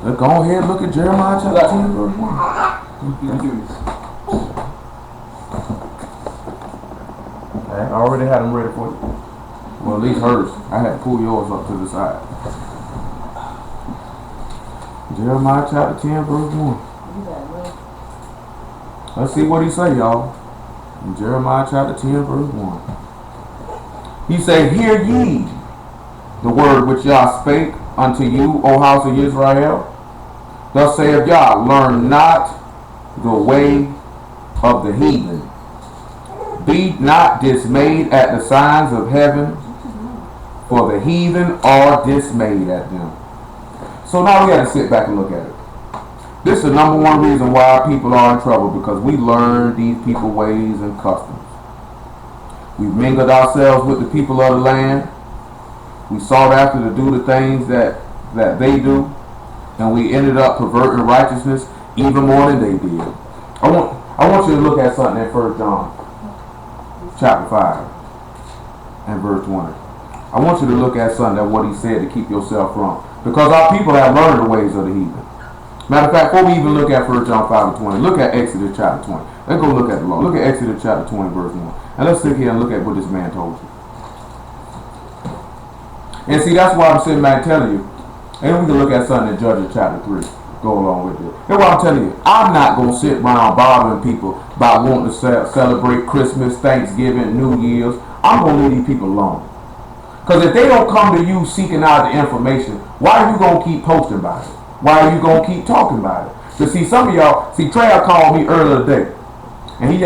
Let's go ahead and look at Jeremiah chapter 10, verse 1. Okay, I already had them ready for you. Well, at least hers. I had to pull yours up to the side. Jeremiah chapter 10, verse 1. Let's see what he say, y'all. In Jeremiah chapter 10, verse 1. He said, hear ye the word which Yah spake unto you, O house of Israel. Thus saith Yah, learn not the way of the heathen. Be not dismayed at the signs of heaven, for the heathen are dismayed at them. So now we got to sit back and look at it. This is the number one reason why people are in trouble, because we learned these people's ways and customs. We mingled ourselves with the people of the land. We sought after to do the things that they do, and we ended up perverting righteousness even more than they did. I want you to look at something in 1 John chapter 5 and verse 20. I want you to look at something that what he said to keep yourself from, because our people have learned the ways of the heathen. Matter of fact, before we even look at 1 John 5 and 20, look at Exodus chapter 20. Let's go look at the law. Look at Exodus chapter 20 verse 1. And let's sit here and look at what this man told you. And see, that's why I'm sitting back telling you. And we can look at something in Judges chapter 3. Go along with it. That's why I'm telling you. I'm not going to sit around bothering people about wanting to celebrate Christmas, Thanksgiving, New Year's. I'm going to leave these people alone. Because if they don't come to you seeking out the information, why are you going to keep posting about it? Why are you going to keep talking about it? But see, some of y'all, Trey called me earlier today. And he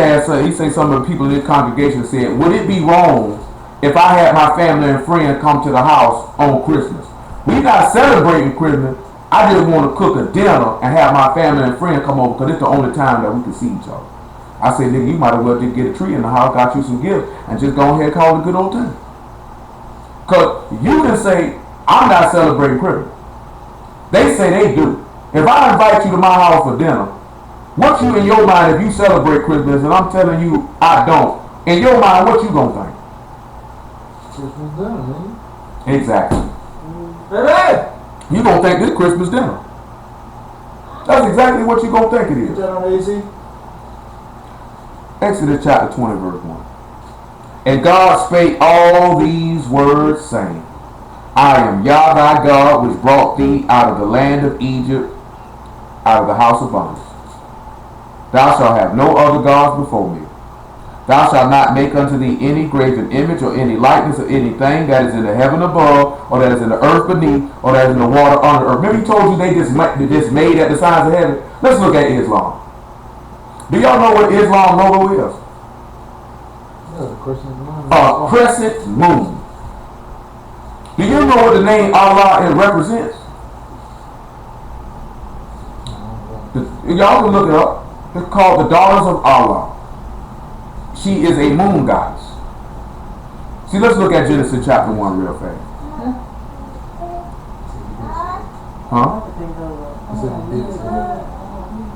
said some of the people in this congregation said, would it be wrong if I had my family and friends come to the house on Christmas? We're not celebrating Christmas. I just want to cook a dinner and have my family and friends come over because it's the only time that we can see each other. I said, nigga, you might as well just get a tree in the house, got you some gifts, and just go ahead and call it a good old time. Because you can say, I'm not celebrating Christmas. They say they do. If I invite you to my house for dinner, what you in your mind, if you celebrate Christmas and I'm telling you I don't, in your mind, what you gonna think? Christmas dinner, man. Exactly. You gonna think this Christmas dinner. That's exactly what you gonna think it is. Exodus chapter 20 verse 1. And God spake all these words, saying, I am Yah thy God, which brought thee out of the land of Egypt, out of the house of bondage. Thou shalt have no other gods before me. Thou shalt not make unto thee any graven image or any likeness of anything that is in the heaven above, or that is in the earth beneath, or that is in the water under the earth. Remember he told you they just made at the signs of heaven? Let's look at Islam. Do y'all know what Islam logo is? Yeah, crescent moon. A crescent moon. Do you know what the name Allah represents? Y'all can look it up. It's called the Daughters of Allah. She is a moon goddess. See, let's look at Genesis chapter 1 real fast. Huh?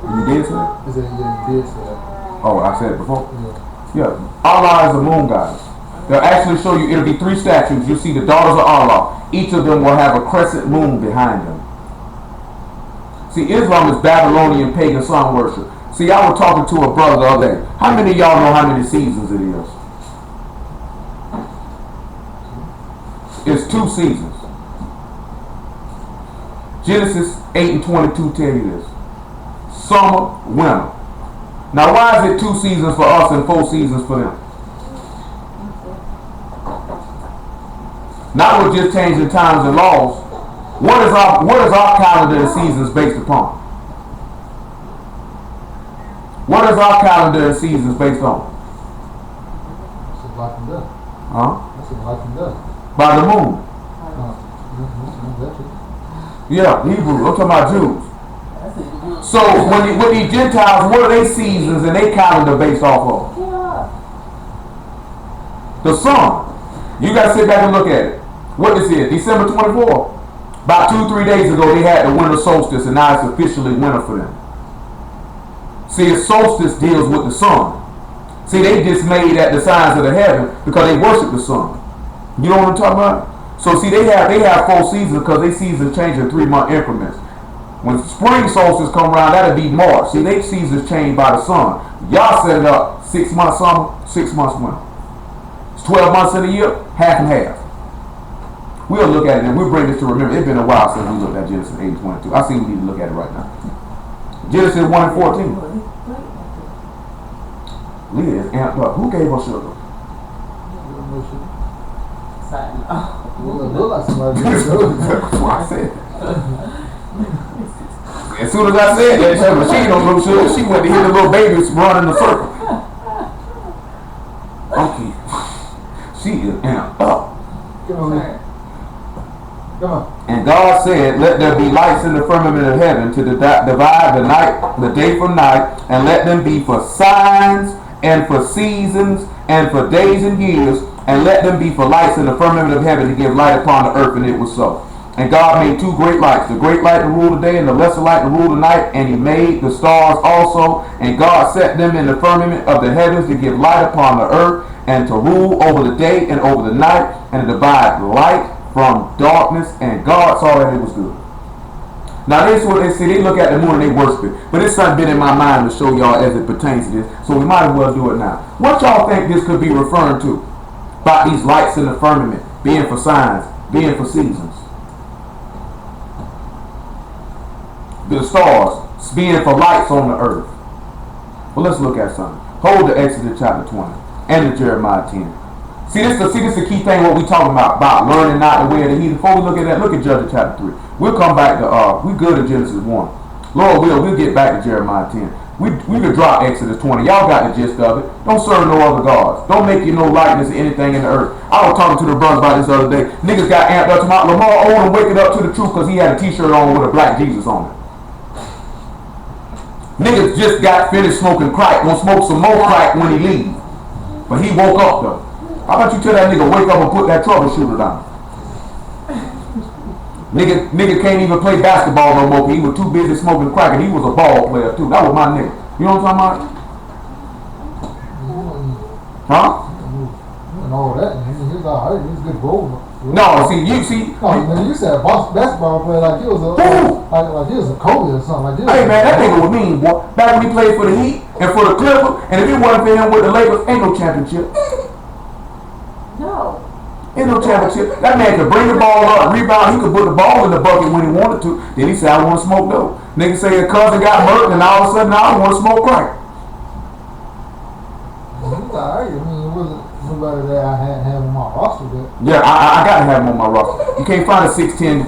You did say that? Oh, I said it before? Yeah. Allah is a moon goddess. They'll actually show you, it'll be 3 statues. You'll see the Daughters of Allah. Each of them will have a crescent moon behind them. See, Islam is Babylonian pagan sun worship. See, I was talking to a brother the other day. How many of y'all know how many seasons it is? It's 2 seasons. Genesis 8 and 22 tell you this. Summer, winter. Now, why is it 2 seasons for us and 4 seasons for them? Not with just changing times and laws. What is our calendar and seasons based upon? What is our calendar and seasons based on? That's a life and death. Huh? That's a life and death. By the moon. Yeah, Hebrews. I'm talking about Jews. So when these Gentiles, what are they seasons and they calendar based off of? The sun. You got to sit back and look at it. What this is, December 24. About 2-3 days ago, they had the winter solstice, and now it's officially winter for them. See, the solstice deals with the sun. See, they just made at the signs of the heaven because they worship the sun. You know what I'm talking about? So see, they have 4 seasons because they seasons change in 3-month increments. When spring solstice come around, that'll be March. See, they seasons changed by the sun. Y'all set it up 6 months summer, 6 months winter. It's 12 months in a year, half and half. We'll look at it and we'll bring this to remember. It's been a while since we looked at Genesis 8:22. I see we need to look at it right now. Genesis 1:14. Leah is amped up. Who gave her sugar? Look like somebody That's what I said. As soon as I said that, she ain't no little sugar. She went to hear the little babies run in a circle. Okay. She is amped up. Come on. Come on. And God said, let there be lights in the firmament of heaven to divide the day from night, and let them be for signs and for seasons and for days and years, and let them be for lights in the firmament of heaven to give light upon the earth. And it was so. And God made 2 great lights, the great light to rule the day and the lesser light to rule the night, and he made the stars also, and God set them in the firmament of the heavens to give light upon the earth, and to rule over the day and over the night, and to divide light from darkness. And God saw that it was good. Now this is what they see. They look at the moon and they worship it. But it's something been in my mind to show y'all as it pertains to this. So we might as well do it now. What y'all think this could be referring to? About these lights in the firmament being for signs, being for seasons. The stars being for lights on the earth. Well, let's look at something. Hold the Exodus chapter 20 and the Jeremiah 10. See, this is the key thing what we talking about learning not the way of the heathen. Before we look at that, look at Judges chapter 3. We'll come back to, we good at Genesis 1. Lord we'll get back to Jeremiah 10. We could drop Exodus 20. Y'all got the gist of it. Don't serve no other gods. Don't make you no likeness of anything in the earth. I was talking to the brothers about this the other day. Niggas got amped up to my Lamar Odom waking up to the truth because he had a t-shirt on with a black Jesus on it. Niggas just got finished smoking crack. Gonna smoke some more crack when he leaves. But he woke up though. How about you tell that nigga wake up and put that troubleshooter down? Nigga can't even play basketball no more. He was too busy smoking crack, and he was a ball player too. That was my nigga. You know what I'm talking about? Huh? And all that, man. He was alright. He was a good bowler. No, see. No, man, you said a basketball player like he was a like he was a Kobe or something like this. Hey man, that nigga was mean, boy. Back when he played for the Heat and for the Clippers, and if it wasn't for him with the Lakers, ain't no championship. No. Ain't no championship. That man could bring the ball up, rebound. He could put the ball in the bucket when he wanted to. Then he said, I want to smoke dope. Nigga say a cousin got hurt, and all of a sudden, now I want to smoke crack. He's alright. I mean, it wasn't nobody that I had on my roster there. Yeah, I got to have him on my roster. You can't find a 6'10"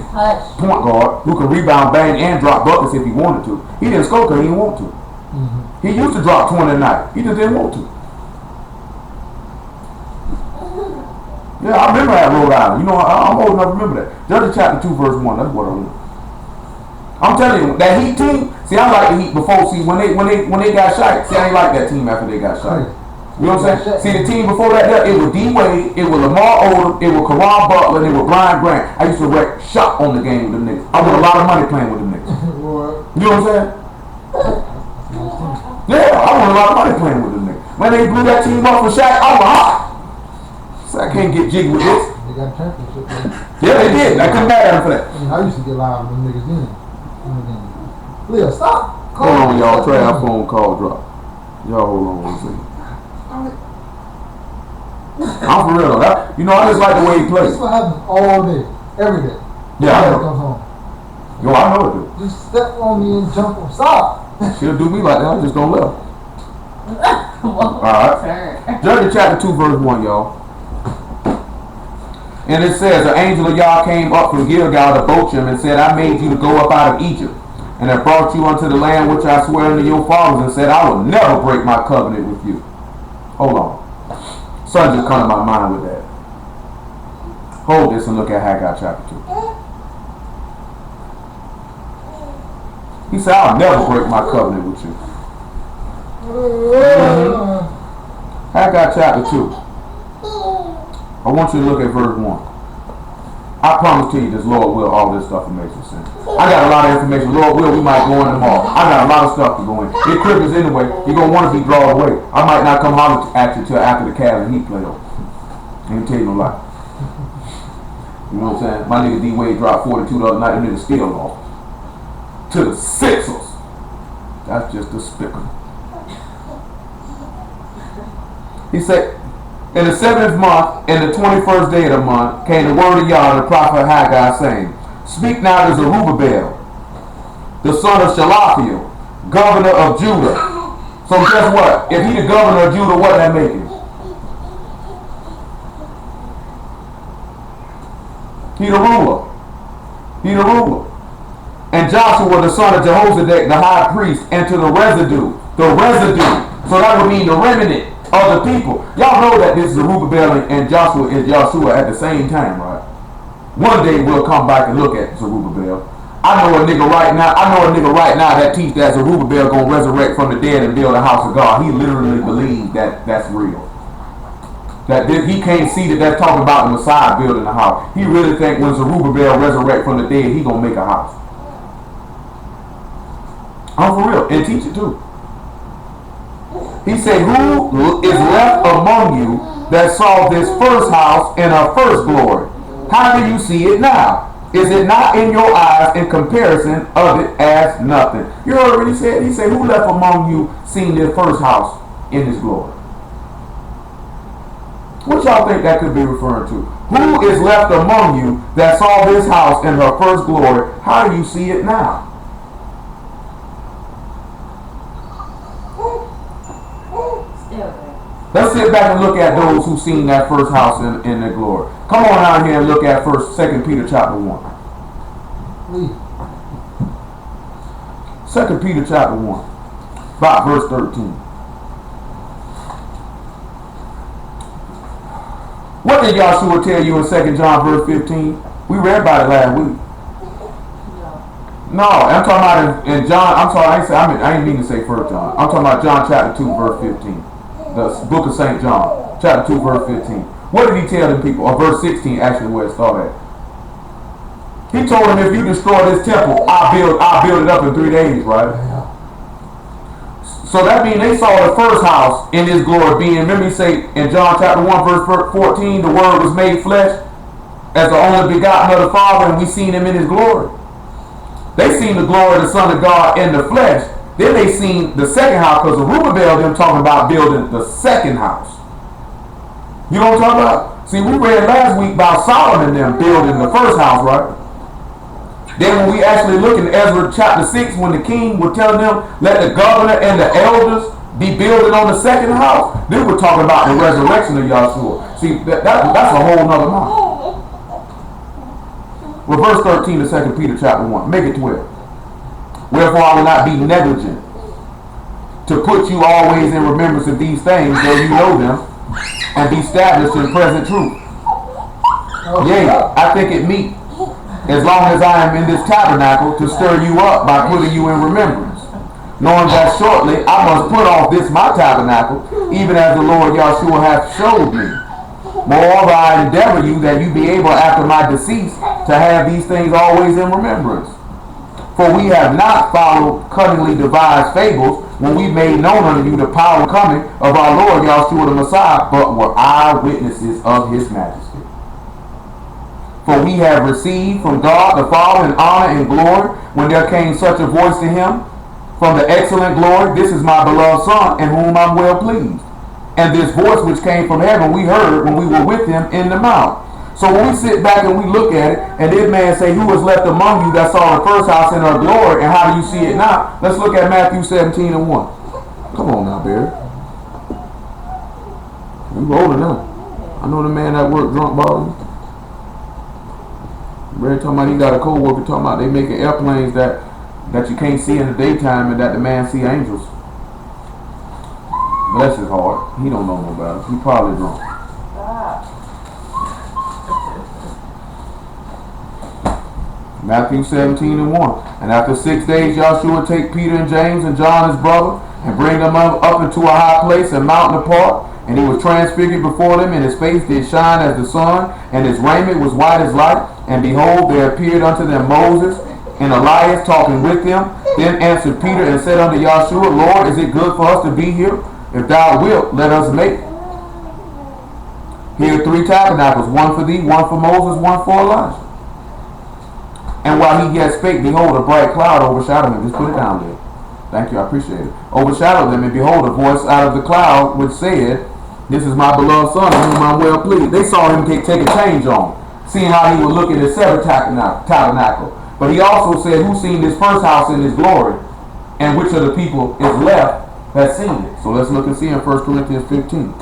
point guard who can rebound, bang, and drop buckets if he wanted to. He didn't score because he didn't want to. He used to drop 20 a night. He just didn't want to. Yeah, I remember that Rhode Island. You know, I'm old enough to remember that. Judges chapter 2 verse 1. That's what I remember. I'm telling you, that Heat team. See, I like the Heat before. See, when they got shot. See, I ain't like that team after they got shot. You know what I'm saying? See, the team before that, it was D Wade, it was Lamar Odom, it was Karan Butler, and it was Brian Grant. I used to wreck shot on the game with them niggas. I won a lot of money playing with them niggas. You know what I'm saying? Yeah, I won a lot of money playing with them niggas. When they blew that team up for Shaq, I was hot. So I can't get jiggy with this. They got a championship. Yeah, they did. I couldn't mad at them for that. I mean, I used to get loud with them niggas then. Leo, stop. Hold on, y'all. Try our phone call drop. Y'all hold on one second. I'm for real though. You know, I just like the way he plays. This is what happens all day, every day. Yeah, I know. Comes home. Yo, I know it do. You step on me and jump on. Stop. She'll do me like that. I just don't let her. Alright. Judges chapter 2 verse 1, y'all. And it says, an angel of Yah came up from Gilgal to Bochim and said, I made you to go up out of Egypt, and have brought you unto the land which I swear unto your fathers, and said, I will never break my covenant with you. Hold on. Something just come to my mind with that. Hold this and look at Haggai chapter 2. He said, I'll never break my covenant with you. Haggai chapter 2. I want you to look at verse 1. I promise to you this, Lord will, all this stuff will make some sense. I got a lot of information. Lord will, we might go in tomorrow. I got a lot of stuff to go in. It's Christmas anyway. You're going to want to be drawn away. I might not come holler at you till after the Cavs and Heat play over. I ain't tell you no lie. You know what I'm saying? My nigga D Wade dropped 42 the other night. Them niggas still off. to the Sixers. That's just despicable. He said, in the 7th month, in the 21st day of the month, came the word of Yah, the prophet Haggai, saying, speak now to Zerubbabel, the son of Shealtiel, governor of Judah. So guess what? If he the governor of Judah, what that make him? He the ruler. He the ruler. And Joshua, the son of Jehozadak, the high priest, and to the residue. The residue. So that would mean the remnant of the people. Y'all know that this Zerubbabel and Joshua is Joshua at the same time, right? One day we'll come back and look at Zerubbabel. I know a nigga right now that teach that Zerubbabel gonna resurrect from the dead and build a house of God. He literally believes that that's real. That he can't see that that's talking about the Messiah building a house. He really think when Zerubbabel resurrect from the dead, he gonna make a house. I'm for real, and teach it too. He said, who is left among you that saw this first house in her first glory? How do you see it now? Is it not in your eyes in comparison of it as nothing? You heard what he said? He said, who left among you seen their first house in his glory? What y'all think that could be referring to? Who is left among you that saw this house in her first glory? How do you see it now? Let's sit back and look at those who seen that first house in their glory. Come on out here and look at 2 Peter chapter 1. 2 Peter chapter 1, about verse 13. What did Yahshua tell you in 2 John verse 15? We read about it last week. No, I'm talking about in John. I'm sorry, I didn't mean to say 1 John. I'm talking about John chapter 2 verse 15. The book of St. John, chapter 2, verse 15. What did he tell the people? Or verse 16, actually, where it started. He told them, if you destroy this temple, I'll build it up in 3 days, right? So that means they saw the first house in his glory being, remember he say in John chapter 1, verse 14, the word was made flesh as the only begotten of the Father, and we seen him in his glory. They seen the glory of the Son of God in the flesh. Then they seen the second house, because Zerubbabel them talking about building the second house. You know what I'm talking about? See, we read last week about Solomon them building the first house, right? Then when we actually look in Ezra chapter 6, when the king would tell them, let the governor and the elders be building on the second house, they were talking about the resurrection of Yahshua. See, that's a whole nother matter. Well, verse 13 of 2 Peter chapter 1. Make it 12. Wherefore I will not be negligent to put you always in remembrance of these things, though you know them, and be established in present truth. Yea, I think it meet, as long as I am in this tabernacle, to stir you up by putting you in remembrance, knowing that shortly I must put off this my tabernacle, even as the Lord Yahshua hath showed me. Moreover, I endeavor you that you be able after my decease to have these things always in remembrance. For we have not followed cunningly devised fables when we made known unto you the power coming of our Lord Yahshua the Messiah, but were eyewitnesses of his majesty. For we have received from God the Father an honor and glory when there came such a voice to him from the excellent glory, this is my beloved Son, in whom I'm well pleased. And this voice which came from heaven we heard when we were with him in the mount. So when we sit back and we look at it, and this man say, who is left among you that saw the first house in her glory, and how do you see it now? Let's look at Matthew 17 and 1. Come on now, Barry. You rolling up. I know the man that worked drunk balling. Barry talking about he got a co-worker talking about they making airplanes that you can't see in the daytime and that the man see angels. Bless his heart. He don't know no better. He probably drunk. Matthew 17 and 1. And after 6 days Yahshua take Peter and James and John his brother and bring them up into a high place and mountain apart. And he was transfigured before them, and his face did shine as the sun, and his raiment was white as light. And behold, there appeared unto them Moses and Elias talking with them. Then answered Peter and said unto Yahshua, Lord, is it good for us to be here? If thou wilt, let us make. Here are 3 tabernacles, one for thee, one for Moses, one for Elijah. And while he yet spake, behold, a bright cloud overshadowed him. Just put it down there. Thank you, I appreciate it. Overshadowed them, and behold, a voice out of the cloud which said, this is my beloved son, in whom I'm well pleased. They saw him take a change on him, seeing how he would look at his separate tabernacle. But he also said, who seen this first house in his glory? And which of the people is left that seen it? So let's look and see in 1 Corinthians 15.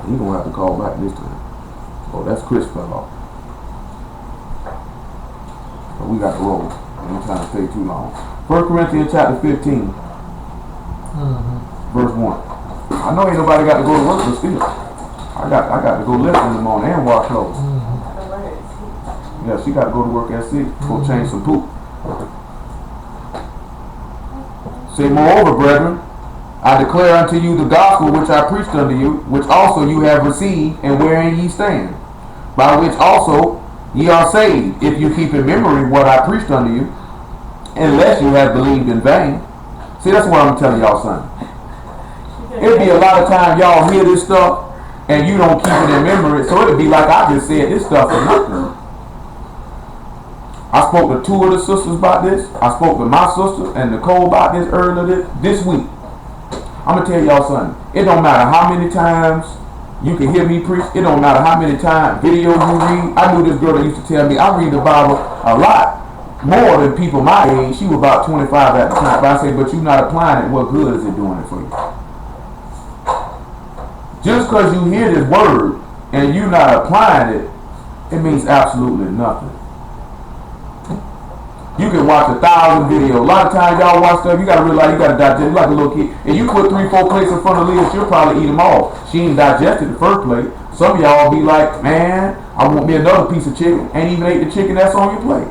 He's going to have to call back this time. Oh, that's Chris fell off. But we got to roll. I ain't trying to stay too long. 1 Corinthians chapter 15, verse 1. I know ain't nobody got to go to work, but still. I got to go lift in the morning and wash clothes. Yeah, she got to go to work at 6. Go change some poop. Say, moreover, brethren, I declare unto you the gospel which I preached unto you, which also you have received, and wherein ye stand, by which also ye are saved, if you keep in memory what I preached unto you, unless you have believed in vain. See, that's what I'm telling y'all, son. It'd be a lot of time y'all hear this stuff, and you don't keep it in memory, so it'd be like I just said this stuff for nothing. I spoke to 2 of the sisters about this. I spoke to my sister and Nicole about this earlier this week. I'm going to tell y'all something. It don't matter how many times you can hear me preach. It don't matter how many times videos you read. I knew this girl that used to tell me I read the Bible a lot more than people my age. She was about 25 at the time. But I say, but you're not applying it. What good is it doing it for you? Just because you hear this word and you're not applying it, it means absolutely nothing. You can watch 1,000 videos. A lot of times y'all watch stuff, you gotta realize you gotta digest it like a little kid. If you put 3-4 plates in front of Leah, she'll probably eat them all. She ain't digested the first plate. Some of y'all be like, man, I want me another piece of chicken. Ain't even ate the chicken that's on your plate.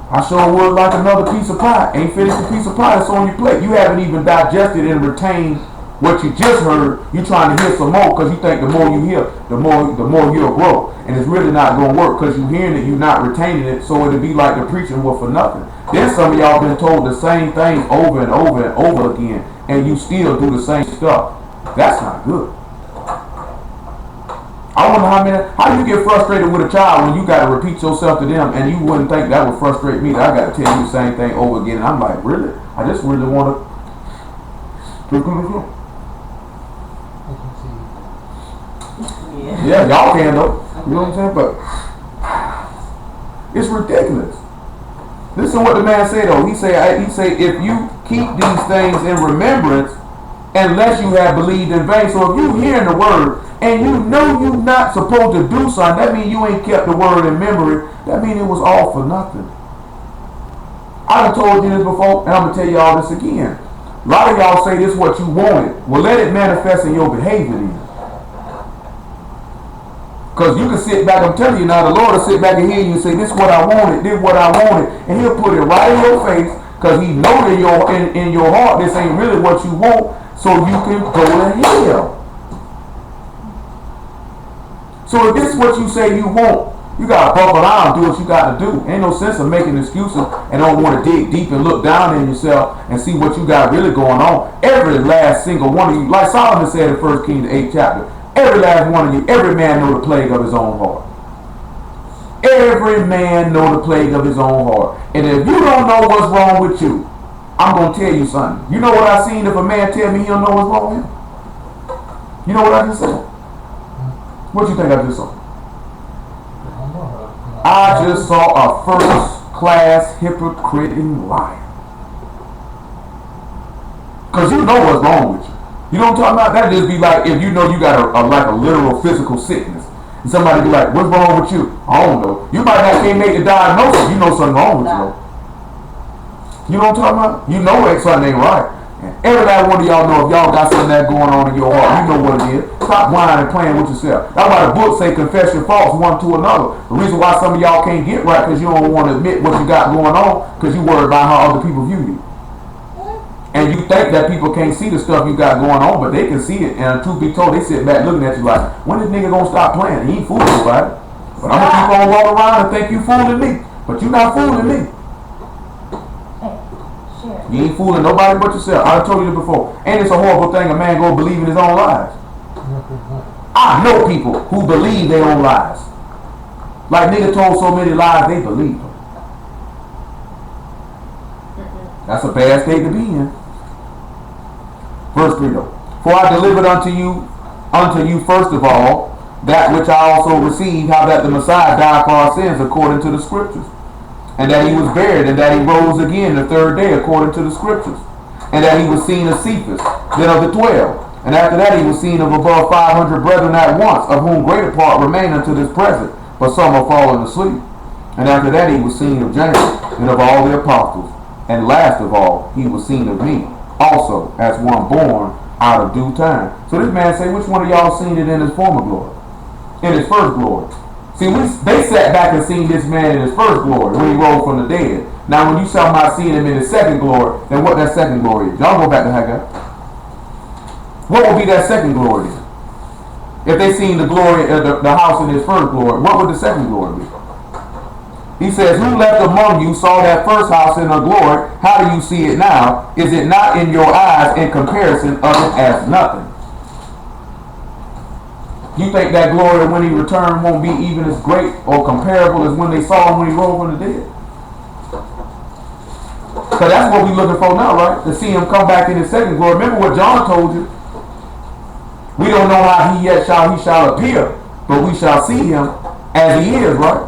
I sure would like another piece of pie. Ain't finished the piece of pie that's on your plate. You haven't even digested and retained what you just heard. You trying to hear some more because you think the more you hear, the more you'll grow. And it's really not going to work because you're hearing it, you're not retaining it, so it'll be like the preaching was for nothing. Then some of y'all been told the same thing over and over and over again, and you still do the same stuff. That's not good. I wonder how you get frustrated with a child when you got to repeat yourself to them, and you wouldn't think that would frustrate me. I got to tell you the same thing over again, and I'm like, really? I just really want to. Yeah, y'all can though. You know what I'm saying? But it's ridiculous. Listen what the man said though. He say if you keep these things in remembrance, unless you have believed in vain. So if you hearing the word and you know you're not supposed to do something, that means you ain't kept the word in memory. That means it was all for nothing. I done told you this before, and I'm gonna tell y'all this again. A lot of y'all say this is what you wanted. Well, let it manifest in your behavior then. Because you can sit back, I'm telling you now, the Lord will sit back and hear you and say, this is what I wanted, this is what I wanted. And he'll put it right in your face because he knows in your heart this ain't really what you want, so you can go to hell. So if this is what you say you want, you got to buckle down and do what you got to do. Ain't no sense of making excuses and don't want to dig deep and look down in yourself and see what you got really going on. Every last single one of you, like Solomon said in 1 Kings 8th chapter, every last one of you, every man know the plague of his own heart. Every man know the plague of his own heart. And if you don't know what's wrong with you, I'm going to tell you something. You know what I seen if a man tell me he don't know what's wrong with him? You know what I just said? What you think I just saw? I just saw a first-class hypocrite and liar. Because you know what's wrong with you. You know what I'm talking about? That just be like if you know you got a literal physical sickness. And somebody be like, what's wrong with you? I don't know. You might not can't make the diagnosis. You know something wrong with you though. You know what I'm talking about? You know that something ain't right. And every last one of y'all know if y'all got something that going on in your heart, you know what it is. Stop whining and playing with yourself. That's why the book say confess your faults one to another. The reason why some of y'all can't get right because you don't want to admit what you got going on because you worry about how other people view you. And you think that people can't see the stuff you got going on, but they can see it. And truth be told, they sit back looking at you like, when this nigga gonna stop playing? He ain't fooling nobody. But I'm gonna keep on walking around and think you fooling me. But you not fooling me. You ain't fooling nobody but yourself. I told you this before. And it's a horrible thing a man go believe in his own lies. I know people who believe their own lies. Like nigga told so many lies, they believed him. That's a bad state to be in. Verse 3 though. For I delivered unto you first of all, that which I also received, how that the Messiah died for our sins according to the scriptures, and that he was buried, and that he rose again the third day according to the scriptures, and that he was seen of Cephas, then of the 12, and after that he was seen of above 500 brethren at once, of whom greater part remain unto this present, but some are fallen asleep. And after that he was seen of James, and of all the apostles, and last of all he was seen of me, also as one born out of due time. So this man say, which one of y'all seen it in his former glory? In his first glory. See, they sat back and seen this man in his first glory when he rose from the dead. Now when you talking about seeing him in his second glory, then what that second glory is? Y'all go back to Haggai. What would be that second glory then? If they seen the glory of the house in his first glory, what would the second glory be? He says, who left among you saw that first house in her glory? How do you see it now? Is it not in your eyes in comparison of it as nothing? You think that glory when he returned won't be even as great or comparable as when they saw him when he rose from the dead? Because that's what we're looking for now, right? To see him come back in his second glory. Remember what John told you. We don't know how he yet shall appear, but we shall see him as he is, right?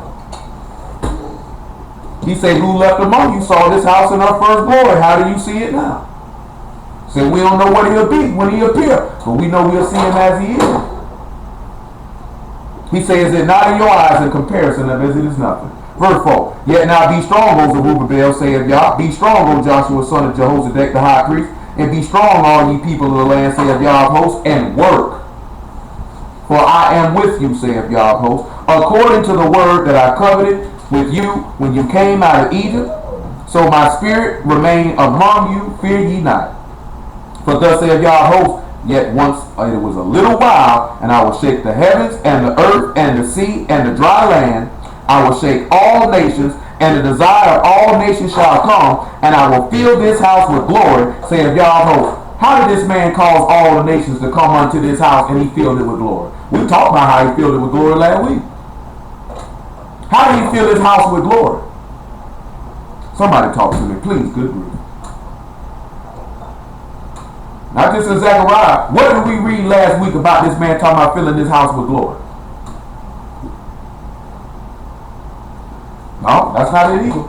He said, who left among you saw this house in her first glory? How do you see it now? Say, we don't know what he'll be when he appears, but we know we'll see him as he is. He says, is it not in your eyes in comparison of as it is nothing? Verse 4. Yet now be strong, O Zerubbabel, saith Yah. Be strong, O Joshua, son of Jehozadak, the high priest. And be strong, all ye people of the land, saith Yah of hosts, and work. For I am with you, saith Yah of hosts, according to the word that I covenanted with you when you came out of Egypt. So my spirit remain among you, fear ye not. For thus saith Yah of hosts, yet once it was a little while, and I will shake the heavens and the earth and the sea and the dry land. I will shake all nations, and the desire of all nations shall come, and I will fill this house with glory, saith Yah of hosts. How did this man cause all the nations to come unto this house and he filled it with glory? We talked about how he filled it with glory last week. How did he fill his house with glory? Somebody talk to me, please, good grief. Not just in Zechariah. What did we read last week about this man talking about filling this house with glory? No, that's not it either.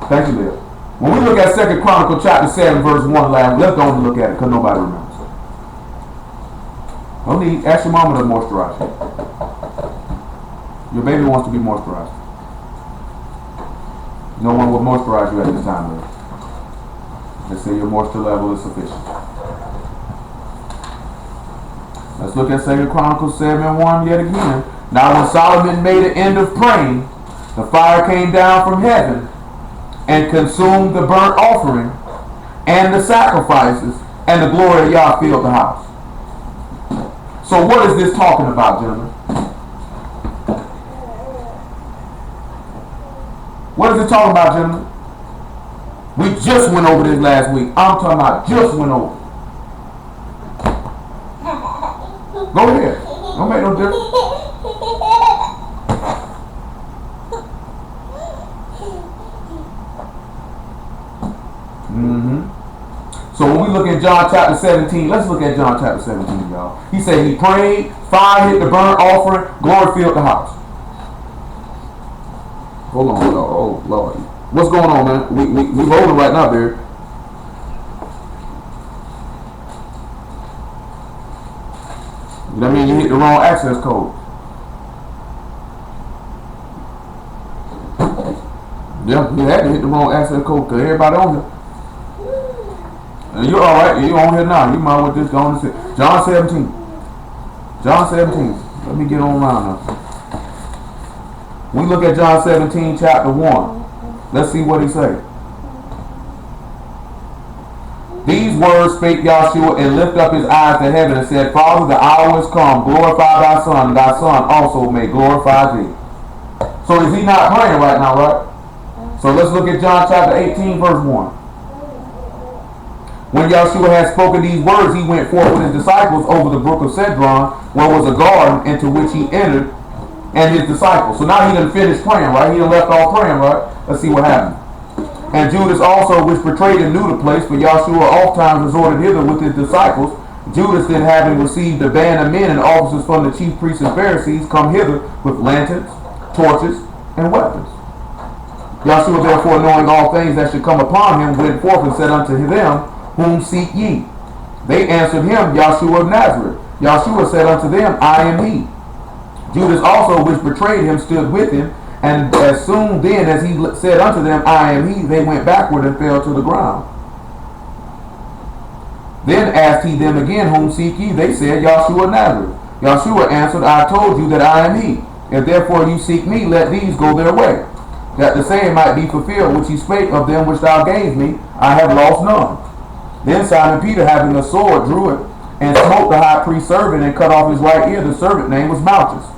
Thank you, Liv. When we look at 2 Chronicles chapter 7, verse 1 last, let's go and look at it because nobody remembers. Don't need, ask your mama to moisturize you. Your baby wants to be moisturized. No one will moisturize you at this time, Liv. They say your moisture level is sufficient. Let's look at 2 Chronicles 7:1 yet again. Now when Solomon made an end of praying, the fire came down from heaven and consumed the burnt offering and the sacrifices, and the glory of Yah filled the house. So what is this talking about, gentlemen? What is it talking about, gentlemen? We just went over this last week. I'm talking about just went over. Go ahead. Don't make no difference. So when we look at John chapter 17, let's look at John chapter 17, y'all. He said he prayed, fire hit the burnt offering, glory filled the house. Hold on, oh Lord. What's going on, man? We rolling right now, Barry. That means you hit the wrong access code. Yeah, you had to hit the wrong access code because everybody on here. And you're alright, you're on here now. You might as well just go on and say John 17. John 17. Let me get on around now. We look at John 17, chapter 1. Let's see what he said. These words spake Yahshua and lifted up his eyes to heaven and said, Father, the hour is come. Glorify thy Son, and thy Son also may glorify thee. So is he not praying right now, right? So let's look at John chapter 18, verse 1. When Yahshua had spoken these words, he went forth with his disciples over the brook of Cedron, where was a garden, into which he entered, and his disciples. So now he done finished praying, right? He done left off praying, right? Let's see what happened. And Judas also, which betrayed him, knew the place, for Yahshua oft times resorted hither with his disciples. Judas then, having received a band of men and officers from the chief priests and Pharisees, come hither with lanterns, torches, and weapons. Yahshua therefore, knowing all things that should come upon him, went forth and said unto them, Whom seek ye? They answered him, Yahshua of Nazareth. Yahshua said unto them, I am he. Judas also, which betrayed him, stood with him, and as soon then as he said unto them, I am he, they went backward and fell to the ground. Then asked he them again, Whom seek ye? They said, Yahshua of Nazareth. Yahshua answered, I told you that I am he. If therefore you seek me, let these go their way, that the same might be fulfilled which he spake of them which thou gavest me, I have lost none. Then Simon Peter, having a sword, drew it, and smote the high priest's servant, and cut off his right ear. The servant's name was Malchus.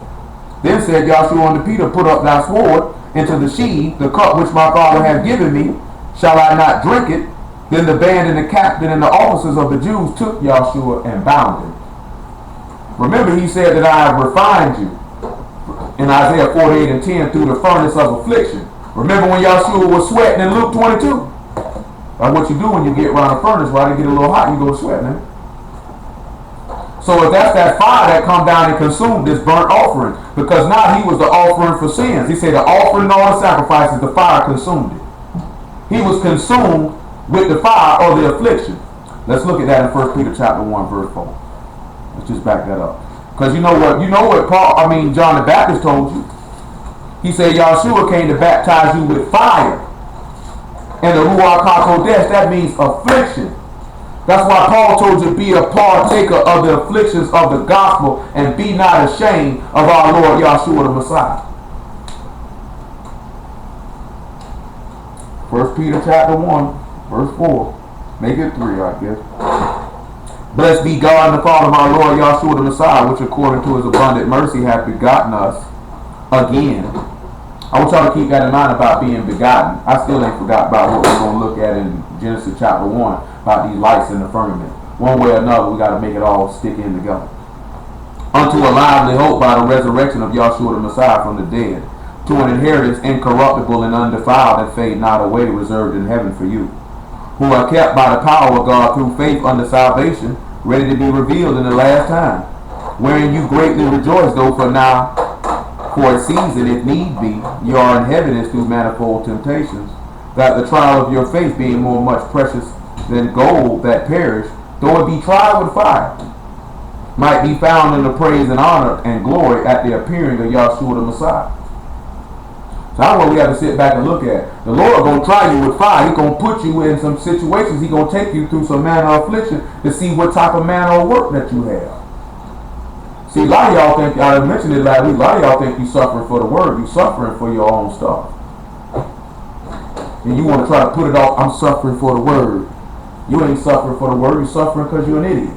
Then said Yahshua unto Peter, Put up thy sword into the sheath. The cup which my Father hath given me, shall I not drink it? Then the band and the captain and the officers of the Jews took Yahshua and bound him. Remember, he said that I have refined you in Isaiah 48 and 10 through the furnace of affliction. Remember when Yahshua was sweating in Luke 22? Like what you do when you get around a furnace, right? It get a little hot, you go sweating. So if that's that fire that come down and consumed this burnt offering, because now he was the offering for sins. He said the offering and all the sacrifices, the fire consumed it. He was consumed with the fire or the affliction. Let's look at that in 1 Peter chapter 1, verse 4. Let's just back that up. Because you know what John the Baptist told you. He said Yahshua came to baptize you with fire. And the Ruach HaKodesh, that means affliction. That's why Paul told you, be a partaker of the afflictions of the gospel and be not ashamed of our Lord Yahshua the Messiah. 1 Peter chapter 1, verse 4. Make it 3, I guess. Blessed be God and the Father of our Lord Yahshua the Messiah, which according to his abundant mercy hath begotten us again. I want y'all to keep that in mind about being begotten. I still ain't forgot about what we're going to look at in Genesis chapter 1 about these lights in the firmament. One way or another, we got to make it all stick in together. Unto a lively hope by the resurrection of Yahshua the Messiah from the dead, to an inheritance incorruptible and undefiled that fade not away, reserved in heaven for you, who are kept by the power of God through faith unto salvation, ready to be revealed in the last time, wherein you greatly rejoice, though for now, for a season, if need be, you are in heaviness through manifold temptations, that the trial of your faith, being more much precious than gold that perish, though it be tried with fire, might be found in the praise and honor and glory at the appearing of Yahshua the Messiah. So that's what we have to sit back and look at. The Lord going to try you with fire. He's going to put you in some situations. He's going to take you through some manner of affliction to see what type of manner of work that you have. See, a lot of y'all think, I mentioned it last week, a lot of y'all think you're suffering for the word. You're suffering for your own stuff. And you want to try to put it off, I'm suffering for the word. You ain't suffering for the word, you're suffering because you're an idiot.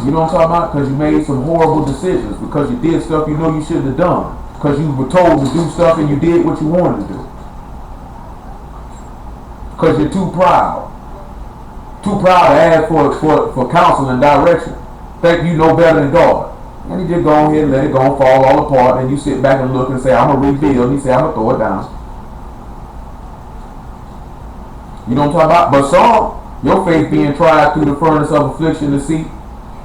You know what I'm talking about? Because you made some horrible decisions, because you did stuff you know you shouldn't have done, because you were told to do stuff and you did what you wanted to do. Because you're too proud. Too proud to ask for counsel and direction. Think you know better than God. And he just go ahead and let it go and fall all apart, and you sit back and look and say, I'm going to rebuild, and he say, I'm going to throw it down. You know what I'm talking about? But some, your faith being tried through the furnace of affliction to see,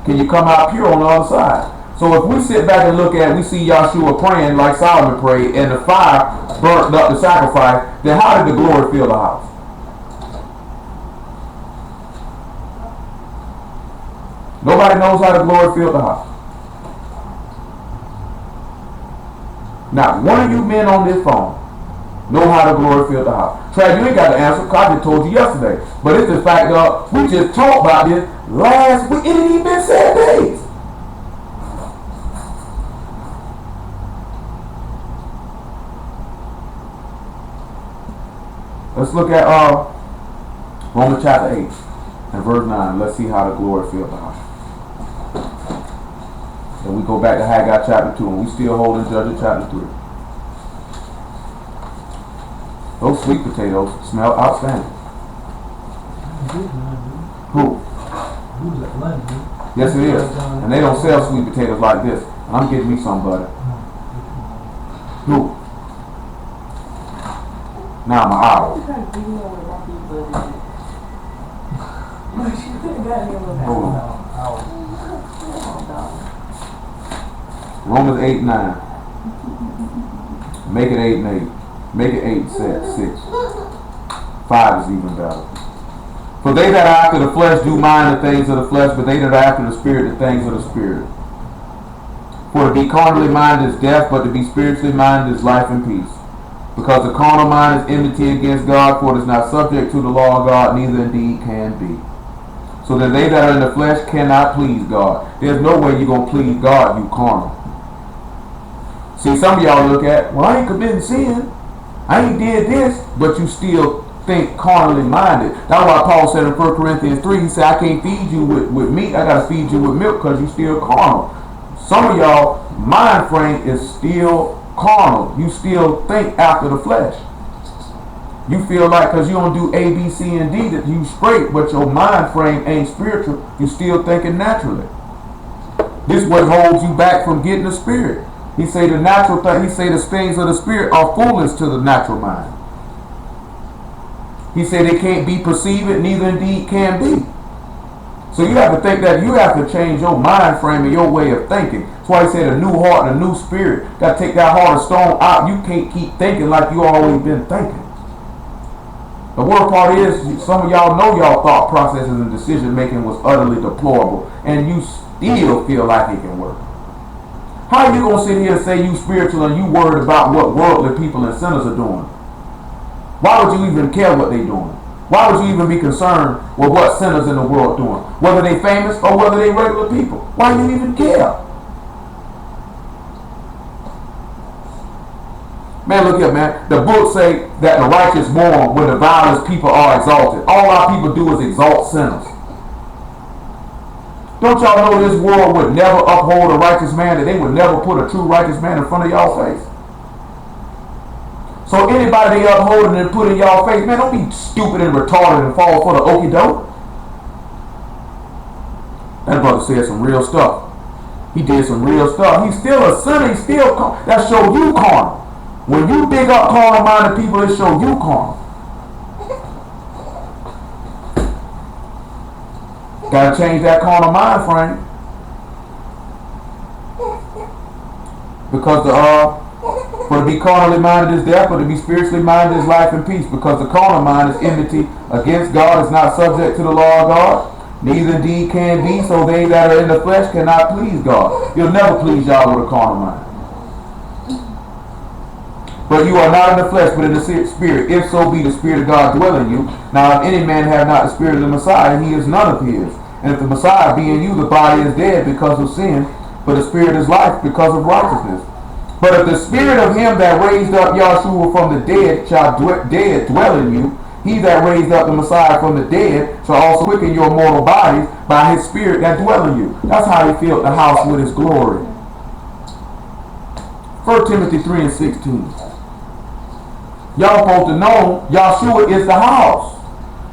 can you come out pure on the other side? So if we sit back and look at it, we see Yahshua praying like Solomon prayed, and the fire burnt up the sacrifice, then how did the glory fill the house? Nobody knows how the glory filled the house. Now, one of you men on this phone know how the glory filled the house. Trav, you ain't got the answer because I just told you yesterday. But it's the fact that we just talked about this last week. It ain't even been 7 days. Let's look at Romans chapter 8 and verse 9. Let's see how the glory filled the house. And we go back to Haggai chapter 2, and we still holding Judges chapter 3. Those sweet potatoes smell outstanding. Who? Yes, it is. And they don't sell sweet potatoes like this. I'm getting me somebody. Who? Now I'm an owl. Hold on. Romans 8:9. Make it 8:8. Make it 8:6. 5 is even better. For they that are after the flesh do mind the things of the flesh, but they that are after the spirit the things of the spirit. For to be carnally minded is death, but to be spiritually minded is life and peace. Because the carnal mind is enmity against God, for it is not subject to the law of God, neither indeed can be. So that they that are in the flesh cannot please God. There's no way you're going to please God, you carnal. See, some of y'all look at, well, I ain't committing sin. I ain't did this, but you still think carnally minded. That's why Paul said in 1 Corinthians 3, he said, I can't feed you with meat, I got to feed you with milk because you still carnal. Some of y'all, mind frame is still carnal. You still think after the flesh. You feel like because you don't do A, B, C, and D that you straight, but your mind frame ain't spiritual. You still thinking naturally. This is what holds you back from getting the spirit. He say the natural thing. He say the things of the spirit are foolish to the natural mind. He said they can't be perceived, neither indeed can be. So you have to think that you have to change your mind frame and your way of thinking. That's why he said a new heart and a new spirit. Got to take that heart of stone out. You can't keep thinking like you always been thinking. The worst part is some of y'all know y'all thought processes and decision making was utterly deplorable, and you still feel like it can work. How are you going to sit here and say you spiritual and you worried about what worldly people and sinners are doing? Why would you even care what they're doing? Why would you even be concerned with what sinners in the world doing? Whether they famous or whether they regular people. Why do you even care? Man, look here, man. The book say that the righteous mourn when the vilest people are exalted. All our people do is exalt sinners. Don't y'all know this world would never uphold a righteous man, that they would never put a true righteous man in front of y'all face? So anybody they upholding and put in y'all face, man, don't be stupid and retarded and fall for the okie doke. That brother said some real stuff. He did some real stuff. He's still a sinner. He's still that show you carnal. When you dig up carnal-minded people, it show you carnal. Gotta change that carnal mind frame. Because for to be carnally minded is death, but to be spiritually minded is life and peace. Because the carnal mind is enmity against God, is not subject to the law of God, neither indeed can be. So they that are in the flesh cannot please God. You'll never please y'all with a carnal mind. But you are not in the flesh, but in the spirit, if so be the Spirit of God dwell in you. Now if any man have not the Spirit of the Messiah, he is none of his. And if the Messiah be in you, the body is dead because of sin, but the Spirit is life because of righteousness. But if the Spirit of him that raised up Yahshua from the dead shall dwell in you, he that raised up the Messiah from the dead shall also quicken your mortal bodies by his Spirit that dwell in you. That's how he filled the house with his glory. 1 Timothy 3:16. Y'all supposed to know Yahshua is the house.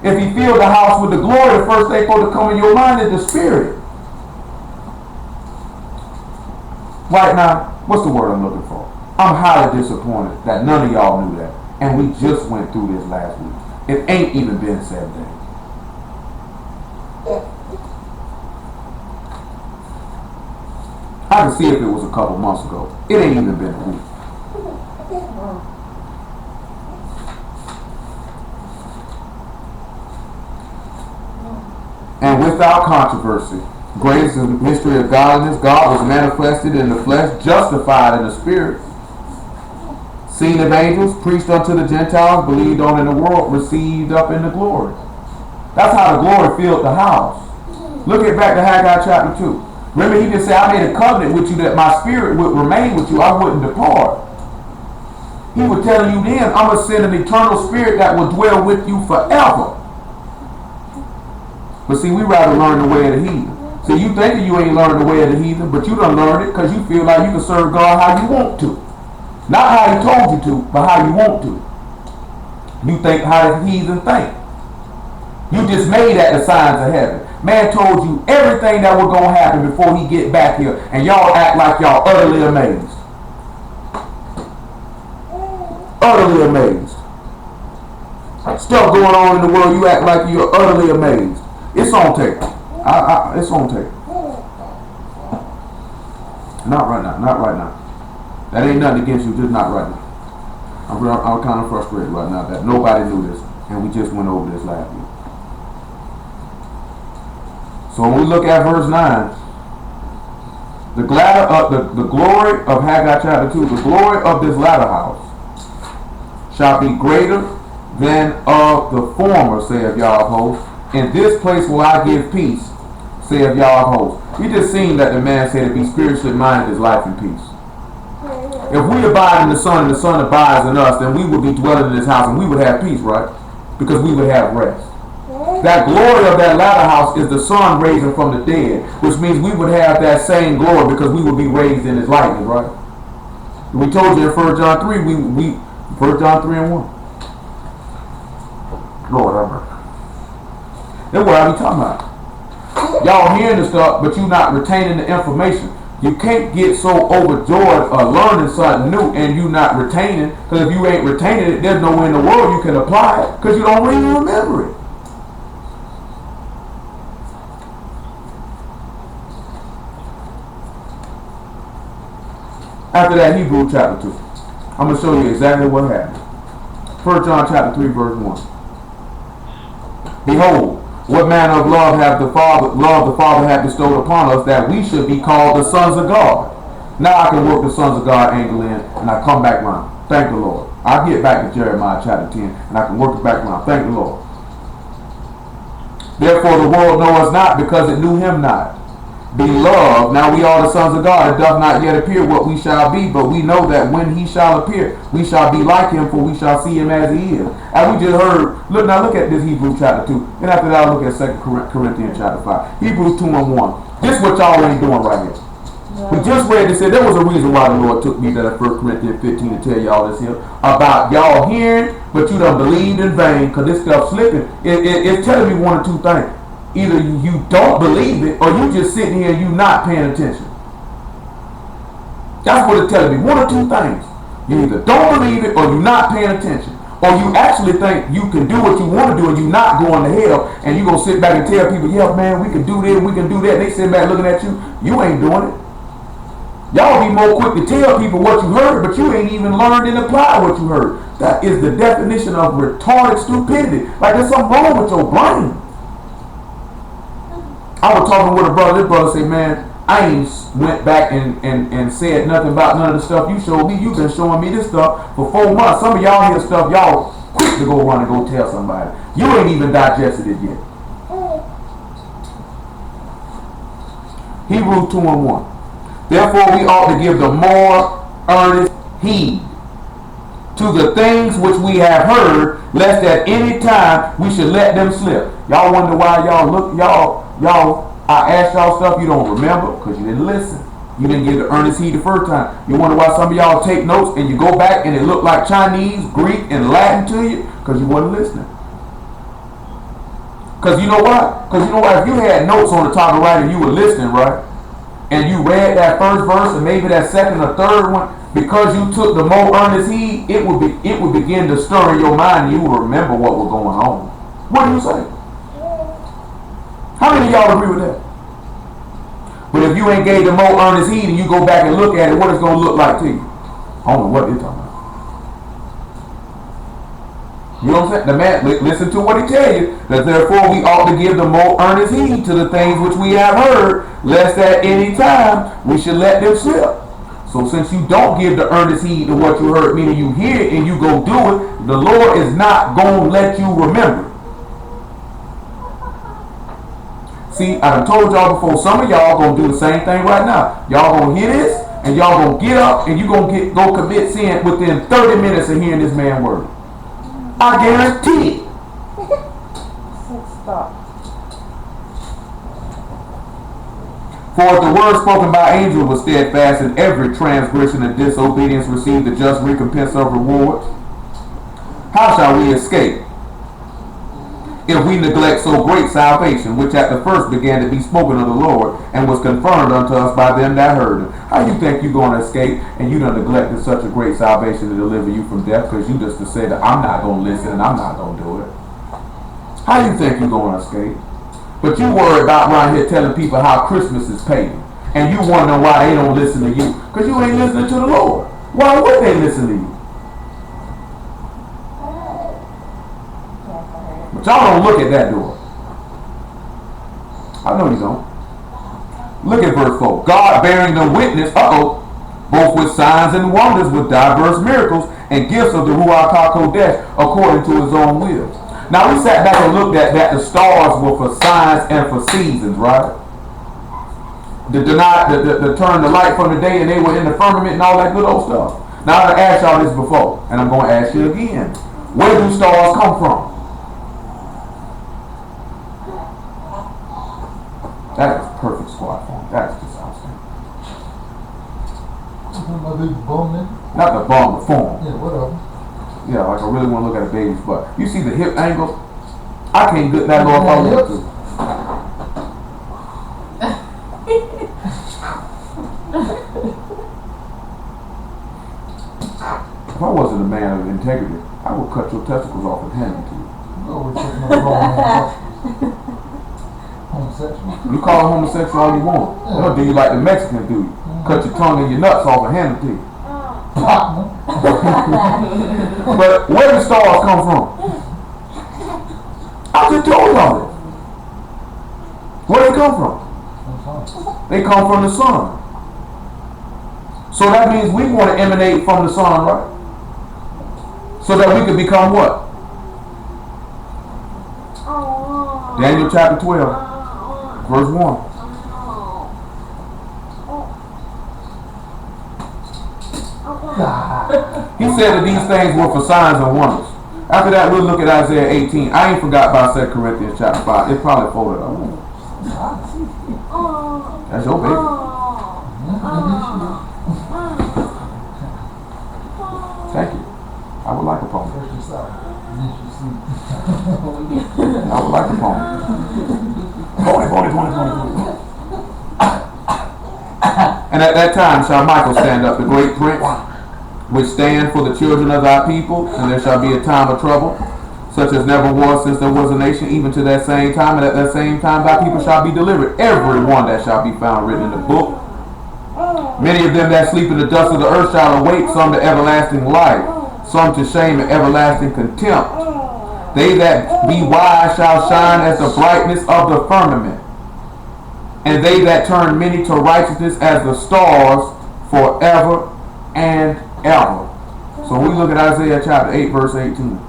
If he filled the house with the glory, the first thing supposed to come in your mind is the Spirit. Right now, what's the word I'm looking for? I'm highly disappointed that none of y'all knew that. And we just went through this last week. It ain't even been 7 days. I can see if it was a couple months ago. It ain't even been a week. And without controversy, great is the mystery of godliness. God was manifested in the flesh, justified in the spirit, seen of angels, preached unto the Gentiles, believed on in the world, received up in the glory. That's how the glory filled the house. Look at back to Haggai chapter 2. Remember, he just said, I made a covenant with you that my spirit would remain with you. I wouldn't depart. He was telling you then, I'm going to send an eternal spirit that will dwell with you forever. But see, we rather learn the way of the heathen. See, you thinking you ain't learned the way of the heathen, but you done learned it because you feel like you can serve God how you want to. Not how he told you to, but how you want to. You think how the heathen think. You just made at the signs of heaven. Man told you everything that was going to happen before he get back here. And y'all act like y'all utterly amazed. Utterly amazed. Stuff going on in the world, you act like you're utterly amazed. It's on tape. It's on tape. Not right now. Not right now. That ain't nothing against you, just not right now. I'm kind of frustrated right now that nobody knew this, and we just went over this last week. So when we look at verse 9, the glory of Haggai chapter 2, the glory of this latter house shall be greater than of the former, saith Yah of hosts. In this place will I give peace, saith Yah of hosts. We just seen that the man said to be spiritually minded is life and peace. If we abide in the Son and the Son abides in us, then we would be dwelling in this house and we would have peace, right? Because we would have rest. That glory of that latter house is the Son raising from the dead, which means we would have that same glory because we would be raised in his likeness, right? We told you in 1 John 3, 1 John 3 and 1. Lord, have mercy. That's what I be talking about. Y'all hearing the stuff, but you not retaining the information. You can't get so overjoyed learning something new and you not retaining, because if you ain't retaining it, there's no way in the world you can apply it because you don't really remember it. After that, Hebrews chapter 2. I'm going to show you exactly what happened. 1 John chapter 3 verse 1. Behold, what manner of love the Father hath bestowed upon us, that we should be called the sons of God. Now I can work the sons of God angle in, and I come back around. Thank the Lord. I'll get back to Jeremiah chapter 10, and I can work it back around. Thank the Lord. Therefore the world knoweth us not, because it knew him not. Beloved, now we are the sons of God. It doth not yet appear what we shall be, but we know that when he shall appear, we shall be like him, for we shall see him as he is. And we just heard, look at this Hebrews chapter 2. And after that, I'll look at 2 Corinthians chapter 5. Hebrews 2 and 1. This is what y'all ain't doing right here. We just read this. There was a reason why the Lord took me to 1 Corinthians 15 to tell y'all this here. About y'all hearing, but you done believed in vain, because this stuff slipping. It's telling me one or two things. Either you don't believe it, or you just sitting here and you not paying attention. That's what it's telling me. One or two things. You either don't believe it, or you're not paying attention. Or you actually think you can do what you want to do, and you're not going to hell, and you're going to sit back and tell people, yeah, man, we can do this, we can do that. And they sit back looking at you. You ain't doing it. Y'all be more quick to tell people what you heard, but you ain't even learned and applied what you heard. That is the definition of retarded stupidity. Like there's something wrong with your brain. I was talking with a brother. This brother said, man, I ain't went back and said nothing about none of the stuff you showed me. You've been showing me this stuff for 4 months. Some of y'all hear stuff, y'all quick to go run and go tell somebody. You ain't even digested it yet. Hebrews 2 and 1. Therefore we ought to give the more earnest heed to the things which we have heard, lest at any time we should let them slip. Y'all wonder why I asked y'all stuff you don't remember, because you didn't listen. You didn't give the earnest heed the first time. You wonder why some of y'all take notes and you go back and it looked like Chinese, Greek, and Latin to you? Because you wasn't listening. Because you know what? If you had notes on the top of right and you were listening, right? And you read that first verse and maybe that second or third one, because you took the more earnest heed, it would begin to stir in your mind and you would remember what was going on. What do you say? How many of y'all agree with that? But if you ain't gave the more earnest heed and you go back and look at it, what it's going to look like to you? I don't know what they're talking about. You know what I'm saying? The man, listen to what he tell you. That therefore we ought to give the more earnest heed to the things which we have heard, lest at any time we should let them slip. So since you don't give the earnest heed to what you heard, meaning you hear it and you go do it, the Lord is not going to let you remember. See, I done told y'all before, some of y'all going to do the same thing right now. Y'all going to hear this, and y'all going to get up, and you going to go commit sin within 30 minutes of hearing this man's word. I guarantee it. Stop. For if the word spoken by angels was steadfast, and every transgression and disobedience received the just recompense of rewards, how shall we escape if we neglect so great salvation, which at the first began to be spoken of the Lord, and was confirmed unto us by them that heard him. How you think you're going to escape, and you done neglected such a great salvation to deliver you from death, because you just to say that I'm not going to listen and I'm not going to do it? How you think you're going to escape? But you worry about around here telling people how Christmas is pagan, and you wonder why they don't listen to you, because you ain't listening to the Lord. Why would they listen to you? But y'all don't look at that door. I know you don't. Look at verse 4. God bearing them witness, both with signs and wonders, with diverse miracles and gifts of the Ruach HaKodesh, according to his own will. Now we sat back and looked at that the stars were for signs and for seasons, right? To turn the light from the day, and they were in the firmament and all that good old stuff. Now I've asked y'all this before, and I'm going to ask you again. Where do stars come from? That is perfect squad form. That is just outstanding. Not the bum, the form. Yeah, whatever. Yeah, like I really want to look at a baby's butt. You see the hip angle? I can't get that low if I want to. If I wasn't a man of integrity, I would cut your testicles off and hand them to you. Homosexual. You call it homosexual all you want. Yeah. Or do you like the Mexican do? Cut your tongue and your nuts off and hand them to you. But where do stars come from? I just told y'all this. Where they come from? They come from the sun. So that means we want to emanate from the sun, right? So that we can become what? Daniel chapter 12, verse 1. He said that these things were for signs and wonders. After that, we'll look at Isaiah 18. I ain't forgot about 2 Corinthians chapter 5. It's probably folded up. That's your baby. Thank you. I would like a pony. I would like a pony. Pony. And at that time shall Michael stand up, the great prince, which stand for the children of thy people, and there shall be a time of trouble, such as never was since there was a nation, even to that same time, and at that same time thy people shall be delivered, every one that shall be found written in the book. Many of them that sleep in the dust of the earth shall awake, some to everlasting life, some to shame and everlasting contempt. They that be wise shall shine as the brightness of the firmament, and they that turn many to righteousness as the stars forever and ever. So we look at Isaiah chapter 8, verse 18.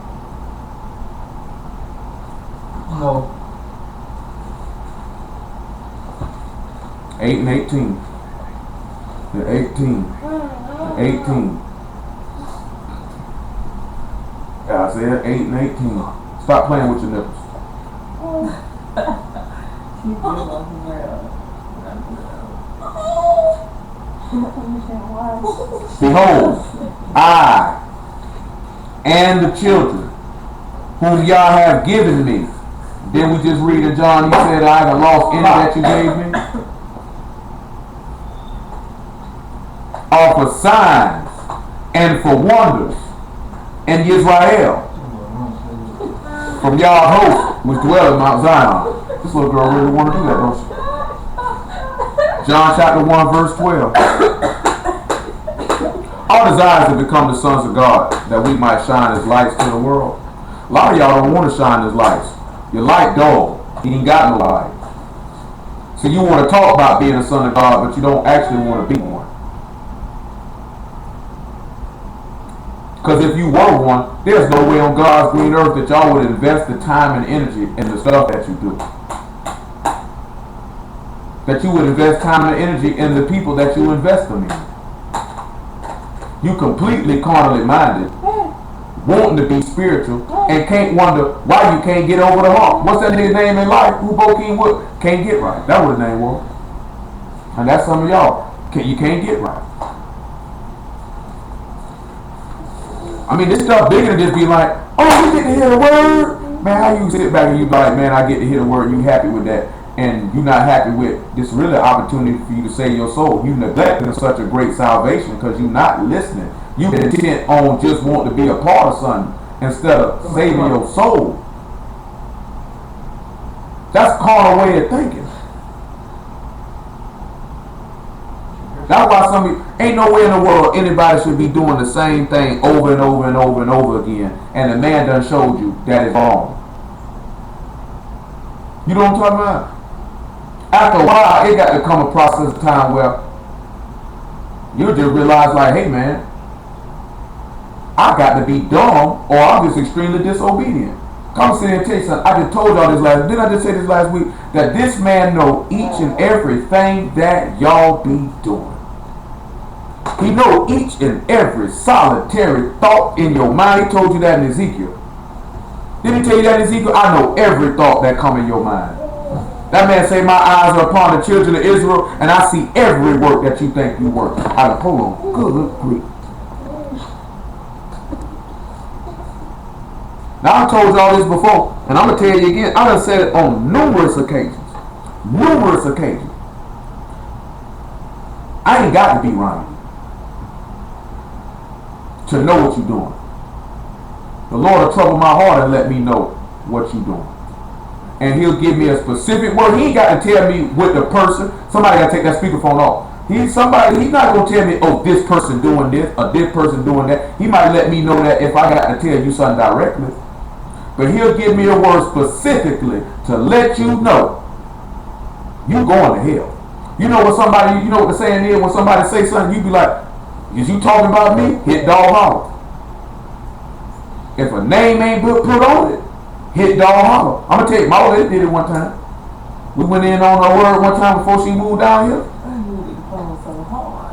No. 8 and 18. The 18. 18. Isaiah 8 and 18. Stop playing with your nipples. Behold, I and the children whom y'all have given me. Then we just read in John, he said, I haven't lost any that you gave me. Are for signs and for wonders in Israel. From y'all host, which dwell in Mount Zion. This little girl really want to do that, don't she? John chapter 1, verse 12. Our desire is to become the sons of God, that we might shine as lights to the world. A lot of y'all don't want to shine as lights. Your light dull. You ain't got no light. So you want to talk about being a son of God, but you don't actually want to be one. Because if you were one, there's no way on God's green earth that y'all would invest the time and energy in the stuff that you do. That you would invest time and energy in the people that you invest them in. You completely carnally minded, wanting to be spiritual, and can't wonder why you can't get over the hump. What's that nigga's name in life? Who Bokeem Wood? Can't get right. That's what his name was. And that's some of y'all. You can't get right. I mean, this stuff bigger than just be like, oh, we get to hear the word. Man, how you sit back and you be like, man, I get to hear the word, you happy with that, and you not happy with this really opportunity for you to save your soul. You neglecting such a great salvation because you not listening. You intent on just wanting to be a part of something instead of saving your soul. That's carnal way of thinking. That's why some people, ain't no way in the world anybody should be doing the same thing over and over and over and over again, and the man done showed you that is wrong. You know what I'm talking about? After a while, it got to come a process of time where you just realize, like, hey man, I got to be dumb or I'm just extremely disobedient. Come sit here and tell you something. I just told y'all this last, didn't I just say this last week? That this man know each and everything that y'all be doing. He know each and every solitary thought in your mind. He told you that in Ezekiel. Didn't he tell you that in Ezekiel? I know every thought that come in your mind. That man say, my eyes are upon the children of Israel, and I see every work that you think you work. I don't, hold on. Good grief. Now I told y'all this before, and I'm going to tell you again. I done said it on numerous occasions. Numerous occasions. I ain't got to be right to know what you're doing. The Lord will trouble my heart and let me know what you're doing. And he'll give me a specific word. He ain't got to tell me with the person. Somebody got to take that speakerphone off. He's not going to tell me, oh, this person doing this or this person doing that. He might let me know that if I got to tell you something directly. But he'll give me a word specifically to let you know you going to hell. You know what the saying is, when somebody say something, you be like, is you talking about me? Hit dog holler. If a name ain't put on it, hit dog holler. I'm going to tell you, my lady did it one time. We went in on her word one time before she moved down here.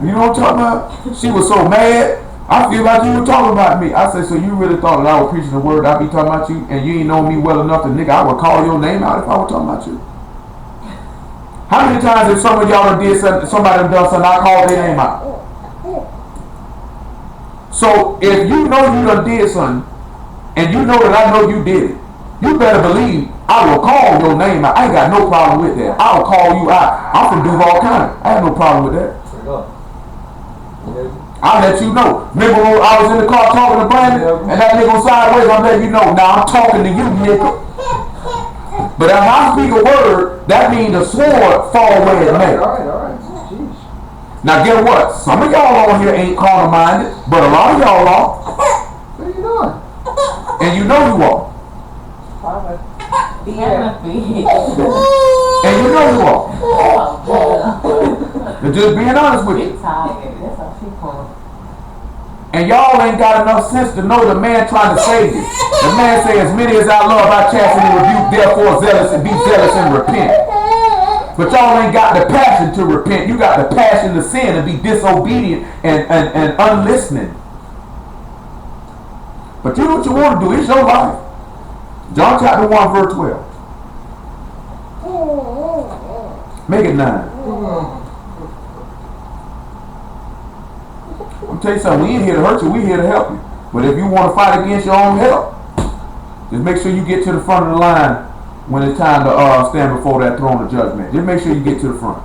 You know what I'm talking about? She was so mad. I feel like you were talking about me. I said, so you really thought that I was preaching the word, I'd be talking about you, and you ain't know me well enough to, nigga, I would call your name out if I was talking about you. How many times if some of y'all did something, somebody done something, I called their name out? So if you know you done did something, and you know that I know you did it, you better believe I will call your name out. I ain't got no problem with that. I will call you out. I'm from Duval County. I have no problem with that. I'll let you know. Remember when I was in the car talking to Brandon, and that nigga was sideways, I'm letting you know. Now I'm talking to you, nigga. But if I speak a word, that means the sword fall where it may. All right. Now get what? Some of y'all on here ain't carnal minded, but a lot of y'all are. What are you doing? And you know you are. And you know you are. And just being honest with you. And y'all ain't got enough sense to know the man trying to save you. The man say, as many as I love, I chasten and rebuke, therefore be zealous and repent. But y'all ain't got the passion to repent. You got the passion to sin and be disobedient and unlistening. But you know what you want to do. It's your life. John chapter 1 verse 12. Make it 9. I'm tell you something, we ain't here to hurt you, we here to help you. But if you want to fight against your own help, just make sure you get to the front of the line when it's time to stand before that throne of judgment. Just make sure you get to the front.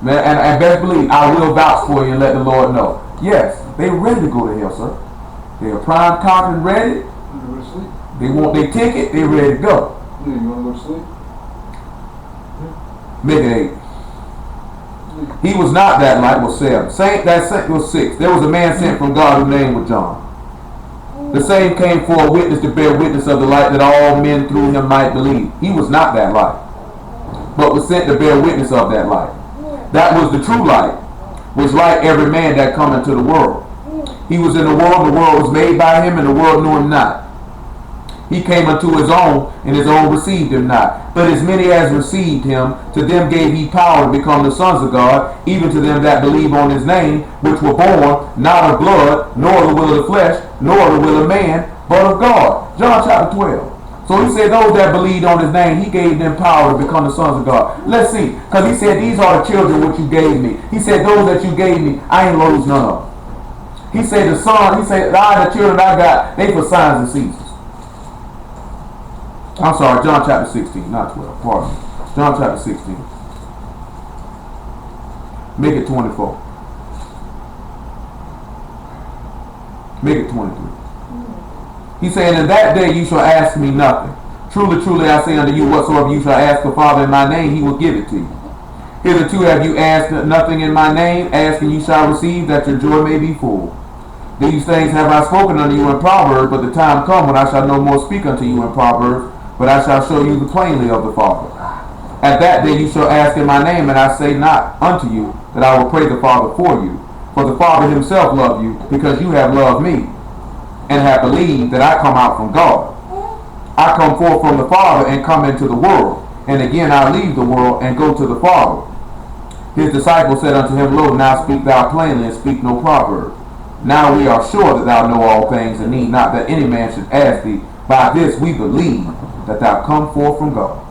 Man, and best believe, I will vouch for you and let the Lord know. Yes, they ready to go to hell, sir. They are prime, confident, ready. They want their ticket, they ready to go. You want to go to sleep? Make it 8. He was not that light, was 7. That was 6. There was a man sent from God whose name was John. The same came for a witness to bear witness of the light, that all men through him might believe. He was not that light, but was sent to bear witness of that light. That was the true light, which light every man that come into the world. He was in the world was made by him, and the world knew him not. He came unto his own, and his own received him not. But as many as received him, to them gave he power to become the sons of God, even to them that believe on his name, which were born not of blood, nor the will of the flesh, nor the will of man, but of God. John chapter 12. So he said those that believed on his name, he gave them power to become the sons of God. Let's see. Because he said, these are the children which you gave me. He said, those that you gave me, I ain't lose none of them. He said, the son, he said, the children I got, they for signs and seasons. I'm sorry, John chapter 16, not 12. Pardon me. John chapter 16. Make it 24. Make it 23. He said, in that day you shall ask me nothing. Truly, truly, I say unto you, whatsoever you shall ask the Father in my name, he will give it to you. Hitherto have you asked nothing in my name. Ask and you shall receive, that your joy may be full. These things have I spoken unto you in Proverbs, but the time come when I shall no more speak unto you in Proverbs, but I shall show you the plainly of the Father. At that day you shall ask in my name, and I say not unto you that I will pray the Father for you. For the Father himself loved you, because you have loved me, and have believed that I come out from God. I come forth from the Father and come into the world, and again I leave the world and go to the Father. His disciples said unto him, Lo, now speak thou plainly, and speak no proverb. Now we are sure that thou know all things, and need not that any man should ask thee. By this we believe that thou come forth from God.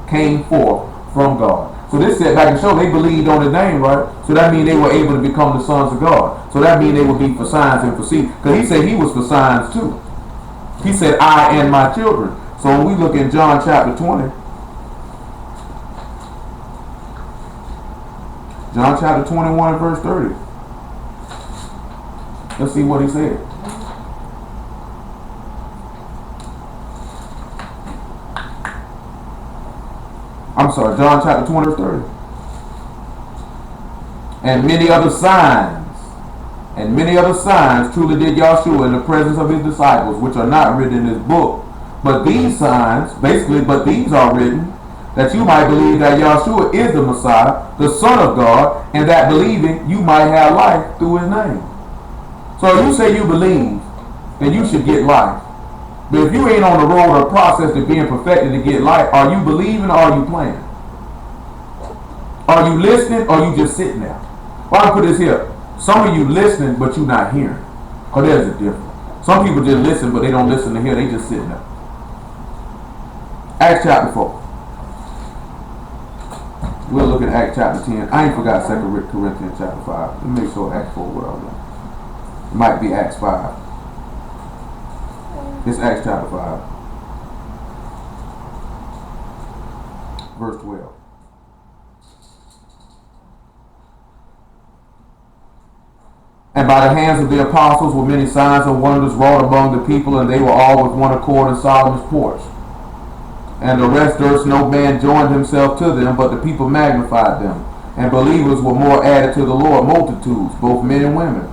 Came forth from God. So this said back and show they believed on his name, right? So that means they were able to become the sons of God. So that means they would be for signs and for seeds. Because he said he was for signs too. He said, I and my children. So when we look in John chapter 20, John chapter 21 verse 30. Let's see what he said. I'm sorry, John chapter 20 verse 30. And many other signs truly did Yahshua in the presence of his disciples, which are not written in this book. But these signs, but these are written, that you might believe that Yahshua is the Messiah, the Son of God, and that believing you might have life through his name. So if you say you believe, then you should get life. But if you ain't on the road or process to being perfected to get life, are you believing or are you playing? Are you listening or are you just sitting there? Well, I put this here. Some of you listening, but you not hearing. Because there's a difference. Some people just listen, but they don't listen to hear. They just sitting there. Acts chapter 4. We'll look at Acts chapter 10. I ain't forgot 2 Corinthians chapter 5. Let me make sure Acts 4 where I'm at. It might be Acts 5. It's Acts chapter 5. Verse 12. And by the hands of the apostles were many signs and wonders wrought among the people, and they were all with one accord in Solomon's porch. And the rest durst no man join himself to them, but the people magnified them. And believers were more added to the Lord, multitudes, both men and women.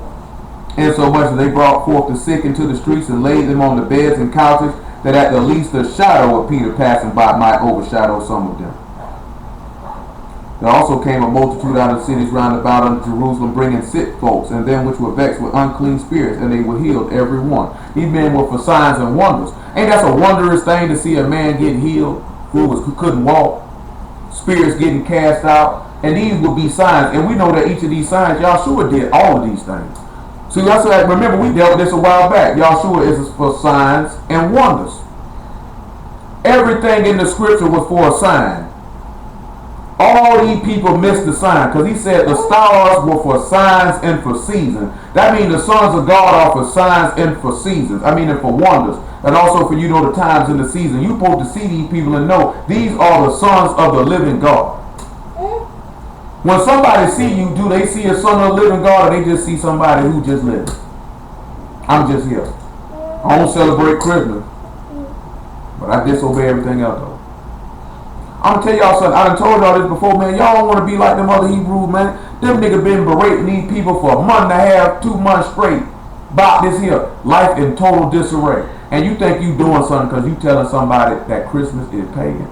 Insomuch that they brought forth the sick into the streets and laid them on the beds and couches, that at the least the shadow of Peter passing by might overshadow some of them. There also came a multitude out of the cities round about unto Jerusalem, bringing sick folks, and them which were vexed with unclean spirits, and they were healed every one. These men were for signs and wonders. Ain't that a wondrous thing to see a man getting healed who couldn't walk, spirits getting cast out, and these would be signs. And we know that each of these signs, Yahshua did all of these things. See, that's why, remember we dealt with this a while back. Yahshua is for signs and wonders. Everything in the scripture was for a sign. All these people missed the sign, because he said the stars were for signs and for seasons. That means the sons of God are for signs and for seasons. And for wonders. And also for you know the times in the season. You're supposed to see these people and know these are the sons of the living God. When somebody see you, do they see a son of the living God, or they just see somebody who just living? I'm just here. I don't celebrate Christmas, but I disobey everything else though. I'm gonna tell y'all something. I done told y'all this before, man. Y'all don't want to be like them other Hebrews, man. Them niggas been berating these people for a month and a half, 2 months straight about this here. Life in total disarray. And you think you doing something because you telling somebody that Christmas is pagan.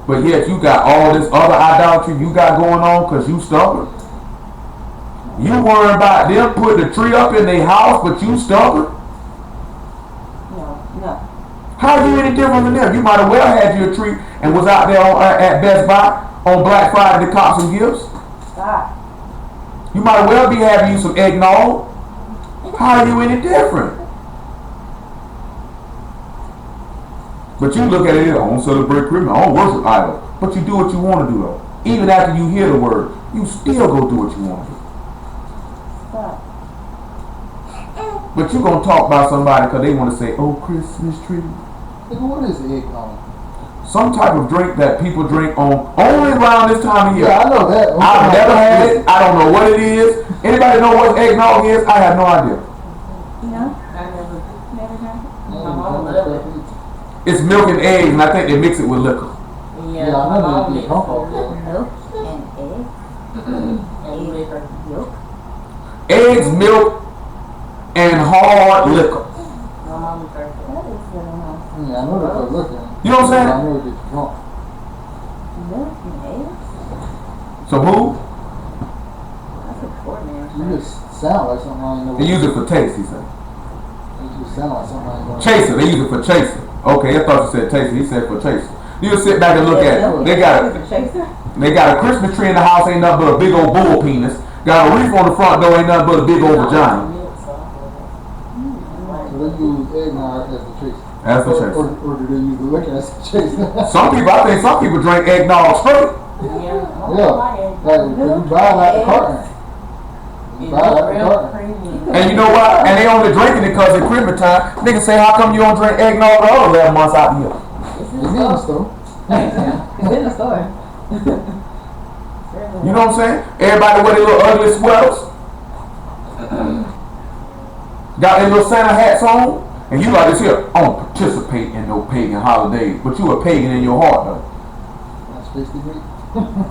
But yet you got all this other idolatry you got going on because you stubborn. You worrying about them putting the tree up in their house, but you stubborn? No. How are you any different than them? You might have well had your tree and was out there at Best Buy on Black Friday to cop some gifts. Stop. You might well be having you some eggnog. How are you any different? But you look at it, I don't celebrate Christmas, I don't worship idols. But you do what you want to do though. Even after you hear the word, you still go do what you want to do. Stop. But you gonna talk about somebody because they want to say, oh, Christmas tree. Nigga, what is eggnog? Some type of drink that people drink on only around this time of year. Yeah, I know that. I've never had it. I don't know what it is. Anybody know what eggnog is? I have no idea. No? I never Never drank it? My mom loved it. It's milk and eggs, and I think they mix it with liquor. Yeah, Yeah, I my know mom they mixed get drunk off it. that. Milk and eggs. And liquor. Yolk. Eggs, milk, and hard liquor. My mom drank it. That is really nice. Yeah, I know that for looking. You know what I'm saying? I know it gets drunk. Milk and eggs? So who? That's extraordinary. You just sound like something I ain't never. They use it for taste, he said. You just sound like something I ain't never. Chaser, they use it for chaser. Okay, I thought you said taster. He said for chaser. You just sit back and look at it. They got a chaser. a Christmas tree in the house, ain't nothing but a big old bull penis. Got a reef on the front door, ain't nothing but a big old vagina. So they use eggnog as the chaser. That's the chaser. Or do they use the liquor as the chaser? Some people, I think some people drink eggnog straight. Yeah. Yeah. Like, if you buy it out the carton. You buy it out the Real carton. creamy. And you know what? And they only drinking it because it's Christmas time. Niggas say, how come you don't drink eggnog the other 11 months out the year? It's in the store. It's in the store. You know what I'm saying? Everybody wear their little ugly sweaters. Got their little Santa hats on. And you like this here, I don't participate in no pagan holidays. But you a pagan in your heart though. That's 50 meat.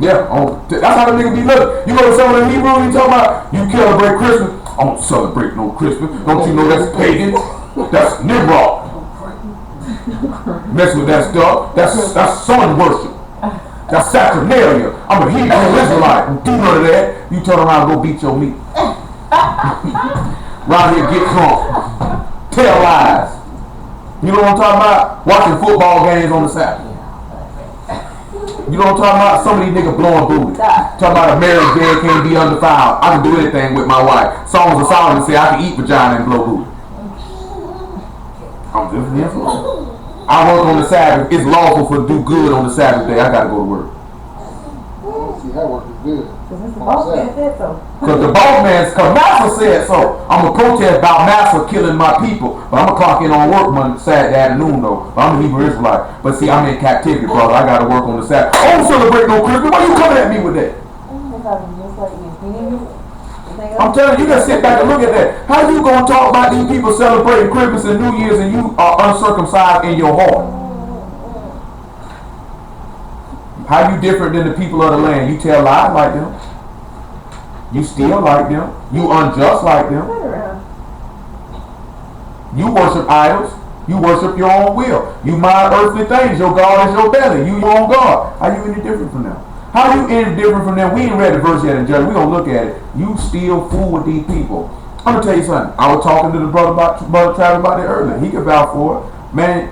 Yeah, that's how the nigga be looking. You go to some of the Hebrews, you talking about, you celebrate Christmas. I don't celebrate no Christmas. Don't you know that's pagan? That's Nimrod. Mess with that stuff. That's sun worship. That's saturnalia. I'm a Hebrew Israelite. Don't do none of that. You turn around and go beat your meat. Around here get drunk. Tell lies. You know what I'm talking about? Watching football games on the Saturday. You know what I'm talking about? Some of these niggas blowing booty. Talking about a marriage bed can't be undefiled. I can do anything with my wife. Songs of Solomon say I can eat vagina and blow booty. I'm just an influencer. I work on the Sabbath. It's lawful for to do good on the Sabbath day. I gotta go to work. See, that work is good. Because Mr. Boss man said so. Cause the boss man, cause Massa said so. I'm gonna protest about Massa killing my people, but I'm gonna clock in on work Monday, Saturday afternoon though. But I'm a Hebrew Israelite. But see, I'm in captivity, brother. I gotta work on the Sabbath. I don't celebrate no Christmas. Why you coming at me with that? Just like you. I'm telling you, you gotta sit back and look at that. How you gonna talk about these people celebrating Christmas and New Year's and you are uncircumcised in your heart? How you different than the people of the land? You tell lies like them. You steal like them. You unjust like them. You worship idols. You worship your own will. You mind earthly things. Your God is your belly. You your own God. How you any different from them? How you any different from them? We ain't read the verse yet in Judge. We gonna look at it. You still fool with these people. I'm gonna tell you something. I was talking to the brother Travis about it earlier. He could vouch for it. Man,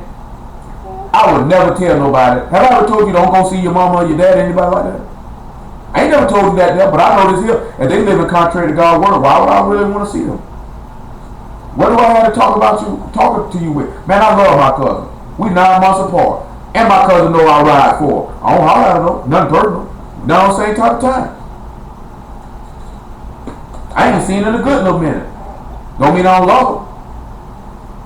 I would never tell nobody. Have I ever told you don't go see your mama or your dad or anybody like that? I ain't never told you that, but I know this here. If they live in contrary to God's word, why would I really want to see them? What do I have to talk to you with? Man, I love my cousin. We 9 months apart. And my cousin know I ride for her. I don't holler at her, nothing personal. Not on the same type of time. I ain't seen her in a good little minute. Don't mean I don't love her.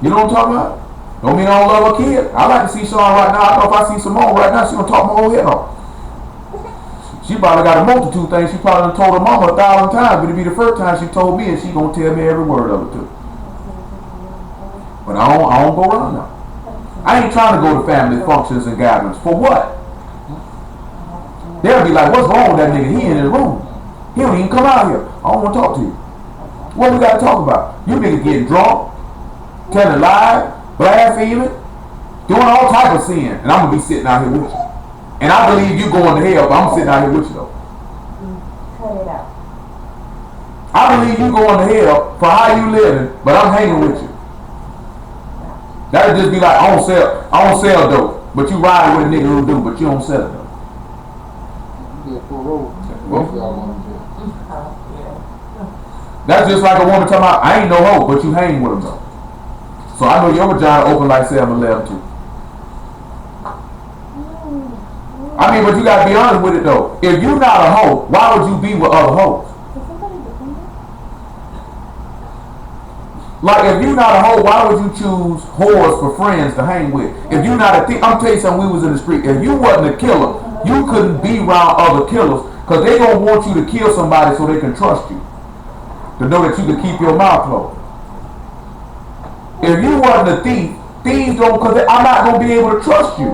You know what I'm talking about? Don't mean I don't love her kid. I like to see Sean right now. I know if I see Simone right now, she gonna talk my whole head off. She probably got a multitude things. She probably done told her mama 1,000 times, but it'd be the first time she told me, and she gonna tell me every word of it too. But I don't go around now. I ain't trying to go to family functions and gatherings. For what? They'll be like, what's wrong with that nigga? He in his room. He don't even come out here. I don't want to talk to you. What we got to talk about? You niggas getting drunk, telling lies, blaspheming, doing all type of sin, and I'm gonna be sitting out here with you. And I believe you going to hell, but I'm sitting out here with you though. Cut it out. I believe you going to hell for how you living, but I'm hanging with you. That'd just be like, I don't sell dope, but you ride with a nigga who do, but you don't sell it though. Yeah, full road. That's just like a woman talking about, I ain't no hoe, but you hang with them though. So I know your vagina open like 7-Eleven too. I mean, but you gotta be honest with it though. If you not a hoe, why would you be with other hoes? Like, if you're not a hoe, why would you choose whores for friends to hang with? If you're not a thief, I'm telling you something, we was in the street. If you wasn't a killer, you couldn't be around other killers, because they don't want you to kill somebody so they can trust you. To know that you can keep your mouth closed. If you wasn't a thief, thieves don't, because I'm not going to be able to trust you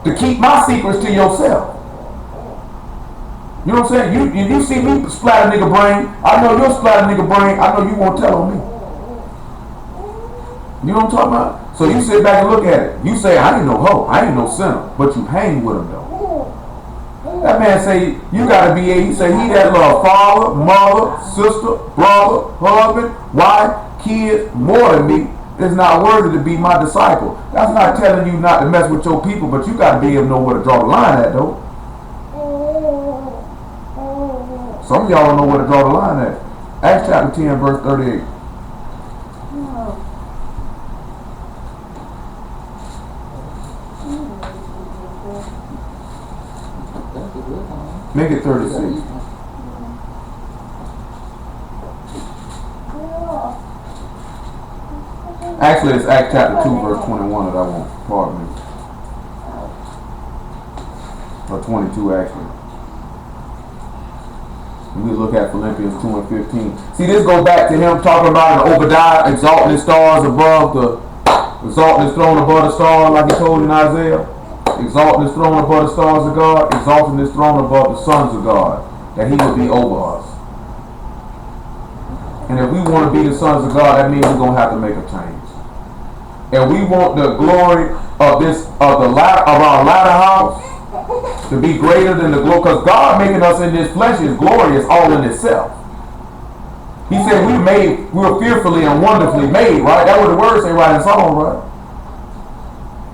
to keep my secrets to yourself. You know what I'm saying? If you see me splatter nigga brain, I know you'll splatter nigga brain, I know you won't tell on me. You know what I'm talking about? So you sit back and look at it. You say, I ain't no hoe, I ain't no sinner, but you hang with him though. That man say, you gotta be he say he that love father, mother, sister, brother, husband, wife, kids, more than me, is not worthy to be my disciple. That's not telling you not to mess with your people, but you gotta be able to know where to draw the line at though. Some of y'all don't know where to draw the line at. Acts chapter 10, verse 38. Make it 36. Actually, it's Acts chapter 2, verse 21 that I want. Pardon me. Or 22, actually. When we look at Philippians 2 and 15. See, this goes back to him talking about in Obadiah, exalting his stars above exalting his throne above the stars, like he told in Isaiah. Exalting his throne above the stars of God, exalting his throne above the sons of God, that he would be over us. And if we want to be the sons of God, that means we're going to have to make a change. And we want the glory of our latter house to be greater than the glory, because God making us in this flesh is glorious all in itself. He said we're fearfully and wonderfully made, right? That's what the word say right in Psalm, right?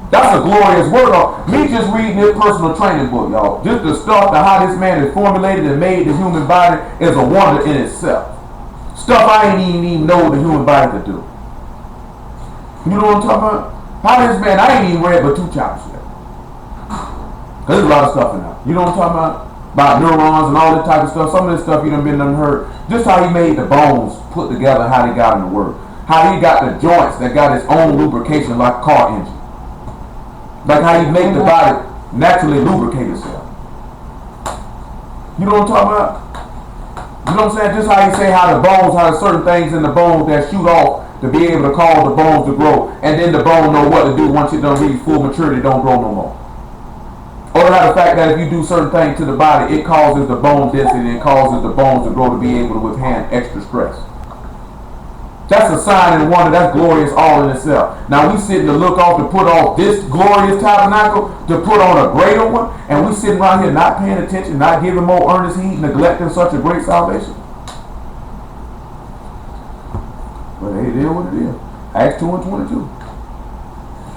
That's a glorious word. Me just reading this personal training book, y'all. Just the stuff, how this man is formulated and made the human body is a wonder in itself. Stuff I ain't even know the human body could do. You know what I'm talking about? How this man, I ain't even read but 2 chapters yet. There's a lot of stuff in there. You know what I'm talking about? About neurons and all that type of stuff. Some of this stuff you done been unheard. Just how he made the bones put together, how they got in the work. How he got the joints that got its own lubrication like a car engine. Like how he made the body naturally lubricate itself. You know what I'm talking about? You know what I'm saying? Just how he say how the bones, how there's certain things in the bones that shoot off to be able to cause the bones to grow. And then the bone know what to do once it done reach full maturity, don't grow no more. Or the fact that if you do certain things to the body, it causes the bone density, it causes the bones to grow to be able to withstand extra stress. That's a sign and wonder. That's glorious all in itself. Now we sitting to look off to put off this glorious tabernacle to put on a greater one, and we sitting around here not paying attention, not giving more earnest heed, neglecting such a great salvation. But hey, it is what it is. Acts 2 and 22.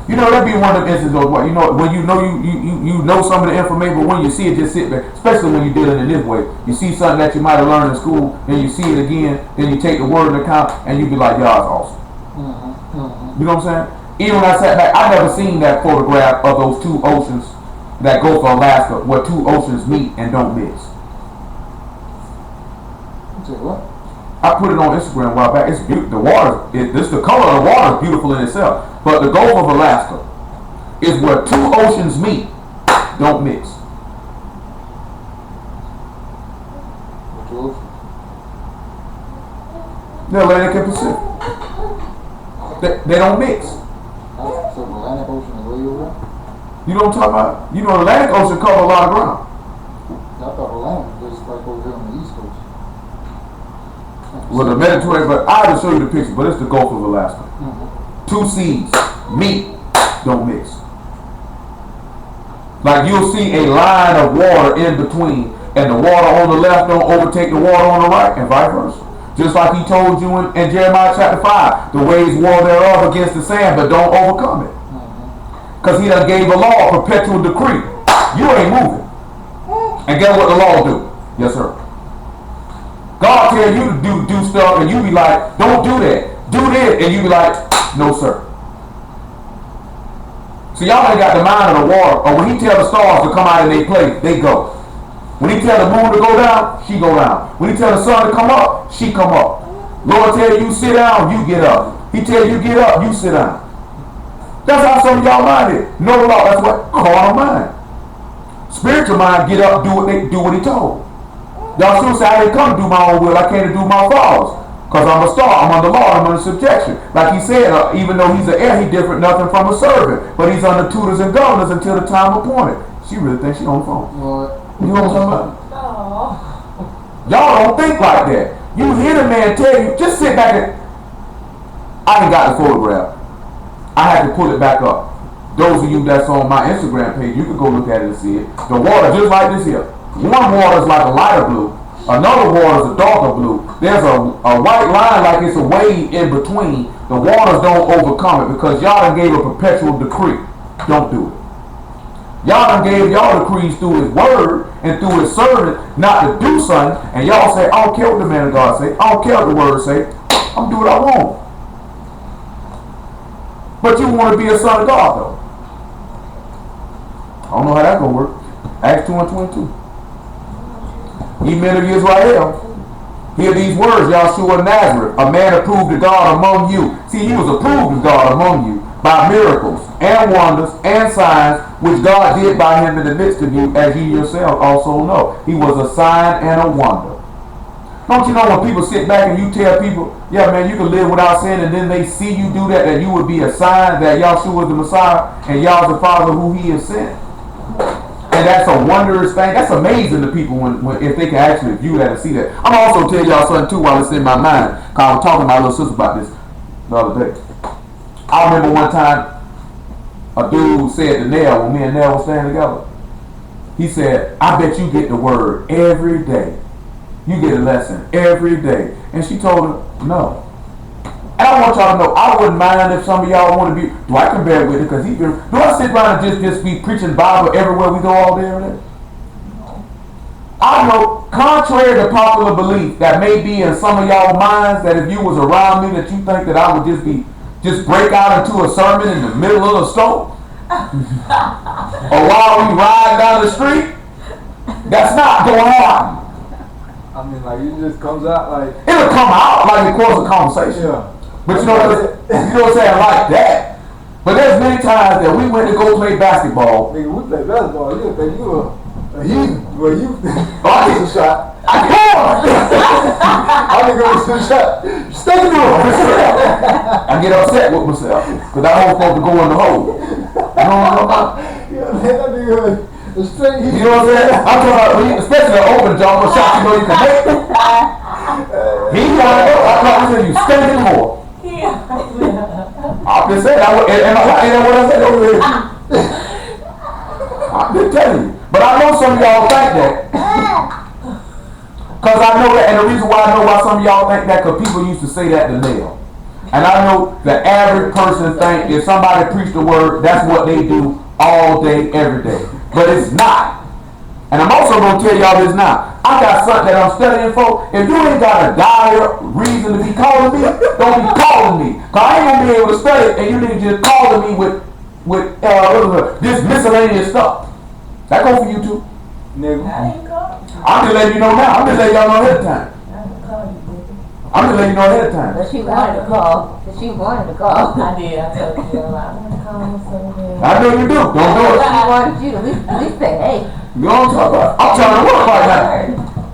You know, that'd be one of the instances of what, you know, when you know some of the information, but when you see it, just sit there, especially when you're dealing in this way. You see something that you might have learned in school, then you see it again, then you take the word into account, and you be like, y'all, it's awesome. You know what I'm saying? Even when I sat back, I never seen that photograph of those 2 oceans that go for Alaska, where 2 oceans meet and don't mix. What? I put it on Instagram a while back. It's beautiful. The water, the color of the water is beautiful in itself. But the Gulf of Alaska is where 2 oceans meet, don't mix. Which ocean? The Atlantic and Pacific. They don't mix. So the Atlantic Ocean is way over there? You know what I'm talking about? You know, the Atlantic Ocean covers a lot of ground. I thought Atlantic was just like over here on the East Coast. Well, the Mediterranean, but I have to show you the picture, but it's the Gulf of Alaska. 2 seas meet, don't mix. Like you'll see a line of water in between, and the water on the left don't overtake the water on the right, and vice versa. Just like he told you in Jeremiah chapter 5, the waves war thereof against the sand, but don't overcome it. Because he done gave a law, a perpetual decree. You ain't moving. And guess what the law do? Yes, sir. God tell you to do stuff, and you be like, don't do that. Do this, and you be like, no, sir. So y'all ain't got the mind of the water. Or when he tell the stars to come out in their place, they go. When he tell the moon to go down, she go down. When he tell the sun to come up, she come up. Lord tell you sit down, you get up. He tell you get up, you sit down. That's how some of y'all mind is. No law, that's what carnal mind. Spiritual mind, get up, do what he told. Y'all still say I didn't come to do my own will, I came to do my Father's. Because I'm a star, I'm under law, I'm under subjection. Like he said, even though he's an heir, he different nothing from a servant. But he's under tutors and governors until the time appointed. She really thinks she on the phone. You know what I'm talking about? Y'all don't think like that. You hear the man tell you, just sit back and... I ain't got the photograph. I had to pull it back up. Those of you that's on my Instagram page, you can go look at it and see it. The water just like this here. One water is like a lighter blue. Another water is a darker blue. There's a white line like it's a wave in between. The waters don't overcome it because y'all done gave a perpetual decree. Don't do it. Y'all done gave y'all decrees through his word and through his servant not to do something. And y'all say, I don't care what the man of God say. I don't care what the word say. I'm doing what I want. But you want to be a son of God though. I don't know how that's going to work. Acts 2 and 22. Ye men of Israel, hear these words, Yahshua of Nazareth, a man approved of God among you. See, he was approved of God among you by miracles and wonders and signs which God did by him in the midst of you, as you yourself also know. He was a sign and a wonder. Don't you know when people sit back and you tell people, yeah man, you can live without sin, and then they see you do that, that you would be a sign that Yahshua is the Messiah and Yah's the Father who he has sent. And that's a wondrous thing. That's amazing to people when if they can actually view that and see that. I'm also tell y'all something too while it's in my mind. Cause I was talking to my little sister about this the other day. I remember one time a dude said to Nell, when me and Nell were standing together, he said, I bet you get the word every day. You get a lesson every day. And she told him, no. And I want y'all to know, I wouldn't mind if some of y'all want to be, do I can bear with it because do I sit around and just be preaching Bible everywhere we go all day every day? I know, contrary to popular belief that may be in some of y'all minds, that if you was around me that you think that I would just break out into a sermon in the middle of the store. Or while we ride down the street. That's not going to happen. I mean, like, it just comes out like... It'll come out like it was a conversation. Yeah. But you know what I'm saying? Like that. But there's many times that we went to go play basketball. Nigga, we play basketball. You think you a heathen. Well, you... I get a shot. I can't. I think it was a shot. Stay doing it. I get upset with myself. Because I don't supposed to go in the hole. You know what I'm talking about? Yeah, man, that nigga... The straight heat. You know what I'm saying? I'm talking about, especially an open jump, a shot you know you can make. He got to go. I'm talking you stinking more. I'm just saying, am I what I said over here? I'm just telling you. But I know some of y'all think that. Because I know that, and the reason why I know why some of y'all think that, because people used to say that to Nell. And I know the average person think if somebody preached the word, that's what they do all day, every day. But it's not. And I'm also going to tell y'all this now. I got something that I'm studying for. If you ain't got a dire reason to be calling me, don't be calling me. Because I ain't going to be able to study it, and you niggas just calling me with this miscellaneous stuff. That go for you too. Nigga. I'm just letting you know now. I'm just letting y'all know ahead of time. I'm just letting you know ahead of time. But she wanted to call. I did. I told you. I'm going to call myself. I know you do. Don't do it. She wanted you to at least say, hey. You know what I'm talking about? I'm trying to work right now.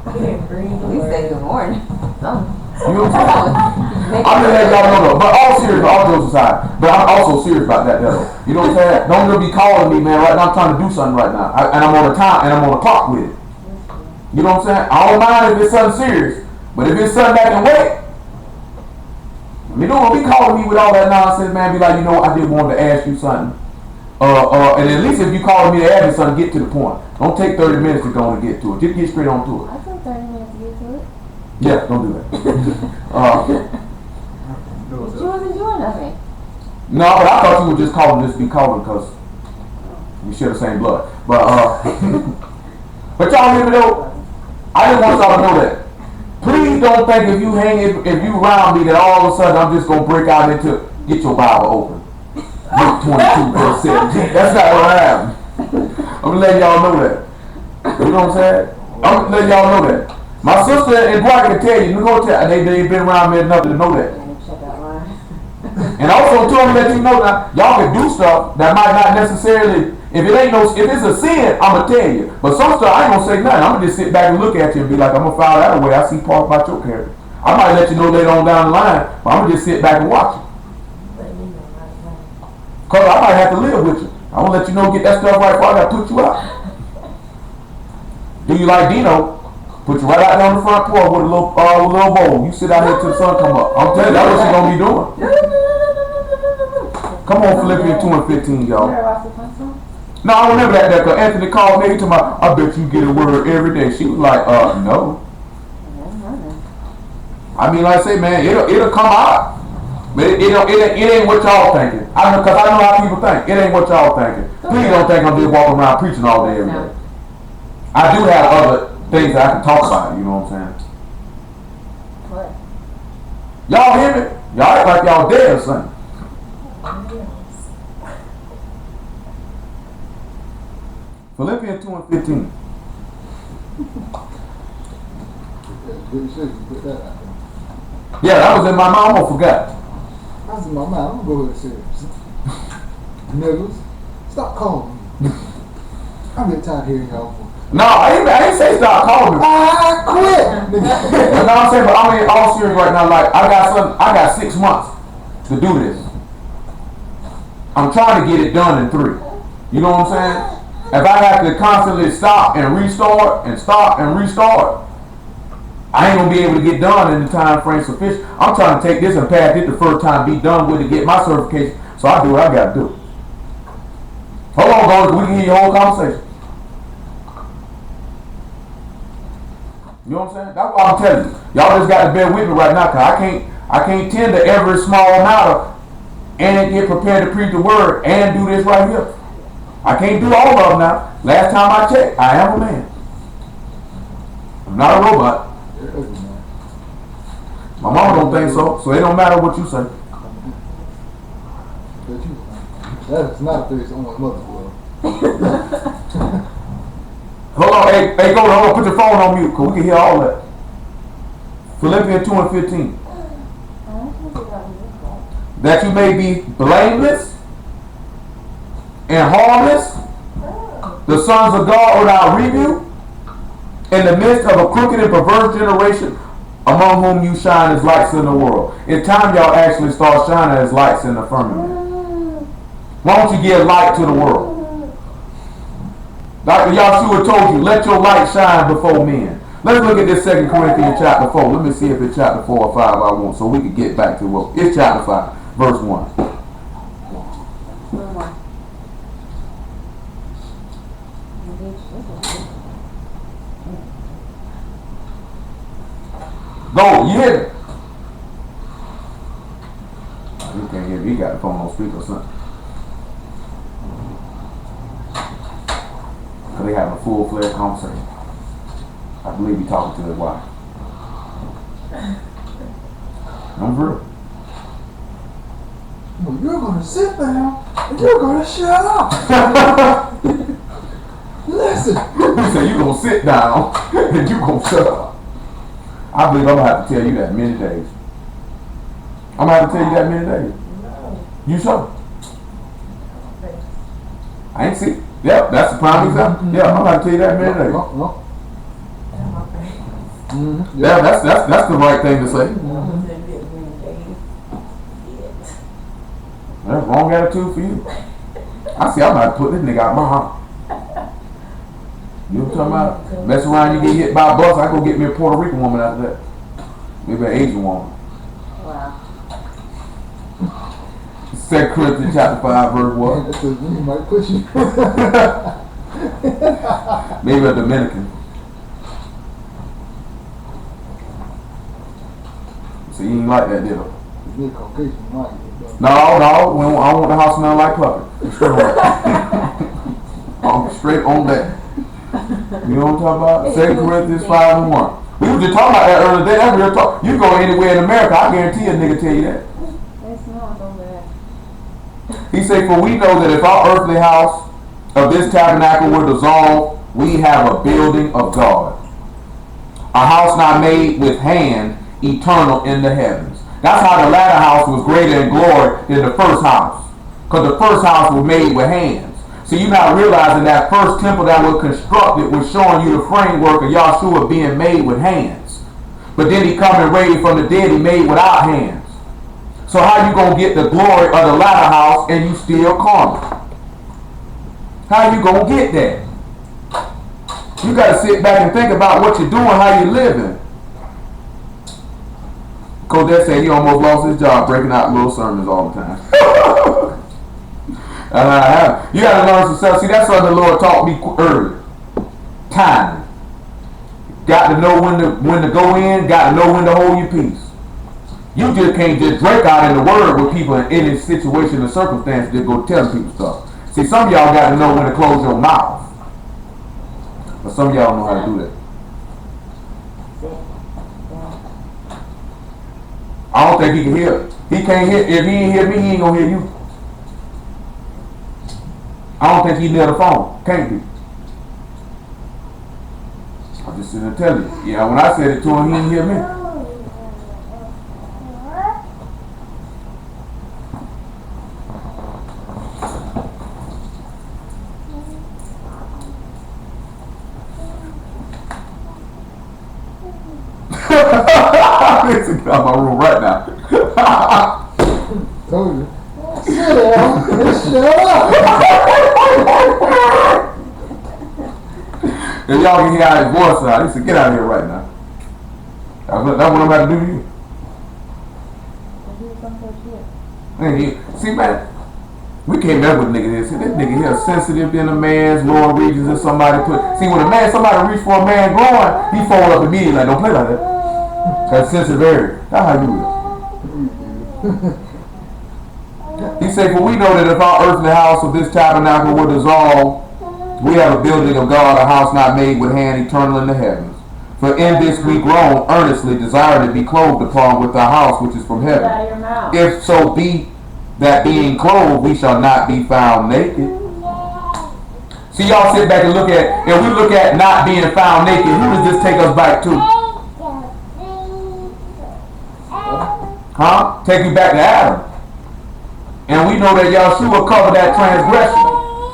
At least say good morning. Something. You know what I'm talking about? I'm just letting y'all know though. But all serious, all jokes aside. But I'm also serious about that though. You know what I'm saying? Don't just be calling me, man. Right now I'm trying to do something right now. And I'm on the time and I'm on the clock with it. You know what I'm saying? I don't mind if it's something serious. But if it's something that can wait, you don't be calling me with all that nonsense, man. Be like, you know, I did want to ask you something. And at least if you calling me to ask me something, get to the point. Don't take 30 minutes to go and get to it. Just get straight on to it. I took 30 minutes to get to it. Yeah, don't do that. But you wasn't doing nothing. No, but I thought you were just calling this be calling because we share the same blood. But but y'all hear me though? I just want y'all to know that. Please don't think if you around me that all of a sudden I'm just gonna break out into get your Bible open. Luke 22 verse 17. That's not what happened. I'm gonna let y'all know that. You know what I'm saying? I'm gonna let y'all know that. My sister and Dwight can tell you, they've been around me enough to know that. Check out mine. And also told me that you know that y'all can do stuff that might not necessarily, if it's a sin, I'ma tell you. But some stuff I ain't gonna say nothing. I'ma just sit back and look at you and be like, I'm gonna file that away. I see part about your character. I might let you know later on down the line, but I'm gonna just sit back and watch you. Cause I might have to live with you. I'm gonna let you know, get that stuff right before I gotta put you out. Do you like Dino? Put you right out there on the front porch with a little bowl. You sit out here till the sun come up. I'm telling you, that's what she's gonna be doing. Come on, Philippians 2:15, y'all. No, I remember that cause Anthony called me to I bet you get a word every day. She was like, no. I mean, like I say, man, it'll come out. But it ain't what y'all thinking. I know how people think. It ain't what y'all thinking. Please don't think I'm just walking around preaching all day every day. I do have other things that I can talk about, you know what I'm saying? What? Y'all hear me? Y'all act like y'all dead or something. Philippians 2:15. Yeah, that was in my mind. I forgot. That's in my mind. I'm gonna go ahead and say it. Niggas, stop calling me. I'm getting tired of hearing y'all. No, I ain't say stop calling me. I quit. You know what I'm saying? But I'm in all serious right now. Like I got 6 months to do this. I'm trying to get it done in 3. You know what I'm saying? If I have to constantly stop and restart, I ain't gonna be able to get done in the time frame sufficient. I'm trying to take this and pass it the first time, be done with it, get my certification. So I do what I gotta do. Hold on, guys. We can hear your whole conversation. You know what I'm saying? That's what I'm telling you. Y'all just got to bear with me right now, cause I can't tend to every small matter and get prepared to preach the word and do this right here. I can't do all of them now. Last time I checked, I am a man. I'm not a robot. My mama don't think so it don't matter what you say. That is not a face on my mother's world. Hold on, hey, go on, put your phone on mute, cause we can hear all that. Philippians 2:15. That you may be blameless and harmless, the sons of God without rebuke, in the midst of a crooked and perverse generation, among whom you shine as lights in the world. It's time y'all actually start shining as lights in the firmament. Why don't you give light to the world? Dr. Yahshua told you, let your light shine before men. Let's look at this 2 Corinthians chapter 4. Let me see if it's chapter 4 or 5 I want, so we can get back to what. It's chapter 5, verse 1. Go, you hear it? You can't hear me. He got the phone on speaker or something. They having a full-fledged conversation. I believe he's talking to his wife. I'm real. Well, you're gonna sit down and you're gonna shut up. Listen. He said you gonna sit down and you gonna shut up. I believe I'm gonna have to tell you that many days. I'm gonna have to tell you that many days. You sure? I ain't see. Yep, that's the prime example. Yeah, I'm gonna tell you that many days. No. Yeah, that's the right thing to say. That's wrong attitude for you. I see. I'm gonna put this nigga out my house. You know what I'm talking about? Mess around, you get hit by a bus. I go get me a Puerto Rican woman after that. Maybe an Asian woman. Wow. 2 Corinthians chapter 5 verse 1. You might put you. Maybe a Dominican. So you ain't like that, did you? No, I want the house smell like puppy. Straight on that. I'm straight on that. You know what I'm talking about? 2 Corinthians 5 and 1. We were just talking about that earlier today. That's real talk. You go anywhere in America, I guarantee a nigga tell you that. It's not over there. He said, for we know that if our earthly house of this tabernacle were dissolved, we have a building of God, a house not made with hand, eternal in the heavens. That's how the latter house was greater in glory than the first house. Because the first house was made with hands. So you're not realizing that first temple that was constructed was showing you the framework of Yahshua being made with hands. But then he come and raised from the dead, he made without hands. So how you going to get the glory of the latter house and you still carnal? How you going to get that? You got to sit back and think about what you're doing, how you're living. Kodesh said he almost lost his job breaking out little sermons all the time. You got to learn some stuff. See, that's something the Lord taught me early. Timing. Got to know when to go in. Got to know when to hold your peace. You just can't just drink out in the word with people in any situation or circumstance. Just go telling people stuff. See, some of y'all got to know when to close your mouth. But some of y'all don't know how to do that. I don't think he can hear. He can't hear. If he ain't hear me, he ain't gonna hear you. I don't think he near the phone. Can't be. I'm just sitting there telling you. Yeah, when I said it to him, he didn't hear me. Get out of my room right now. Told you. Sit down and shut up. If y'all can hear how his voice out, he said, get out of here right now. That's what I'm about to do to you. Man, see, man, we came up with a nigga here. See, this nigga here sensitive than a man's lower regions and somebody put. See, when a man, somebody reach for a man growing, he fold up immediately. Like, don't play like that. That's sensitive area. That's how you do it. He said, for we know that if our earthly house of this tabernacle were dissolved, we have a building of God, a house not made with hand, eternal in the heavens. For in this we groan, earnestly desiring to be clothed upon with our house which is from heaven. If so be that being clothed, we shall not be found naked. See, y'all sit back and look at, if we look at not being found naked, who does this take us back to? Huh? Take you back to Adam. And we know that Yahshua covered that transgression.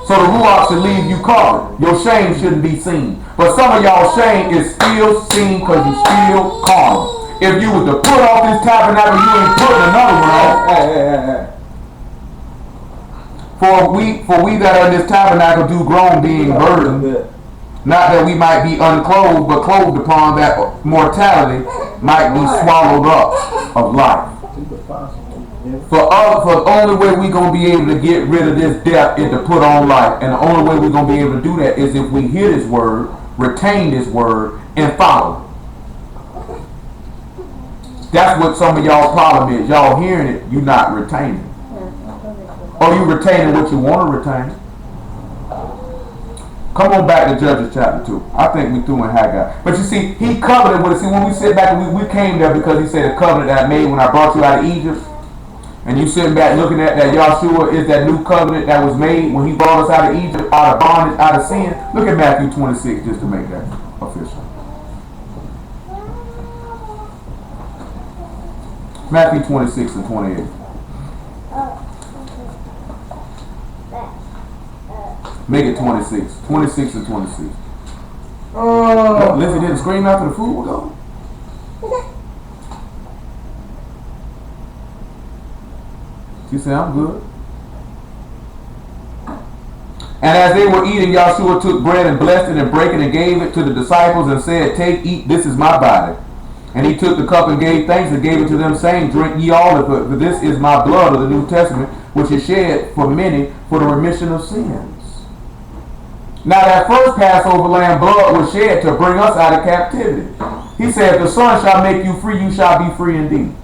So the Ruach should leave you covered. Your shame shouldn't be seen. But some of y'all shame is still seen because you still carnal. If you was to put off this tabernacle, you ain't putting another one on. For we that are in this tabernacle do groan, being burdened. Not that we might be unclothed, but clothed upon, that mortality might be swallowed up of life. For the only way we're going to be able to get rid of this death is to put on life. And the only way we're going to be able to do that is if we hear this word, retain this word, and follow it. That's what some of y'all problem is. Y'all hearing it, you not retaining. Or you retaining what you want to retain. Come on back to Judges chapter 2. I think we threw in Haggai. But you see, he covenanted with us. See, when we sit back, we came there because he said the covenant that I made when I brought you out of Egypt. And you sitting back looking at that Yahshua is that new covenant that was made when he brought us out of Egypt, out of bondage, out of sin. Look at Matthew 26 just to make that official. Matthew 26 and 28. Make it 26. 26 and 26. Lizzie didn't scream after the food was gone. She said, I'm good. And as they were eating, Yahshua took bread and blessed it and brake it and gave it to the disciples and said, take, eat, this is my body. And he took the cup and gave thanks and gave it to them, saying, drink ye all of it, for this is my blood of the New Testament, which is shed for many for the remission of sins. Now that first Passover lamb blood was shed to bring us out of captivity. He said, if the Son shall make you free, you shall be free indeed.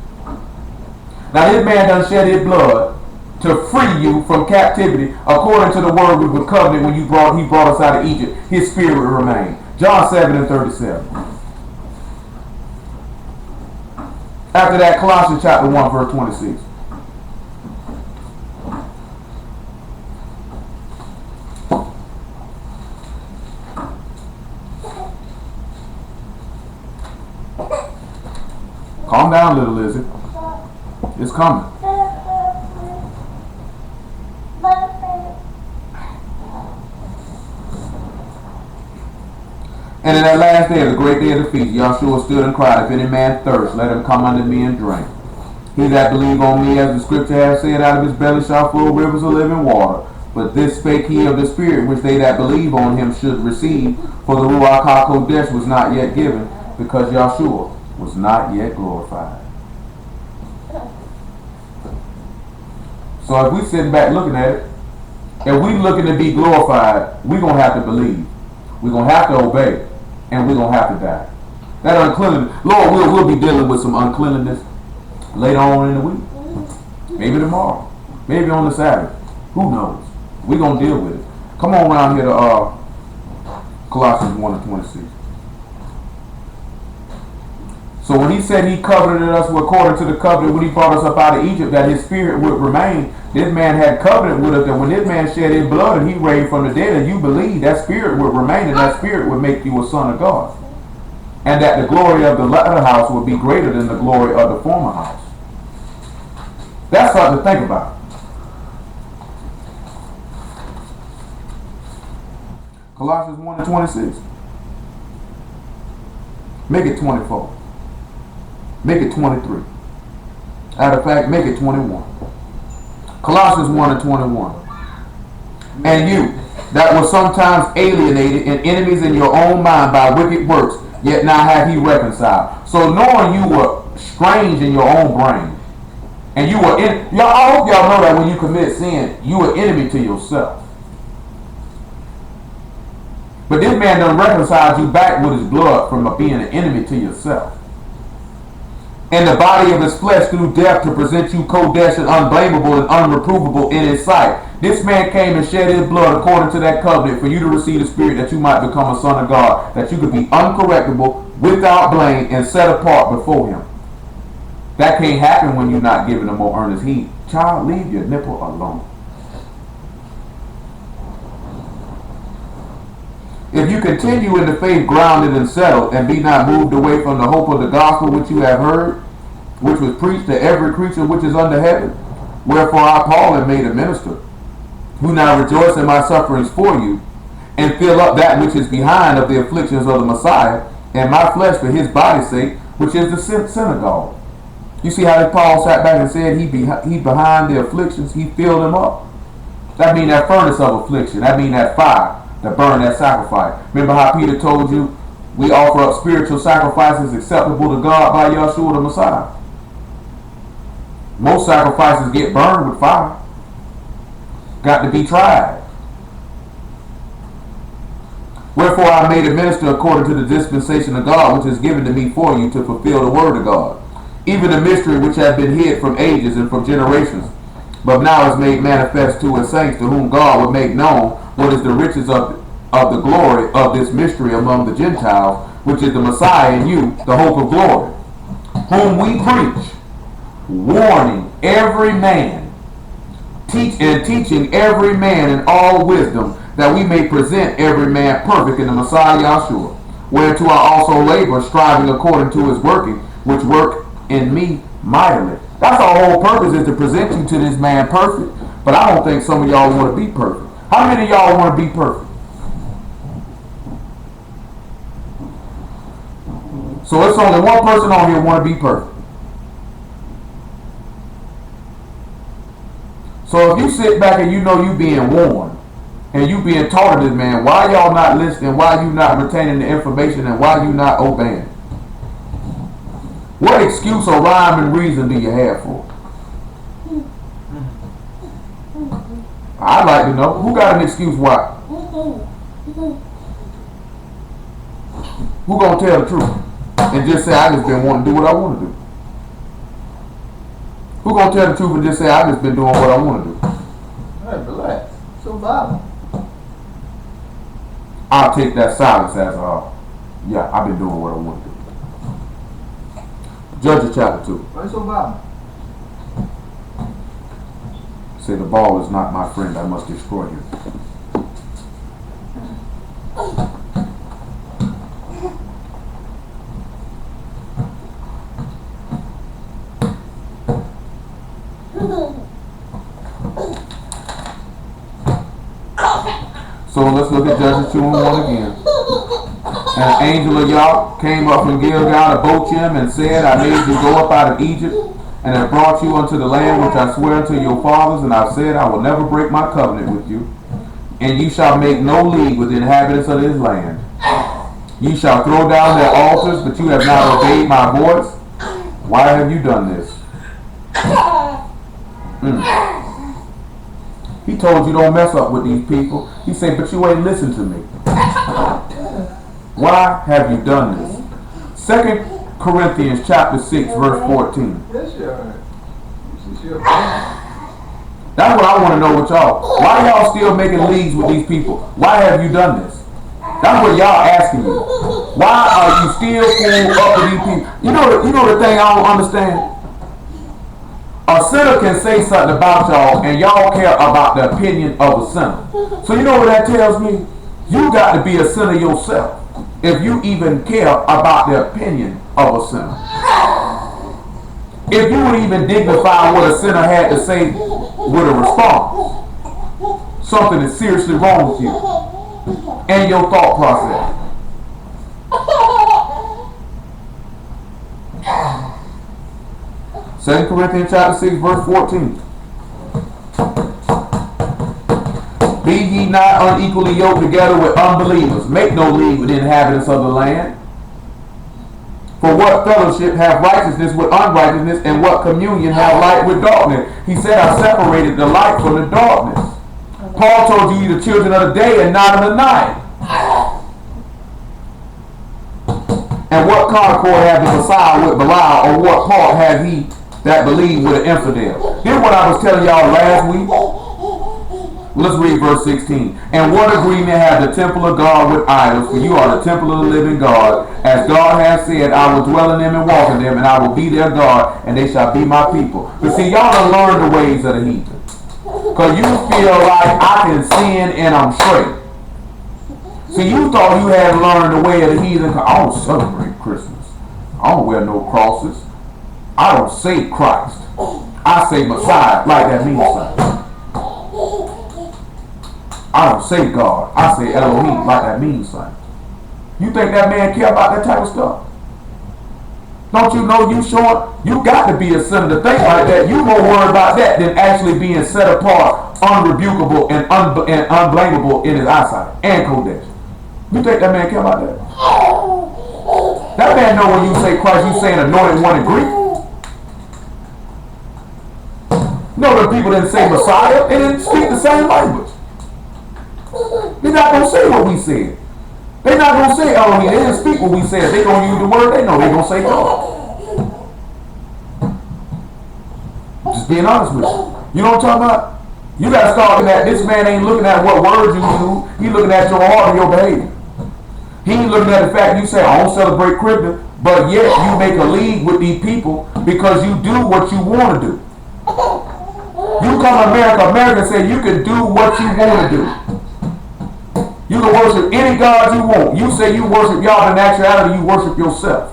Now this man done shed his blood to free you from captivity according to the word with the covenant when he brought us out of Egypt. His spirit remained. John 7 and 37. After that, Colossians chapter 1 verse 26. Calm down, little Lizzie. It's coming. And in that last day, the great day of the feast, Yahshua stood and cried, if any man thirst, let him come unto me and drink. He that believe on me, as the scripture hath said, out of his belly shall flow rivers of living water. But this spake he of the Spirit, which they that believe on him should receive, for the Ruach HaKodesh was not yet given, because Yahshua was not yet glorified. So if we sitting back looking at it, if we looking to be glorified, we're going to have to believe. We're going to have to obey. And we're going to have to die. That uncleanliness, Lord, we'll be dealing with some uncleanliness later on in the week. Maybe tomorrow. Maybe on the Sabbath. Who knows? We're going to deal with it. Come on around here to Colossians 1:26. So when he said he covenanted us according to the covenant when he brought us up out of Egypt, that his spirit would remain, this man had covenant with us that when this man shed his blood and he raised from the dead and you believe, that spirit would remain and that spirit would make you a son of God. And that the glory of the latter house would be greater than the glory of the former house. That's something to think about. Colossians 1:26. Make it 24. Make it 23. Matter of fact, make it 21. Colossians 1:21. And you that were sometimes alienated and enemies in your own mind by wicked works, yet now hath he reconciled. So knowing you were strange in your own brain, and you were in, y'all, I hope y'all know that when you commit sin, you are enemy to yourself. But this man done reconciled you back with his blood from being an enemy to yourself. And the body of his flesh through death to present you Kodesh and unblameable and unreprovable in his sight. This man came and shed his blood according to that covenant for you to receive the Spirit that you might become a son of God, that you could be uncorrectable, without blame, and set apart before him. That can't happen when you're not giving him more earnest heed. Child, leave your nipple alone. If you continue in the faith grounded and settled, and be not moved away from the hope of the gospel which you have heard, which was preached to every creature which is under heaven, wherefore I Paul am made a minister, who now rejoice in my sufferings for you, and fill up that which is behind of the afflictions of the Messiah, and my flesh for his body's sake, which is the synagogue. You see how Paul sat back and said he behind the afflictions, he filled them up. That means that furnace of affliction. That means that fire that burn that sacrifice. Remember how Peter told you, we offer up spiritual sacrifices acceptable to God by Yahshua the Messiah. Most sacrifices get burned with fire. Got to be tried. Wherefore I made a minister according to the dispensation of God, which is given to me for you to fulfill the word of God. Even the mystery which had been hid from ages and from generations, but now is made manifest to his saints, to whom God would make known what is the riches of the glory of this mystery among the Gentiles, which is the Messiah in you, the hope of glory, whom we preach, warning every man, teaching every man in all wisdom, that we may present every man perfect in the Messiah Yahshua, whereto I also labor, striving according to his working, which work in me mightily. That's our whole purpose, is to present you to this man perfect. But I don't think some of y'all want to be perfect. How many of y'all want to be perfect? So it's only one person on here want to be perfect. So if you sit back and you know you being warned, and you being taught of this man, why y'all not listening, why you not retaining the information, and why you not obeying? What excuse or rhyme and reason do you have for it? I'd like to know, who got an excuse why? Who gonna tell the truth and just say, I just been wanting to do what I want to do? Who gonna tell the truth and just say, I just been doing what I want to do? Hey, relax. So violent. I'll take that silence as yeah, I've been doing what I want to do. Judges chapter 2. Why you so violent? Say, the ball is not my friend, I must destroy him. So let's look at Judges 2 and 1 again. And an angel of Yah came up from Gilgal to Bochim and said, I made you go up out of Egypt, and have brought you unto the land which I swear unto your fathers, and I've said, I will never break my covenant with you. And you shall make no league with the inhabitants of this land. You shall throw down their altars, but you have not obeyed my voice. Why have you done this? He told you don't mess up with these people. He said, but you ain't listened to me. Why have you done this? 2 Corinthians chapter 6, verse 14. Yes, sure. That's what I want to know with y'all. Why y'all still making leagues with these people? Why have you done this? That's what y'all asking me. Why are you still fooling up with these people? You know the thing I don't understand? A sinner can say something about y'all and y'all care about the opinion of a sinner. So you know what that tells me? You got to be a sinner yourself if you even care about the opinion of a sinner. If you would even dignify what a sinner had to say with a response, something is seriously wrong with you and your thought process. Second Corinthians chapter 6, verse 14. Be ye not unequally yoked together with unbelievers. Make no league with the inhabitants of the land. For what fellowship have righteousness with unrighteousness, and what communion have light with darkness? He said, I separated the light from the darkness. Paul told you the children of the day and not of the night. And what concord have the Messiah with Belial, or what part have he that believe with an infidel? Here's what I was telling y'all last week. Let's read verse 16. And what agreement have the temple of God with idols? For you are the temple of the living God. As God has said, I will dwell in them and walk in them, and I will be their God, and they shall be my people. But see, y'all don't learn the ways of the heathen. Because you feel like I can sin and I'm straight. See, you thought you had learned the way of the heathen. I don't celebrate Christmas. I don't wear no crosses. I don't say Christ. I say Messiah, like that means something. I don't say God. I say Elohim, like that means something. You think that man care about that type of stuff? Don't you know you short? You got to be a sinner to think like that. You more worried about that than actually being set apart, unrebukable, and unblameable in his eyesight and kodesh. You think that man care about that? That man know when you say Christ, you saying anointed one in Greek. No, the people didn't say Messiah. They didn't speak the same language. They're not going to say what we said. They're not going to say Elohim. They didn't speak what we said. They're going to use the word they know. They're going to say God. Just being honest with you. You know what I'm talking about? You got to start looking at, this man ain't looking at what words you use. He's looking at your heart and your behavior. He ain't looking at the fact you say, I don't celebrate Christmas, but yet you make a league with these people because you do what you want to do. You come to America, America say you can do what you want to do. You can worship any God you want. You say you worship y'all, in actuality you worship yourself.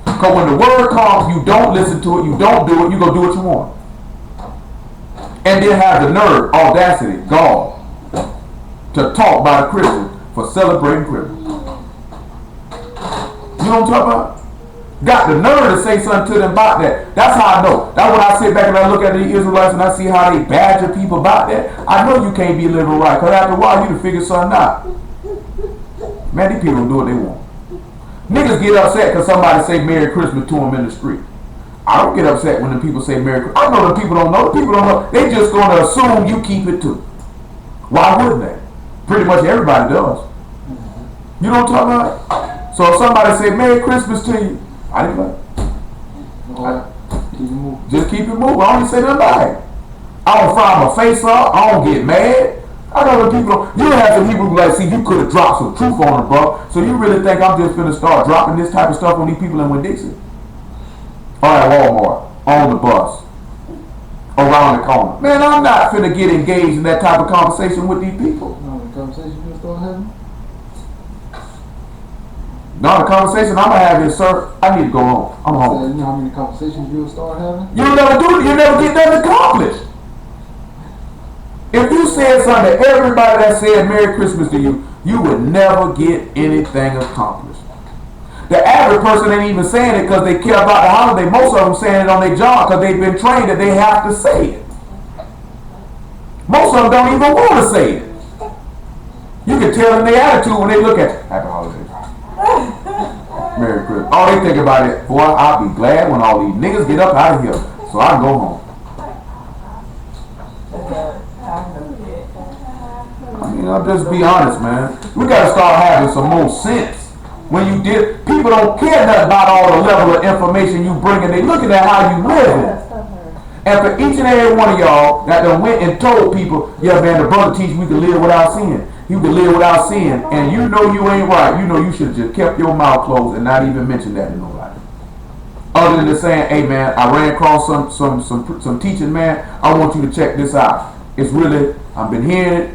Because when the word comes, you don't listen to it, you don't do it, you go do what you want. And then have the nerve, audacity, God, to talk about a Christian for celebrating Christmas. You know what I'm talking about? Got the nerve to say something to them about that. That's how I know. That's when I sit back and I look at the Israelites and I see how they badger people about that. I know you can't be living right, because after a while you can figure something out. Man, these people do what they want. Niggas get upset because somebody say Merry Christmas to them in the street. I don't get upset when the people say Merry Christmas. I know the people don't know. The people don't know. They just going to assume you keep it too. Why wouldn't they? Pretty much everybody does. You know what I'm talking about? So if somebody say Merry Christmas to you, I didn't like it. Just keep it moving. I don't say nothing about it. I don't fire my face up. I don't get mad. I know the people. You have some people who like, see, you could have dropped some truth on them, bro. So you really think I'm just gonna start dropping this type of stuff on these people in Winn-Dixie? Or at Walmart, on the bus, around the corner. Man, I'm not finna get engaged in that type of conversation with these people. No, the conversation you start having? No, the conversation I'm gonna have is, sir, I need to go home. I'm home. So you know how many conversations you'll start having? You never get nothing accomplished. If you you said something to everybody that said Merry Christmas to you, you would never get anything accomplished. The average person ain't even saying it because they care about the holiday. Most of them saying it on their job because they've been trained that they have to say it. Most of them don't even want to say it. You can tell in their attitude when they look at you. Happy holidays. Merry Christmas. All they think about it, boy, I'll be glad when all these niggas get up out of here so I can go home. I mean, I'll just be honest, man. We got to start having some more sense. When you did, people don't care nothing about all the level of information you bring in. They looking at how you living. And for each and every one of y'all that done went and told people, yeah, man, the brother teach we can live without sin. You can live without sin. And you know you ain't right. You know you should have just kept your mouth closed and not even mentioned that to nobody. Other than just saying, hey, man, I ran across some teaching, man. I want you to check this out. It's really, I've been hearing it.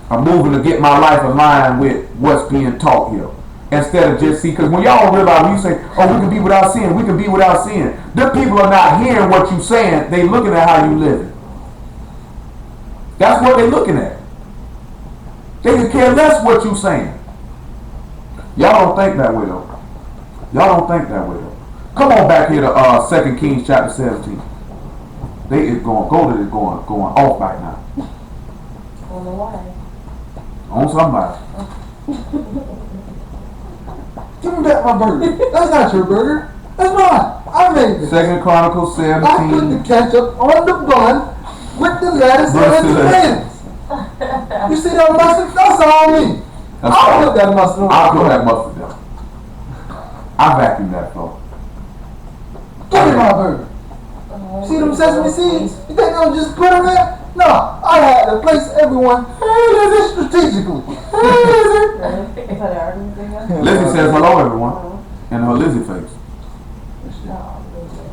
I'm moving to get my life in line with what's being taught here. Instead of just see, because when y'all realize, when you say, oh, we can be without sin, we can be without sin. Them people are not hearing what you're saying. They looking at how you living. That's what they looking at. They can care less what you saying. Y'all don't think that way though. Y'all don't think that way though. Come on back here to 2 Kings chapter 17. They is going off right now. On the way. On somebody. Give me back my burger. That's not your burger. That's mine. I made this. 2 Chronicles 17. I put the ketchup on the bun with the lettuce and the tomatoes. You see that mustard? That's all me. I'll put that mustard on. I'll put that mustard down. I vacuumed that floor. Give me my burger. See them sesame seeds? You think I'll just put them there? No, I had to place everyone strategically. Lizzie says hello, everyone, in her Lizzie face.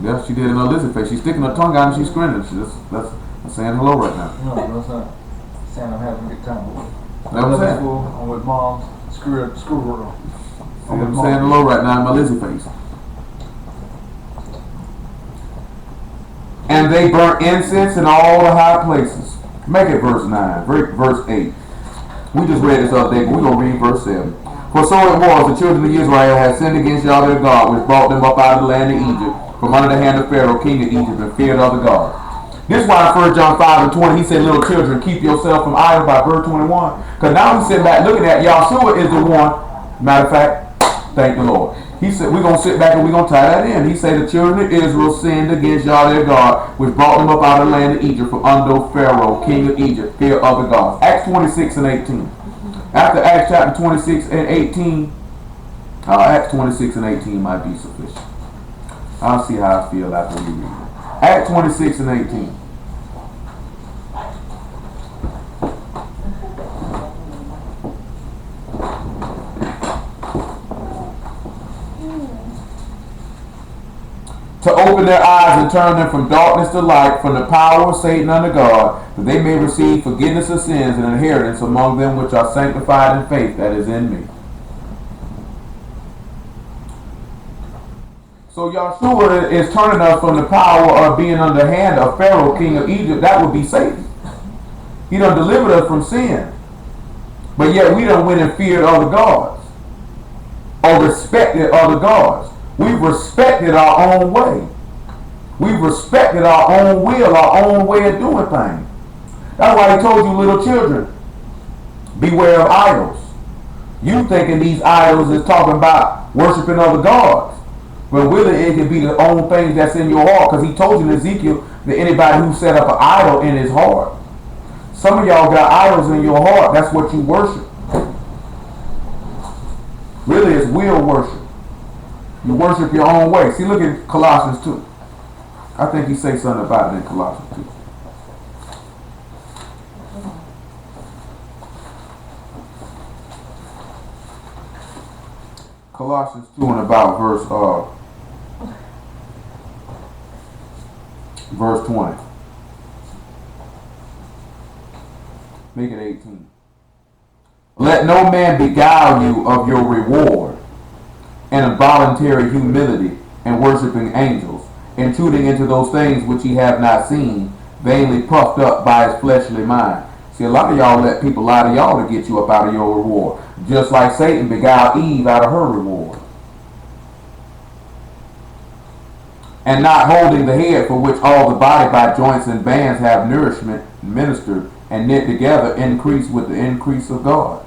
Yeah, she did in her Lizzie face. She's sticking her tongue out and she's grinning. That's saying hello right now. No, that's not saying I'm having a good time. That's what I'm saying. I'm with mom's screw world. I'm saying hello right now in my Lizzie face. And they burnt incense in all the high places. Make it verse 9, verse 8. We just read this other day, but we're going to read verse 7. For so it was, the children of Israel had sinned against Yahweh their God, which brought them up out of the land of Egypt, from under the hand of Pharaoh, king of Egypt, and feared other gods. This is why in 1 John 5 and 20, he said, little children, keep yourself from idols by verse 21. Because now he's sitting back looking at Yahshua is the one. Matter of fact, thank the Lord. He said, we're going to sit back and we're going to tie that in. He said, the children of Israel sinned against Yahweh their God, which brought them up out of the land of Egypt from under Pharaoh, king of Egypt, fear other gods. Acts 26 and 18. After Acts chapter 26 and 18, Acts 26 and 18 might be sufficient. I'll see how I feel after we read it. Acts 26 and 18. To open their eyes and turn them from darkness to light, from the power of Satan unto God, that they may receive forgiveness of sins and inheritance among them which are sanctified in faith that is in me. So Yahshua is turning us from the power of being under the hand of Pharaoh, king of Egypt. That would be Satan. He done delivered us from sin. But yet we done went and feared other gods, or respected other gods. We've respected our own way. We've respected our own will, our own way of doing things. That's why he told you, little children, beware of idols. You thinking these idols is talking about worshiping other gods. But really it can be the own things that's in your heart. Because he told you in Ezekiel that anybody who set up an idol in his heart. Some of y'all got idols in your heart. That's what you worship. Really it's will worship. You worship your own way. See, look at Colossians 2. I think he says something about it in Colossians 2. Colossians 2 and about verse 20. Make it 18. Let no man beguile you of your reward, and involuntary humility, and worshiping angels, intruding into those things which ye have not seen, vainly puffed up by his fleshly mind. See, a lot of y'all let people lie to y'all to get you up out of your reward. Just like Satan beguiled Eve out of her reward. And not holding the head, for which all the body by joints and bands have nourishment ministered and knit together, increase with the increase of God.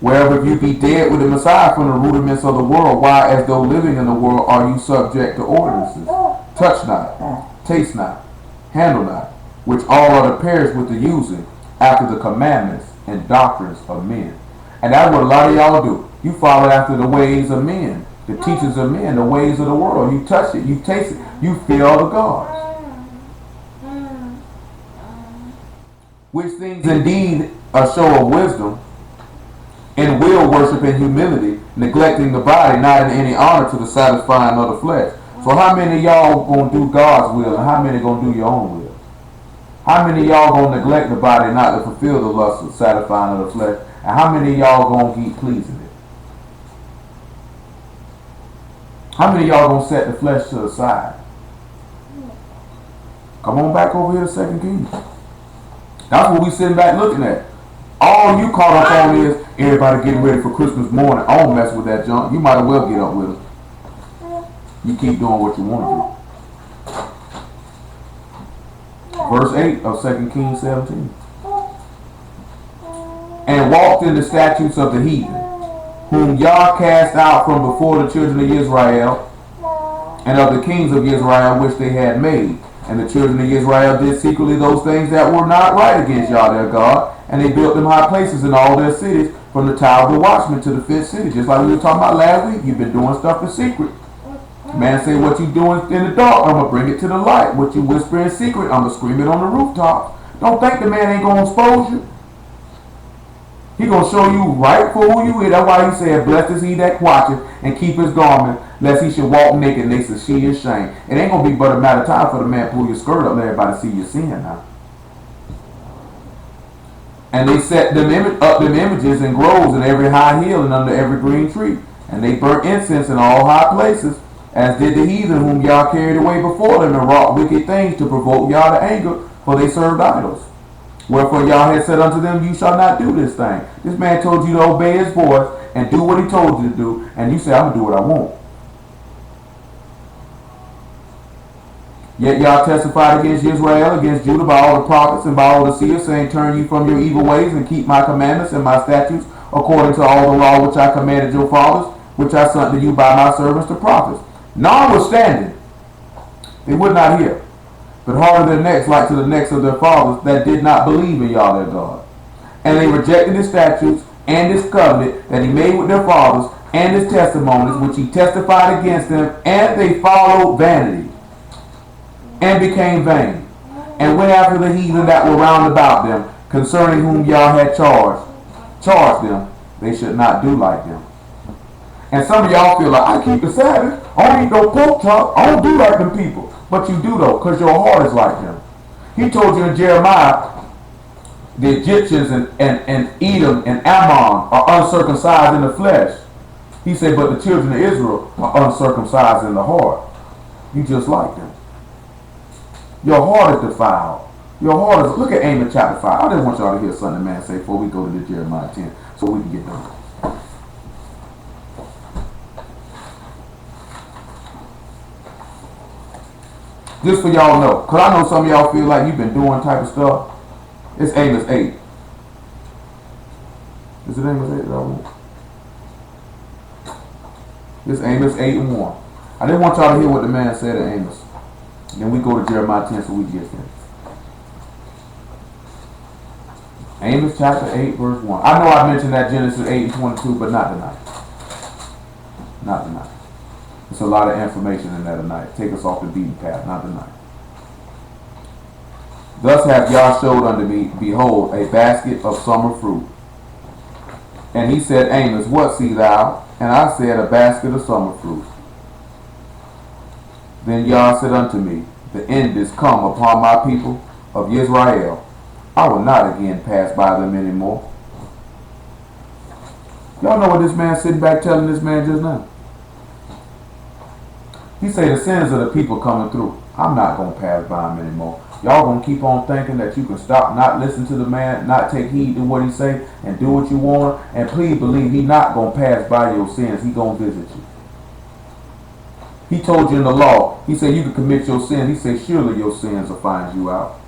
Wherever you be dead with the Messiah from the rudiments of the world, why, as though living in the world, are you subject to ordinances? Touch not, taste not, handle not, which all are to perish with the using, after the commandments and doctrines of men. And that's what a lot of y'all do. You follow after the ways of men, the teachings of men, the ways of the world. You touch it, you taste it, you feel the gods. Which things indeed a show of wisdom, in will worship and humility, neglecting the body, not in any honor to the satisfying of the flesh. So how many of y'all gonna do God's will and how many gonna do your own will? How many of y'all gonna neglect the body not to fulfill the lust of satisfying of the flesh? And how many of y'all gonna keep pleasing it? How many of y'all gonna set the flesh to the side? Come on back over here to 2 Kings. That's what we sitting back looking at. All you caught up on is everybody getting ready for Christmas morning. I don't mess with that junk. You might as well get up with us. You keep doing what you want to do. Verse 8 of 2 Kings 17. And walked in the statutes of the heathen, whom Yah cast out from before the children of Israel, and of the kings of Israel which they had made. And the children of Israel did secretly those things that were not right against Yah their God, and they built them high places in all their cities, from the tower of the watchman to the fifth city. Just like we were talking about last week, you've been doing stuff in secret. Man say, what you doing in the dark, I'm going to bring it to the light. What you whisper in secret, I'm going to scream it on the rooftop. Don't think the man ain't going to expose you. He going to show you right for who you is. That's why he said, blessed is he that watcheth and keep his garment, lest he should walk naked, and they should see his shame. It ain't going to be but a matter of time for the man pull your skirt up, let everybody see your sin now. And they set them up them images in groves in every high hill and under every green tree. And they burnt incense in all high places, as did the heathen whom Yah carried away before them, and wrought wicked things to provoke Yah to anger, for they served idols. Wherefore Yah had said unto them, you shall not do this thing. This man told you to obey his voice and do what he told you to do, and you say, I'm going to do what I want. Yet Yah testified against Israel, against Judah, by all the prophets and by all the seers, saying, turn you from your evil ways and keep my commandments and my statutes, according to all the law which I commanded your fathers, which I sent to you by my servants the prophets. Notwithstanding, they would not hear, but hardened their necks like to the necks of their fathers that did not believe in Yah their God. And they rejected his statutes and his covenant that he made with their fathers, and his testimonies which he testified against them, and they followed vanity, and became vain, and went after the heathen that were round about them, concerning whom Yah had charged them, they should not do like them. And some of y'all feel like, I keep the Sabbath, I don't eat no pork chop, I don't do like them people. But you do though, because your heart is like them. He told you in Jeremiah, the Egyptians and Edom and Ammon are uncircumcised in the flesh. He said, but the children of Israel are uncircumcised in the heart. You just like them. Your heart is defiled. Your heart is, look at Amos chapter 5. I just want y'all to hear something the man say before we go to the Jeremiah 10, so we can get done. Just for y'all know, because I know some of y'all feel like you've been doing type of stuff. It's Amos 8. Is it Amos 8 that I want? It's Amos 8 and 1. I didn't want y'all to hear what the man said in Amos. Then we go to Jeremiah 10 so we can get there. Amos chapter 8 verse 1. I know I mentioned that Genesis 8 and 22, but not tonight. Not tonight. There's a lot of information in that tonight. Take us off the beaten path, not tonight. Thus hath Yah showed unto me, behold, a basket of summer fruit. And he said, Amos, what see thou? And I said, a basket of summer fruit. Then Yah said unto me, the end is come upon my people of Israel. I will not again pass by them anymore. Y'all know what this man sitting back telling this man just now? He said the sins of the people coming through, I'm not going to pass by them anymore. Y'all gonna keep on thinking that you can stop, not listen to the man, not take heed to what he say, and do what you want. And please believe he not gonna pass by your sins. He gonna visit you. He told you in the law. He said you can commit your sin. He said surely your sins will find you out.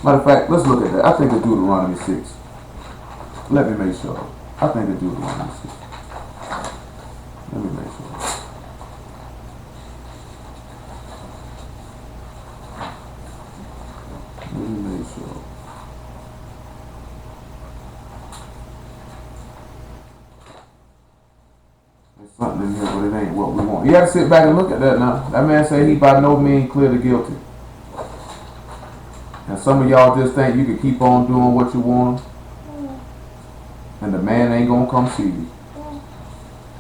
Matter of fact, let's look at that. I think it's Deuteronomy 6. Let me make sure. I think it's Deuteronomy 6. Let me make sure. Let me make sure. There's something in here, but it ain't what we want. You have to sit back and look at that now. That man said he by no means clearly guilty. And some of y'all just think you can keep on doing what you want, and the man ain't gonna come see you.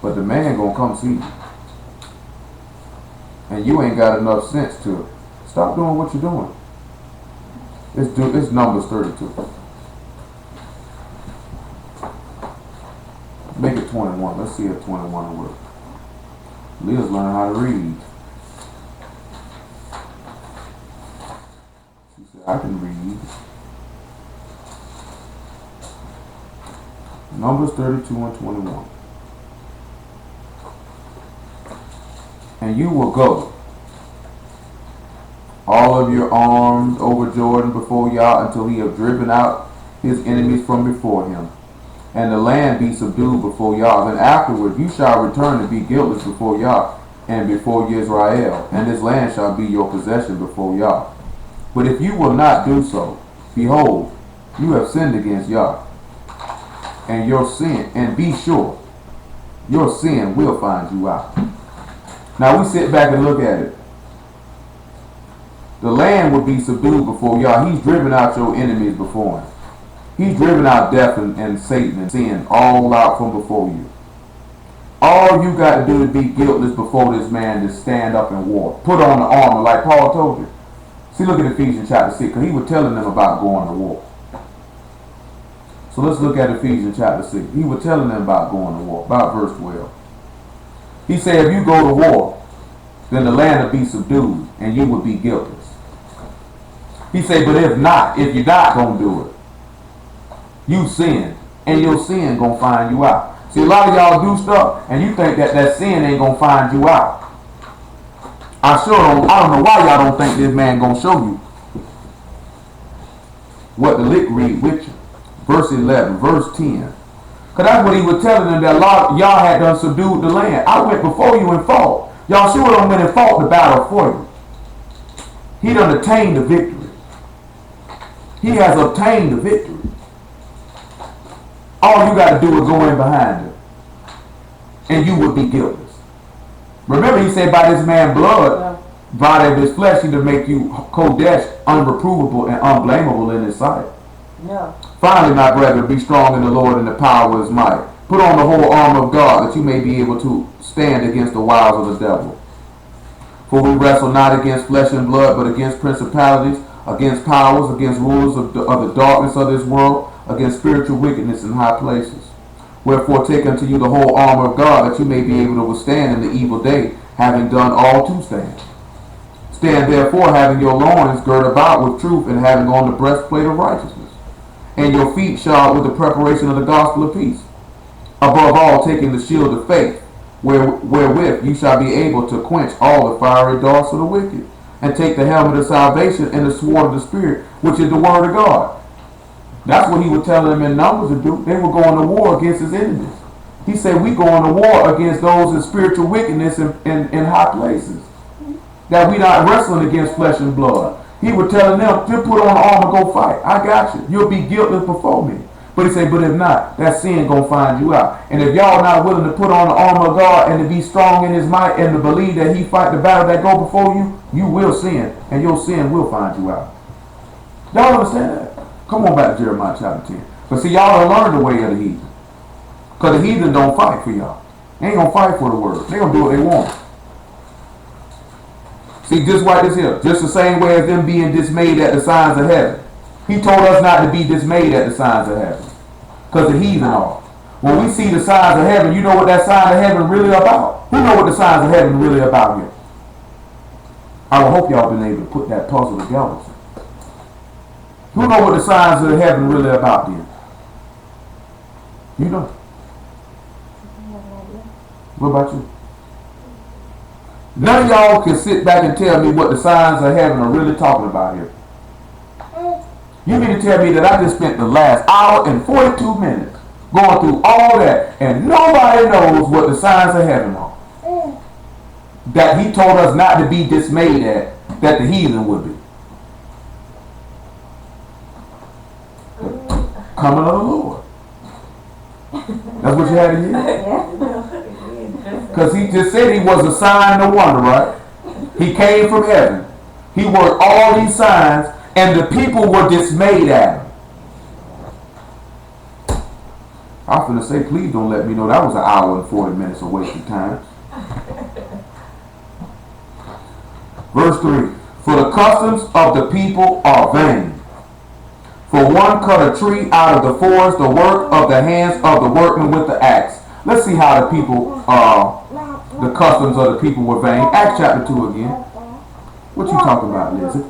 But the man gonna come see you. And you ain't got enough sense to stop doing what you're doing. It's Numbers 32. Make it 21. Let's see if 21 will work. Leah's learning how to read. She said, I can read. Numbers 32 and 21. And you will go, all of your arms over Jordan before Yah until he have driven out his enemies from before him, and the land be subdued before Yah. And afterward you shall return and be guiltless before Yah and before Israel, and this land shall be your possession before Yah. But if you will not do so, behold, you have sinned against Yah, and your sin, and be sure, your sin will find you out. Now we sit back and look at it. The land will be subdued before Yah. He's driven out your enemies before him. He's driven out death and Satan and sin all out from before you. All you got to do is be guiltless before this man to stand up in war. Put on the armor like Paul told you. See, look at Ephesians chapter 6, because he was telling them about going to war. So let's look at Ephesians chapter 6. He was telling them about going to war, about verse 12. He said, if you go to war, then the land will be subdued and you will be guiltless. He said, but if not, if you're not going to do it, you sin, and your sin going to find you out. See, a lot of y'all do stuff, and you think that sin ain't going to find you out. I don't know why y'all don't think this man going to show you what the lick read with you. Verse 11, verse 10. Because that's what he was telling them, that a lot of y'all had done subdued the land. I went before you and fought. Y'all sure done went and fought the battle for you. He done attained the victory. He has obtained the victory. All you got to do is go in behind him, and you will be guiltless. Remember, he said, by this man's blood, body of his flesh, he to make you kodesh, unreprovable and unblameable in his sight. Yeah. Finally, my brethren, be strong in the Lord and the power of his might. Put on the whole armor of God, that you may be able to stand against the wiles of the devil. For we wrestle not against flesh and blood, but against principalities, against powers, against rulers of the darkness of this world, against spiritual wickedness in high places. Wherefore take unto you the whole armor of God, that you may be able to withstand in the evil day, having done all to stand. Stand therefore, having your loins girt about with truth, and having on the breastplate of righteousness, and your feet shod with the preparation of the gospel of peace. Above all, taking the shield of faith, wherewith you shall be able to quench all the fiery darts of the wicked, and take the helmet of salvation and the sword of the Spirit, which is the word of God. That's what he was telling them in Numbers to do. They were going to war against his enemies. He said, we going to war against those in spiritual wickedness in high places. That we not wrestling against flesh and blood. He was telling them, just put on the armor, go fight. I got you. You'll be guiltless before me. But he said, but if not, that sin going to find you out. And if y'all not willing to put on the armor of God and to be strong in his might and to believe that he fight the battle that go before you, you will sin. And your sin will find you out. Y'all understand that? Come on back to Jeremiah chapter 10. But see, y'all don't learn the way of the heathen. Because the heathen don't fight for y'all. They ain't going to fight for the word. They going to do what they want. See, just like this here. Just the same way as them being dismayed at the signs of heaven. He told us not to be dismayed at the signs of heaven. Because the heathen are. When we see the signs of heaven, you know what that sign of heaven really about? Who know what the signs of heaven really about here? I would hope y'all been able to put that puzzle together. Who know what the signs of heaven really about then? You know. What about you? None of y'all can sit back and tell me what the signs of heaven are really talking about here. You mean to tell me that I just spent the last hour and 42 minutes going through all that and nobody knows what the signs of heaven are? That he told us not to be dismayed at, that the heathen would be. The coming of the Lord. That's what you had to hear? Because he just said he was a sign no wonder, right? He came from heaven. He worked all these signs and the people were dismayed at him. I was going to say, please don't let me know that was an hour and 40 minutes of wasted time. Verse 3. For the customs of the people are vain. For one cut a tree out of the forest, the work of the hands of the workman with the axe. Let's see how the people, the customs of the people were vain. Acts chapter 2 again. What you talking about, Lizzie?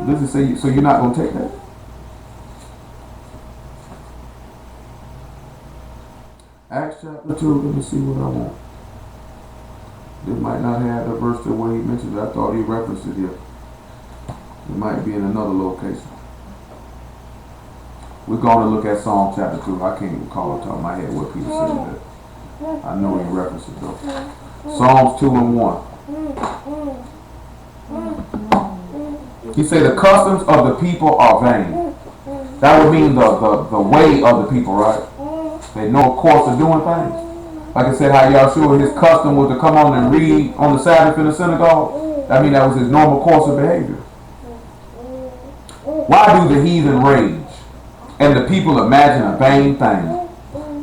Lizzie say, so you're not going to take that? Acts chapter 2, let me see what I want. They might not have the verse the way he mentioned it. I thought he referenced it here. It might be in another location. We're going to look at Psalm chapter 2. I can't even call it top of my head what Peter said that. I know he referenced it though. Psalms 2 and 1. He said the customs of the people are vain. That would mean the way of the people, right? They know a course of doing things. Like I said, how y'all sure his custom was to come on and read on the Sabbath in the synagogue. I mean, that was his normal course of behavior. Why do the heathen rage and the people imagine a vain thing?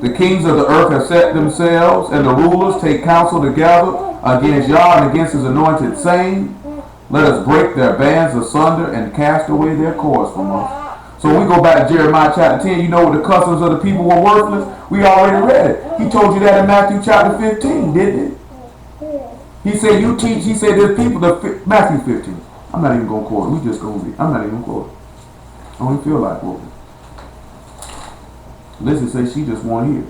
The kings of the earth have set themselves, and the rulers take counsel together against Yah and against his anointed, saying, let us break their bands asunder and cast away their cords from us. So when we go back to Jeremiah chapter 10, you know what the customs of the people were worthless? We already read it. He told you that in Matthew chapter 15, didn't he? He said, you teach, he said, there's people, Matthew 15. I'm not even going to quote it. We just going to read. I'm not even going to quote it. I don't even feel like quoting. Lizzie says she just won't hear.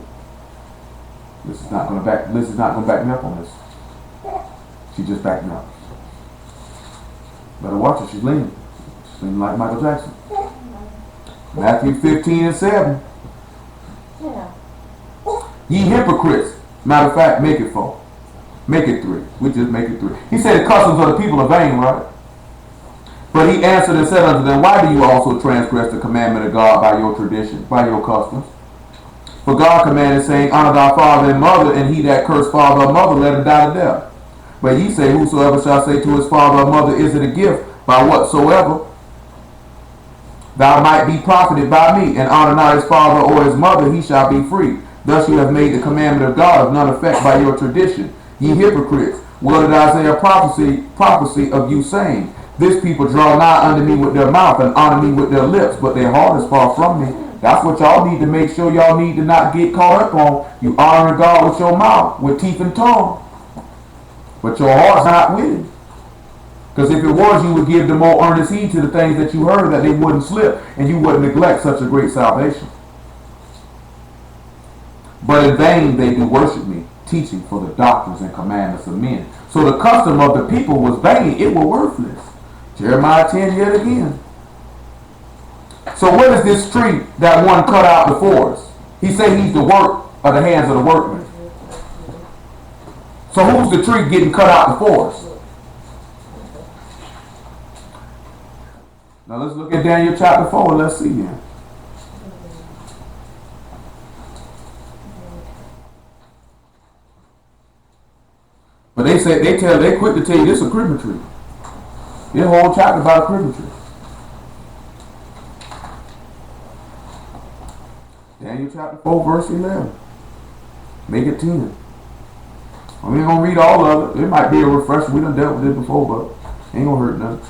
Lizzie's not going to back me up on this. She just backed me up. Better watch her. She's leaning. She's leaning like Michael Jackson. Matthew 15 and 7. Yeah. Ye hypocrites. Matter of fact, make it 4. Make it 3. We just make it 3. He said the customs of the people are vain, right? But he answered and said unto them, why do you also transgress the commandment of God by your tradition, by your customs? For God commanded, saying, honor thy father and mother, and he that curse father or mother, let him die to death. But ye say, whosoever shall say to his father or mother, is it a gift, by whatsoever thou might be profited by me, and honor not his father or his mother, he shall be free. Thus you have made the commandment of God of none effect by your tradition. Ye hypocrites, what did Isaiah prophecy of you, saying, this people draw nigh unto me with their mouth, and honor me with their lips, but their heart is far from me. That's what y'all need to make sure y'all need to not get caught up on. You honoring God with your mouth, with teeth and tongue, but your heart's not with it. Because if it was, you would give the more earnest heed to the things that you heard, that they wouldn't slip, and you wouldn't neglect such a great salvation. But in vain they do worship me, teaching for the doctrines and commandments of men. So the custom of the people was vain, it was worthless. Jeremiah 10 yet again. So what is this tree that one cut out the forest? He said he's the work of the hands of the workmen. So who's the tree getting cut out the forest? Now let's look at Daniel chapter 4 and let's see here. But they quick to tell you this is a Christmas tree. This whole chapter about a Christmas tree. Daniel chapter 4 verse 11. Make it 10. We ain't gonna read all of it. It might be a refresher. We done dealt with it before, but ain't gonna hurt nothing.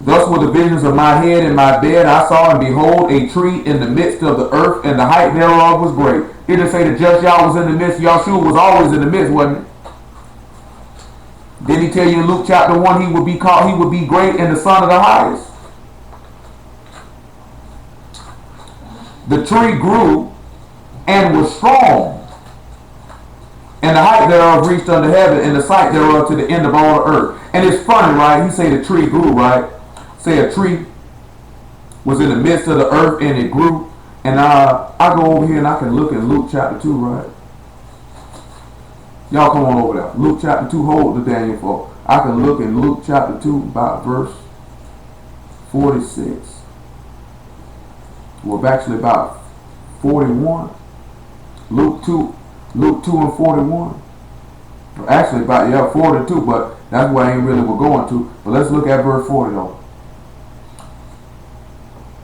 Thus were the visions of my head in my bed. I saw and behold a tree in the midst of the earth, and the height thereof was great. It didn't say that just Yah was in the midst. Yahshua was always in the midst, wasn't it? Did he tell you in Luke chapter 1 he would be great and the son of the highest? The tree grew and was strong, and the height thereof reached unto heaven, and the sight thereof to the end of all the earth. And it's funny, right? He say the tree grew, right? Say a tree was in the midst of the earth and it grew. And I go over here and I can look in Luke chapter 2, right? Y'all come on over there. Luke chapter 2, hold the Daniel for. I can look in Luke chapter 2 about verse 46. Well, actually about 41. Luke 2 and 41. Actually about 42, but that's where I ain't really we're going to. But let's look at verse 40 though.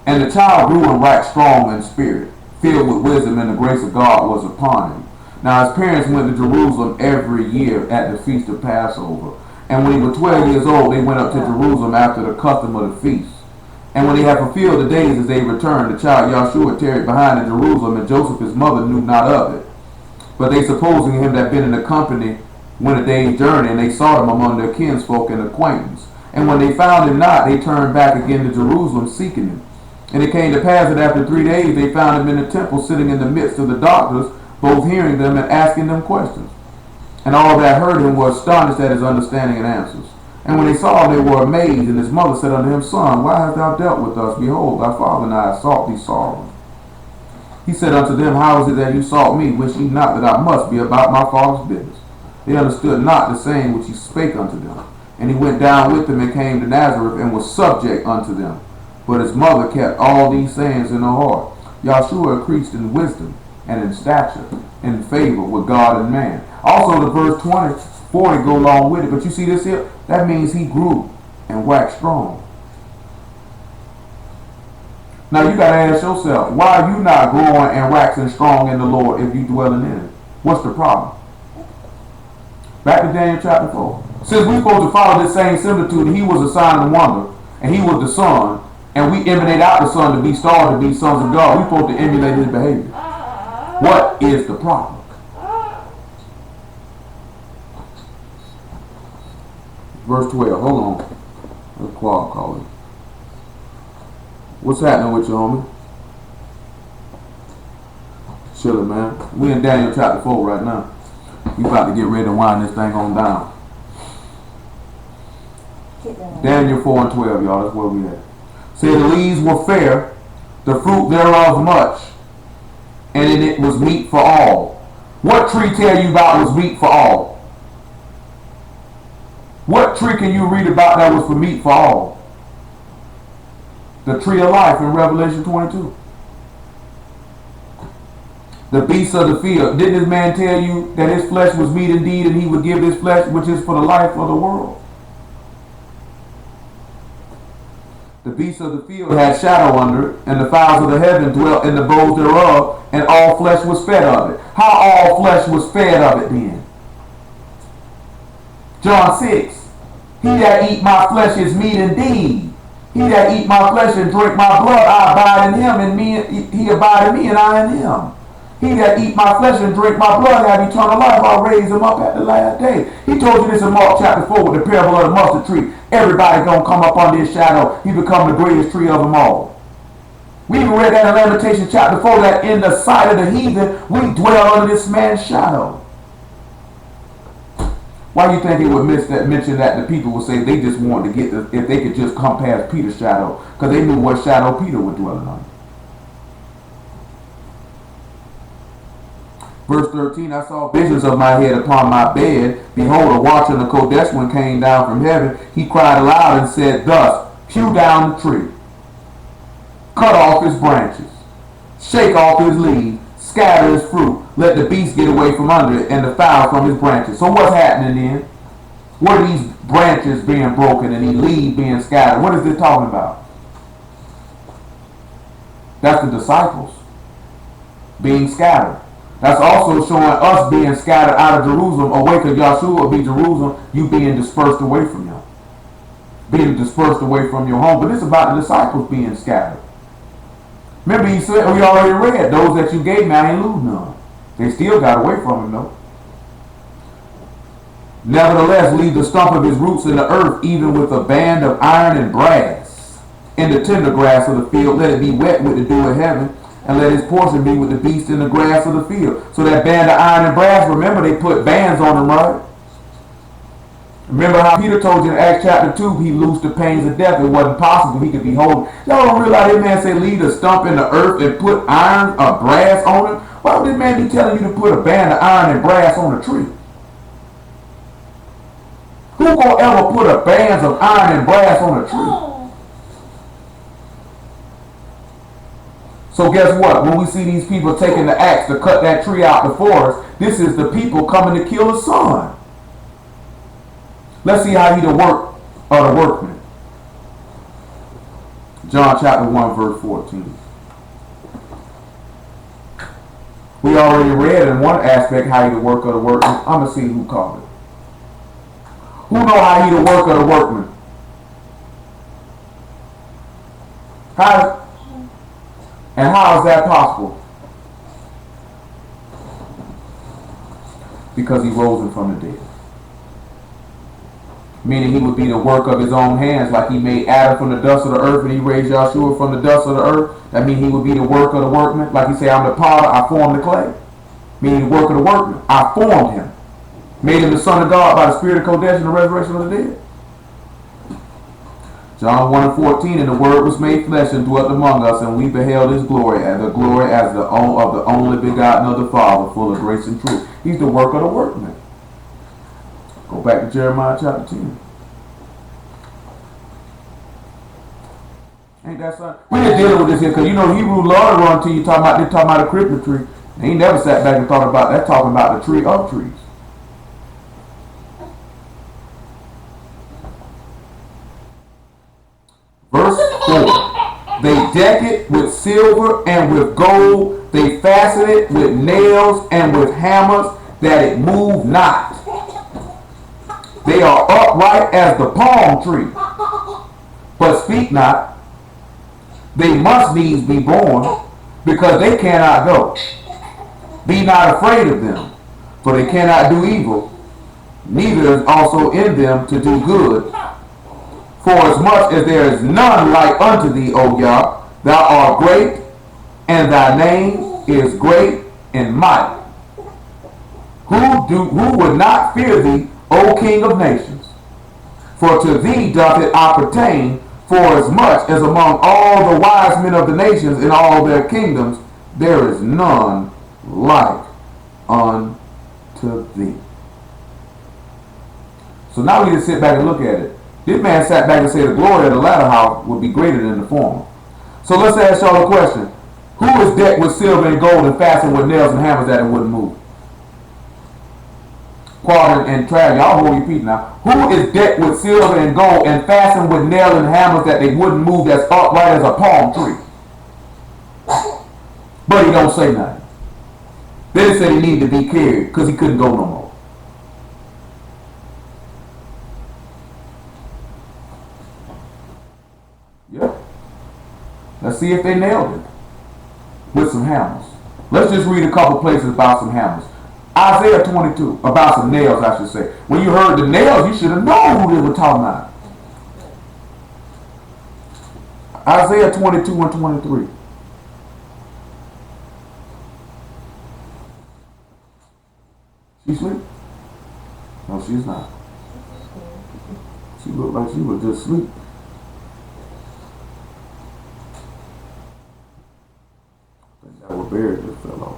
And the child grew and waxed strong in spirit, filled with wisdom, and the grace of God was upon him. Now his parents went to Jerusalem every year at the feast of Passover. And when he was 12 years old, they went up to Jerusalem after the custom of the feast. And when they had fulfilled the days as they returned, the child Yahshua tarried behind in Jerusalem, and Joseph his mother knew not of it. But they, supposing him to have been in the company, went a day's journey, and they sought him among their kinsfolk and acquaintance. And when they found him not, they turned back again to Jerusalem, seeking him. And it came to pass that after 3 days they found him in the temple, sitting in the midst of the doctors, both hearing them and asking them questions. And all that heard him were astonished at his understanding and answers. And when they saw him, they were amazed. And his mother said unto him, Son, why hast thou dealt with us? Behold, thy father and I have sought thee sorrowing. He said unto them, How is it that you sought me? Wist ye not that I must be about my father's business? They understood not the saying which he spake unto them. And he went down with them and came to Nazareth and was subject unto them. But his mother kept all these sayings in her heart. Yahshua increased in wisdom and in stature, in favor with God and man. Also the verse 40 go along with it. But you see this here? That means he grew and waxed strong. Now you got to ask yourself, why are you not growing and waxing strong in the Lord if you dwelling in it? What's the problem? Back to Daniel chapter 4. Since we're supposed to follow this same similitude, and he was a sign and wonder, and he was the son, and we emanate out the son to be stars, to be sons of God, we're supposed to emulate his behavior. What is the problem? Verse 12, hold on. Let's call it. What's happening with you, homie? Chillin', man. We in Daniel chapter 4 right now. We about to get ready to wind this thing on down. Daniel 4 and 12, y'all. That's where we at. Say the leaves were fair, the fruit thereof much, and in it was meat for all. What tree tell you about was meat for all? What tree can you read about that was for meat for all? The tree of life in Revelation 22. The beasts of the field. Didn't this man tell you that his flesh was meat indeed, and he would give his flesh, which is for the life of the world? The beasts of the field had shadow under it, and the fowls of the heaven dwelt in the boughs thereof, and all flesh was fed of it. How all flesh was fed of it then? John 6. He that eat my flesh is meat indeed. He that eat my flesh and drink my blood, I abide in him, and he abide in me, and I in him. He that eat my flesh and drink my blood have eternal life. I'll raise him up at the last day. He told you this in Mark chapter 4 with the parable of the mustard tree. Everybody gonna come up under his shadow. He become the greatest tree of them all. We even read that in Lamentation chapter 4, that in the sight of the heathen, we dwell under this man's shadow. Why do you think he would mention that the people would say they just wanted to get if they could just come past Peter's shadow, because they knew what shadow Peter was dwelling on. Verse 13, I saw visions of my head upon my bed. Behold, a watcher and a Kodesh one came down from heaven. He cried aloud and said thus, hew down the tree, cut off his branches, shake off his leaves, scatter his fruit, let the beast get away from under it, and the fowl from his branches. So what's happening then? What are these branches being broken and these leaves being scattered? What is this talking about? That's the disciples being scattered. That's also showing us being scattered out of Jerusalem. Away, because Yahshua will be Jerusalem, you being dispersed away from him. Being dispersed away from your home. But it's about the disciples being scattered. Remember he said, we already read, those that you gave me, I ain't lose none. They still got away from him though. Nevertheless, leave the stump of his roots in the earth, even with a band of iron and brass. In the tender grass of the field, let it be wet with the dew of heaven, and let his portion be with the beast in the grass of the field. So that band of iron and brass, remember they put bands on them, right? Remember how Peter told you in Acts chapter 2, he loosed the pains of death. It wasn't possible he could be holding. Y'all don't realize that man said leave the stump in the earth and put iron or brass on it? Why would this man be telling you to put a band of iron and brass on a tree? Who gonna ever put a band of iron and brass on a tree? So guess what? When we see these people taking the axe to cut that tree out the forest, this is the people coming to kill the son. Let's see how he the work of the workman. John chapter 1 verse 14. We already read in one aspect how he the work of the workman. I'm going to see who called it. Who know how he the work of the workman? How is that possible? Because he rose him from the dead. Meaning he would be the work of his own hands, like he made Adam from the dust of the earth and he raised Yahshua from the dust of the earth. That means he would be the work of the workman. Like he said, I'm the potter, I formed the clay. Meaning the work of the workman. I formed him. Made him the Son of God by the Spirit of Kodesh and the resurrection of the dead. John 1 and 14, and the Word was made flesh and dwelt among us, and we beheld his glory, and the glory as of the only begotten of the Father, full of grace and truth. He's the work of the workman. Go back to Jeremiah chapter 10. Ain't that something? We just dealing with this here, because you know Hebrew love to run to you talking about a Christmas tree. They ain't never sat back and thought about that, talking about the tree of trees. Verse 4. They deck it with silver and with gold. They fasten it with nails and with hammers, that it move not. They are upright as the palm tree, but speak not. They must needs be born, because they cannot go. Be not afraid of them, for they cannot do evil, neither is also in them to do good. For as much as there is none like unto thee, O Yah, thou art great, and thy name is great in might. Who would not fear thee, O King of nations? For to thee doth it appertain, for as much as among all the wise men of the nations in all their kingdoms, there is none like unto thee. So now we just sit back and look at it. This man sat back and said the glory of the latter house would be greater than the former. So let's ask y'all a question. Who is decked with silver and gold and fastened with nails and hammers that it wouldn't move? Quad and Trav, y'all hold your feet now. Who is decked with silver and gold and fastened with nails and hammers that they wouldn't move, that's upright as a palm tree? But he don't say nothing. Then he said he needed to be carried because he couldn't go no more. Yep. Let's see if they nailed it with some hammers. Let's just read a couple places about some hammers. Isaiah 22, about some nails, I should say. When you heard the nails, you should have known who they were talking about. Isaiah 22 and 23. She sleep? No, she's not. She looked like she was just asleep. That was buried, just fell off.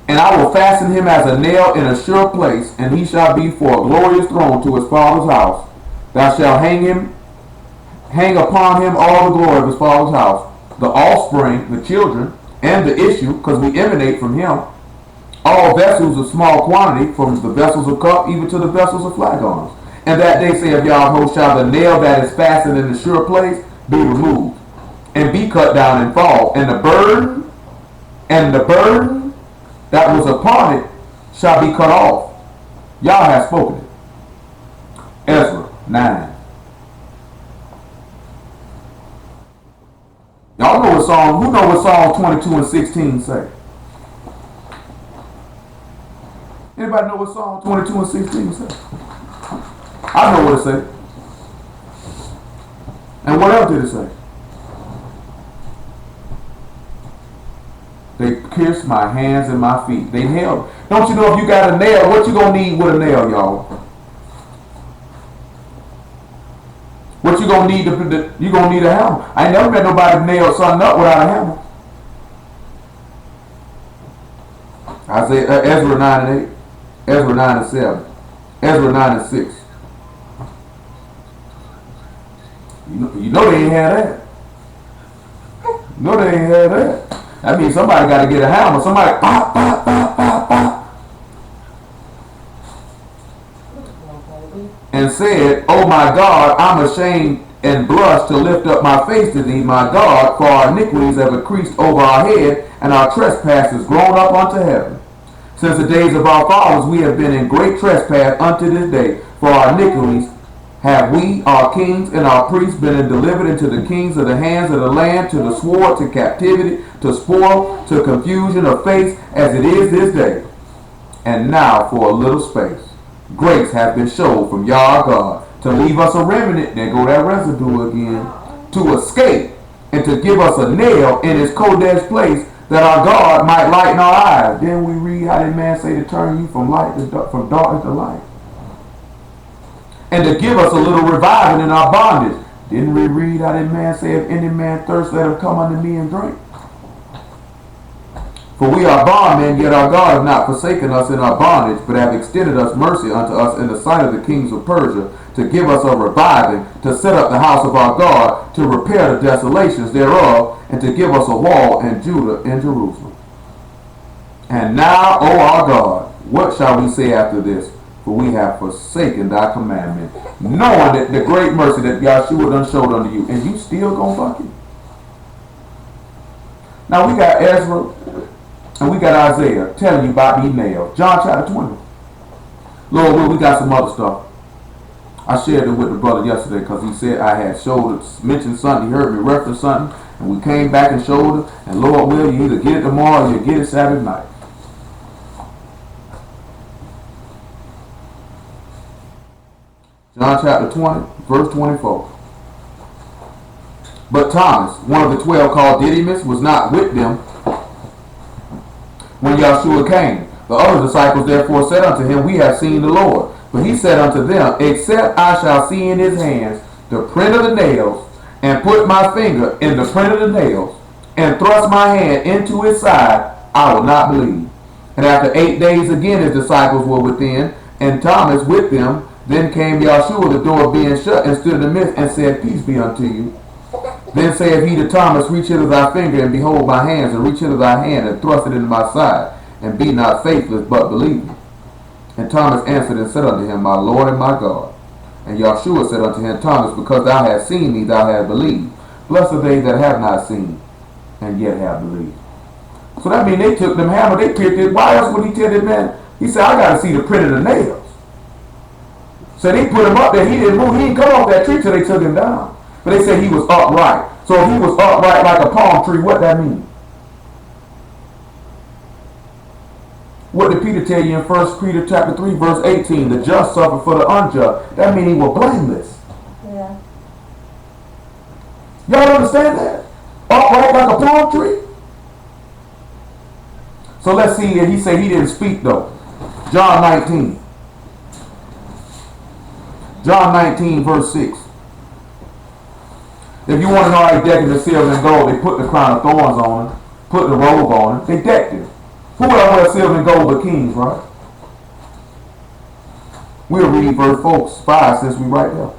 And I will fasten him as a nail in a sure place, and he shall be for a glorious throne to his father's house. Thou shalt hang upon him all the glory of his father's house, the offspring, the children, and the issue, because we emanate from him, all vessels of small quantity, from the vessels of cup even to the vessels of flagons. And that day, saith Yahweh, shall the nail that is fastened in the sure place be removed, and be cut down and fall, and the burden that was upon it shall be cut off. Yah has spoken it. Ezra 9. Y'all know what Psalm, who know what Psalm 22 and 16 say? Anybody know what Psalm 22 and 16 says? I know what it says. And what else did it say? They pierced my hands and my feet. They nailed. Don't you know if you got a nail, what you gonna need with a nail, y'all? What you gonna need you gonna need a hammer. I ain't never met nobody nail something up without a hammer. Ezra 9 and 8. Ezra 9 and 7. Ezra 9 and 6. You know they ain't had that. You know they ain't had that. That means somebody got to get a hammer. Somebody pop, pop, pop, pop, pop. And said, "Oh my God, I'm ashamed and blush to lift up my face to thee, my God, for our iniquities have increased over our head, and our trespasses grown up unto heaven. Since the days of our fathers we have been in great trespass unto this day, for our iniquities have we, our kings and our priests, been delivered into the kings of the hands of the land, to the sword, to captivity, to spoil, to confusion of face, as it is this day. And now for a little space, grace hath been showed from Yah God, to leave us a remnant," there go that residue again, "to escape, and to give us a nail in his Kodesh place, that our God might lighten our eyes." Then we read how that man say to turn you from darkness to light. "And to give us a little reviving in our bondage." Didn't we read how that man say, "If any man thirst, let him come unto me and drink"? "For we are bondmen, yet our God has not forsaken us in our bondage, but have extended us mercy unto us in the sight of the kings of Persia, to give us a reviving, to set up the house of our God, to repair the desolations thereof, and to give us a wall in Judah and Jerusalem. And now, O our God, what shall we say after this? For we have forsaken thy commandment, knowing that the great mercy that Yahshua done showed unto you, and you still gonna fuck it." Now we got Ezra and we got Isaiah telling you about these nails. John chapter 20. Lord will, we got some other stuff. I shared it with the brother yesterday because he said I had mentioned something, he heard me reference something, and we came back and showed it, and Lord will, you either get it tomorrow or you get it Saturday night. John chapter 20, verse 24. But Thomas, one of the 12 called Didymus, was not with them when Yahshua came. The other disciples therefore said unto him, "We have seen the Lord." But he said unto them, "Except I shall see in his hands the print of the nails, and put my finger in the print of the nails, and thrust my hand into his side, I will not believe." And after 8 days again his disciples were within, and Thomas with them. Then came Yahshua, the door being shut, and stood in the midst, and said, "Peace be unto you." Then saith he to Thomas, "Reach hither thy finger, and behold my hands, and reach hither thy hand, and thrust it into my side, and be not faithless, but believe." And Thomas answered and said unto him, "My Lord and my God." And Yahshua said unto him, "Thomas, because thou hast seen me, thou hast believed. Blessed are they that have not seen, and yet have believed." So that means they took them hammer, they pierced it. Why else would he tell that man? He said, "I got to see the print of the nails." So they put him up there. He didn't move. He didn't come off that tree till they took him down. But they said he was upright. So if he was upright like a palm tree, what that mean? What did Peter tell you in 1 Peter chapter 3, verse 18? The just suffer for the unjust. That means he was blameless. Yeah. Y'all understand that? Upright like a palm tree? So let's see that he said he didn't speak though. John 19. John 19, verse 6. If you want to know how he decked the silver and gold, they put the crown of thorns on him, put the robe on him, they decked him. Who would wear silver and gold but kings, right? We'll read verse 5 since we right there.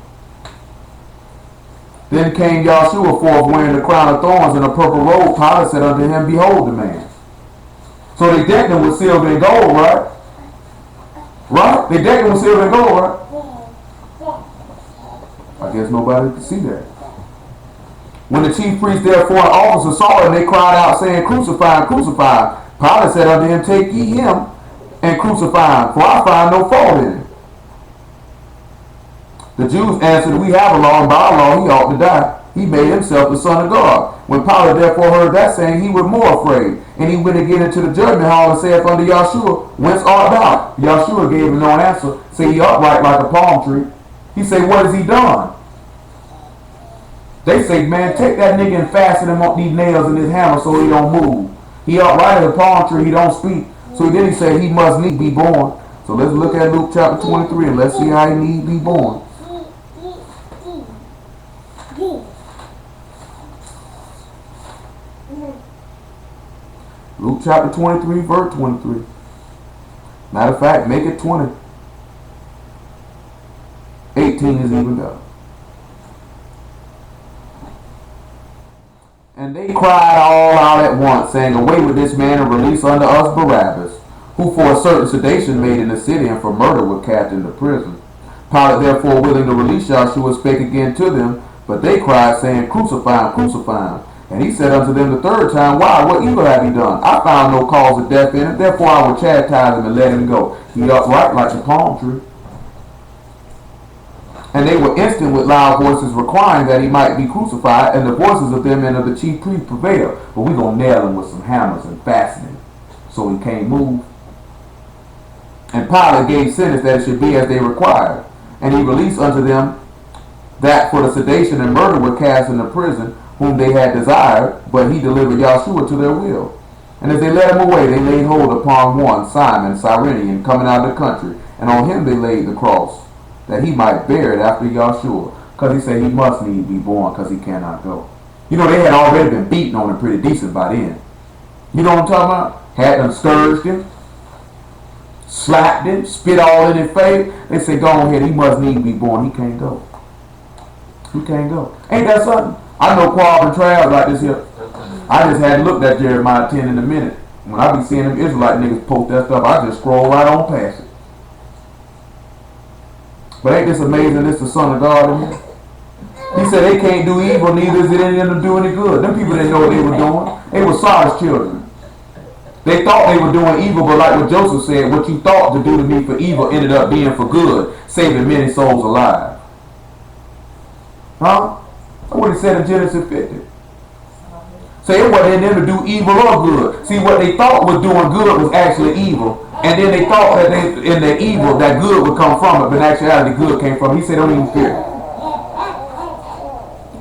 Then came Yahshua forth wearing the crown of thorns and a purple robe. Pilate said unto him, "Behold the man." So they decked him with silver and gold, right? Right? They decked him with silver and gold, right? I guess nobody could see that. When the chief priests therefore and officers saw him, they cried out, saying, "Crucify him, crucify him." Pilate said unto him, "Take ye him and crucify him, for I find no fault in him." The Jews answered, "We have a law, and by our law he ought to die, He made himself the Son of God. When Pilate therefore heard that saying, he was more afraid. And he went again into the judgment hall and saith unto Yahshua, Whence art thou? Yahshua gave him no answer. Say, he upright like a palm tree. He said, What has he done? They say, man, take that nigga and fasten him on these nails and his hammer so he don't move. He upright as a palm tree, he don't speak. So then he said he must need be born. So let's look at Luke chapter 23 and let's see how he need be born. Luke chapter 23, verse 23. Matter of fact, make it 20. 18 is even better. And they cried all out at once, saying, Away with this man, and release unto us Barabbas, who for a certain sedation made in the city, and for murder were cast into prison. Pilate therefore, willing to release Yahshua, spake again to them, but they cried, saying, Crucify him, crucify him. And he said unto them the third time, Why, what evil have he done? I found no cause of death in him, therefore I will chastise him and let him go. He upright like a palm tree. And they were instant with loud voices requiring that he might be crucified, and the voices of them and of the chief priests prevailed. But we're going to nail him with some hammers and fasten him so he can't move. And Pilate gave sentence that it should be as they required. And he released unto them that for the sedation and murder were cast into prison, whom they had desired, but he delivered Yahshua to their will. And as they led him away, they laid hold upon one, Simon, Cyrenian, coming out of the country, and on him they laid the cross, that he might bear it after Yahshua, because he said he must need be born, because he cannot go. You know, they had already been beating on him pretty decent by then. You know what I'm talking about? Had them scourged him, slapped him, spit all in his face. They said, go on ahead, he must need be born. He can't go. He can't go. Ain't that something? I know Quab and Trav like this here. I just hadn't looked at Jeremiah 10 in a minute. When I be seeing them Israelite niggas post that stuff, I just scroll right on past it. But ain't this amazing? This the Son of God in here. He said they can't do evil, neither is it any of them do any good. Them people didn't know what they were doing. They were Sodom's children. They thought they were doing evil, but like what Joseph said, what you thought to do to me for evil ended up being for good, saving many souls alive. Huh? That's what he said in Genesis 50. Say it wasn't in them to do evil or good. See, what they thought was doing good was actually evil. And then they thought that in their evil, that good would come from it, but in actuality, good came from it. He said, don't even fear.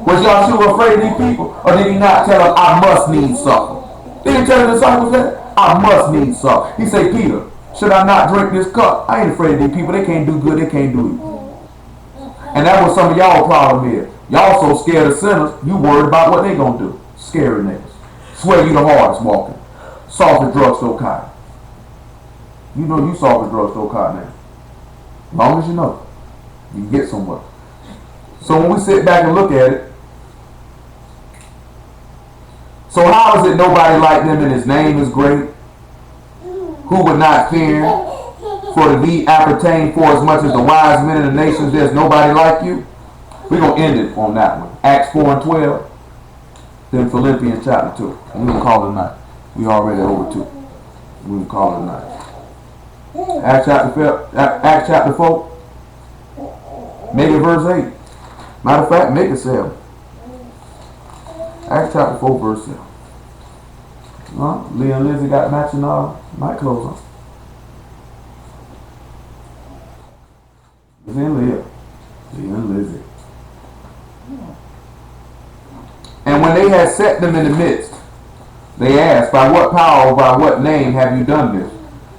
Was Yahshua afraid of these people? Or did he not tell them, I must need suffer? Did he tell the disciples that? I must need suffer. He said, Peter, should I not drink this cup? I ain't afraid of these people. They can't do good. They can't do evil. And that's what some of y'all problem is. Y'all so scared of sinners, you worried about what they gonna do. Scary niggas. Swear you the hardest walking. Soft as drugstore cotton. You know you soft as drugstore cotton now. As long as you know, you can get somewhere. So when we sit back and look at it, so how is it nobody like them and his name is great? Who would not fear? For to be appertained for as much as the wise men in the nations, there's nobody like you. We're going to end it on that one. Acts 4 and 12. Then Philippians chapter 2. We're going to call it a night. We already over 2. We're going to call it a night. Acts chapter 4. Make it verse 8. Matter of fact, make it 7. Acts chapter 4 verse 7. Leah and Lizzie got matching night clothes on. Lizzie and Leah. Leah and Lizzie. And when they had set them in the midst, they asked, By what power or by what name have you done this?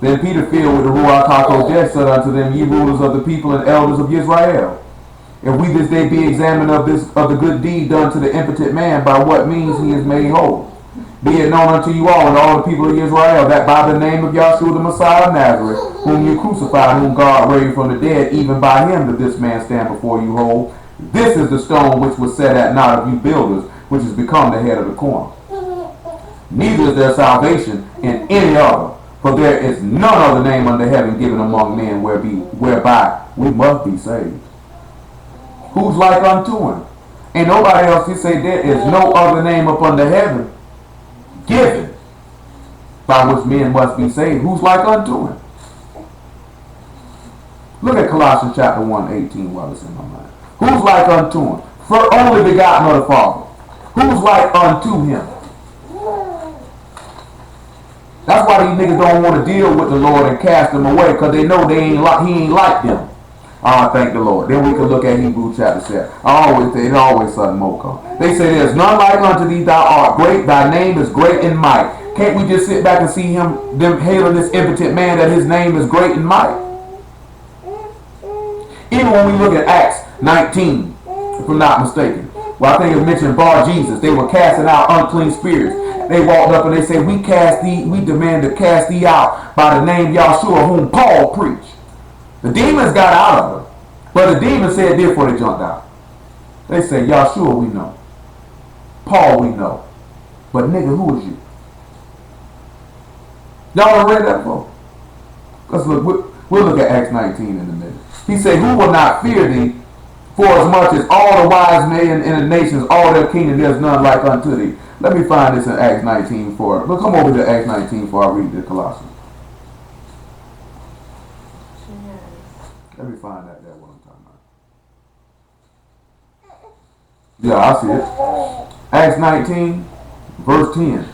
Then Peter, filled with the Ruach HaKodesh, said unto them, Ye rulers of the people and elders of Israel, if we this day be examined of the good deed done to the impotent man, by what means he is made whole, be it known unto you all and all the people of Israel, that by the name of Yahshua the Messiah of Nazareth, whom you crucified, whom God raised from the dead, even by him did this man stand before you whole. This is the stone which was set at naught of you builders, which has become the head of the corner. Neither is there salvation in any other, for there is none other name under heaven given among men whereby we must be saved. Who's like unto him? Ain't nobody else. He say there is no other name up under heaven given by which men must be saved. Who's like unto him? Look at Colossians chapter 1:18 while it's in my mind. Who's like unto him? For only begotten of the Father. Who's like unto him? That's why these niggas don't want to deal with the Lord and cast him away, because they know he ain't like them. Thank the Lord. Then we can look at Hebrews chapter 7. It's always something more come. They say there's none like unto thee, thou art great, thy name is great in might. Can't we just sit back and see them hailing this impotent man that his name is great in might? Even when we look at Acts 19, if I'm not mistaken, well, I think it mentioned Bar Jesus. They were casting out unclean spirits. They walked up and they said, we demand to cast thee out by the name Yahshua, whom Paul preached. The demons got out of them, but the demons said this before they jumped out. They said, Yahshua we know, Paul we know, but nigga, who is you? Y'all done read that before? Let's look. We'll look at Acts 19 in a minute. He said, who will not fear thee? For as much as all the wise men in the nations, all their kingdom, there's none like unto thee. Let me find this in Acts 19 for. But come over to Acts 19 before I read the Colossians. Let me find that what I'm talking about. Yeah, I see it. Acts 19, verse 10.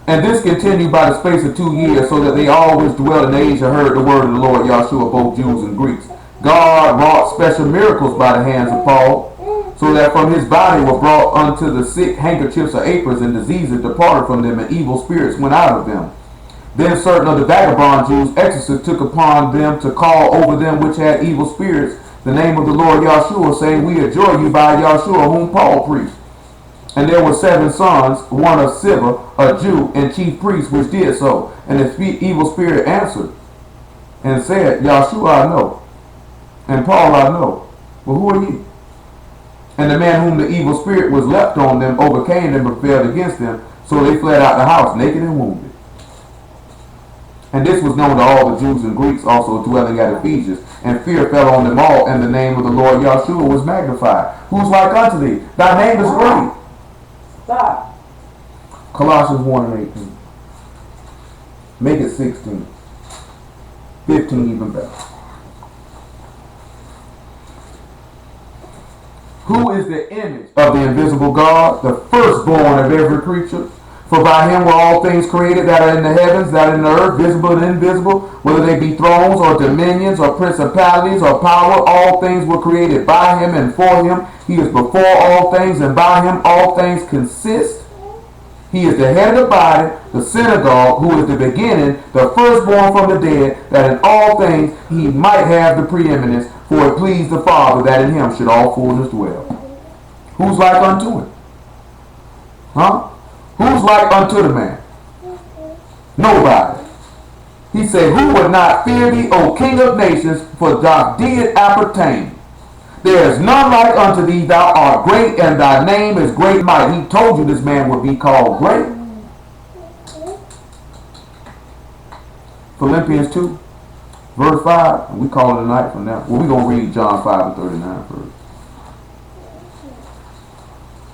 And this continued by the space of 2 years, so that they always dwelt in the age and heard the word of the Lord Yahshua, both Jews and Greeks. God wrought special miracles by the hands of Paul, so that from his body were brought unto the sick handkerchiefs or aprons, and diseases departed from them, and evil spirits went out of them. Then certain of the vagabond Jews, exorcists, took upon them to call over them which had evil spirits the name of the Lord Yahshua, saying, we adjure you by Yahshua, whom Paul preached. And there were 7 sons, one of Siva, a Jew, and chief priest, which did so. And the evil spirit answered and said, Yahshua I know, and Paul I know, but who are you? And the man whom the evil spirit was left on them overcame them and prevailed against them, so they fled out the house, naked and wounded. And this was known to all the Jews and Greeks also dwelling at Ephesus, and fear fell on them all, and the name of the Lord Yahshua was magnified. Who's like unto thee? Thy name is great. Stop. Colossians 1 and 18. Make it 16. 15 even better. Who is the image of the invisible God, the firstborn of every creature? For by him were all things created that are in the heavens, that are in the earth, visible and invisible, whether they be thrones or dominions or principalities or power, all things were created by him and for him. He is before all things, and by him all things consist. He is the head of the body, the synagogue, who is the beginning, the firstborn from the dead, that in all things he might have the preeminence, for it pleased the Father that in him should all fullness dwell. Who's like unto him? Huh? Who's like unto the man? Nobody. He said, who would not fear thee, O King of nations, for thou didst appertain. There is none like unto thee, thou art great, and thy name is great might. He told you this man would be called great. Philippians 2, verse 5, and we call it a night from now. Well, we're going to read John 5 and 39 first,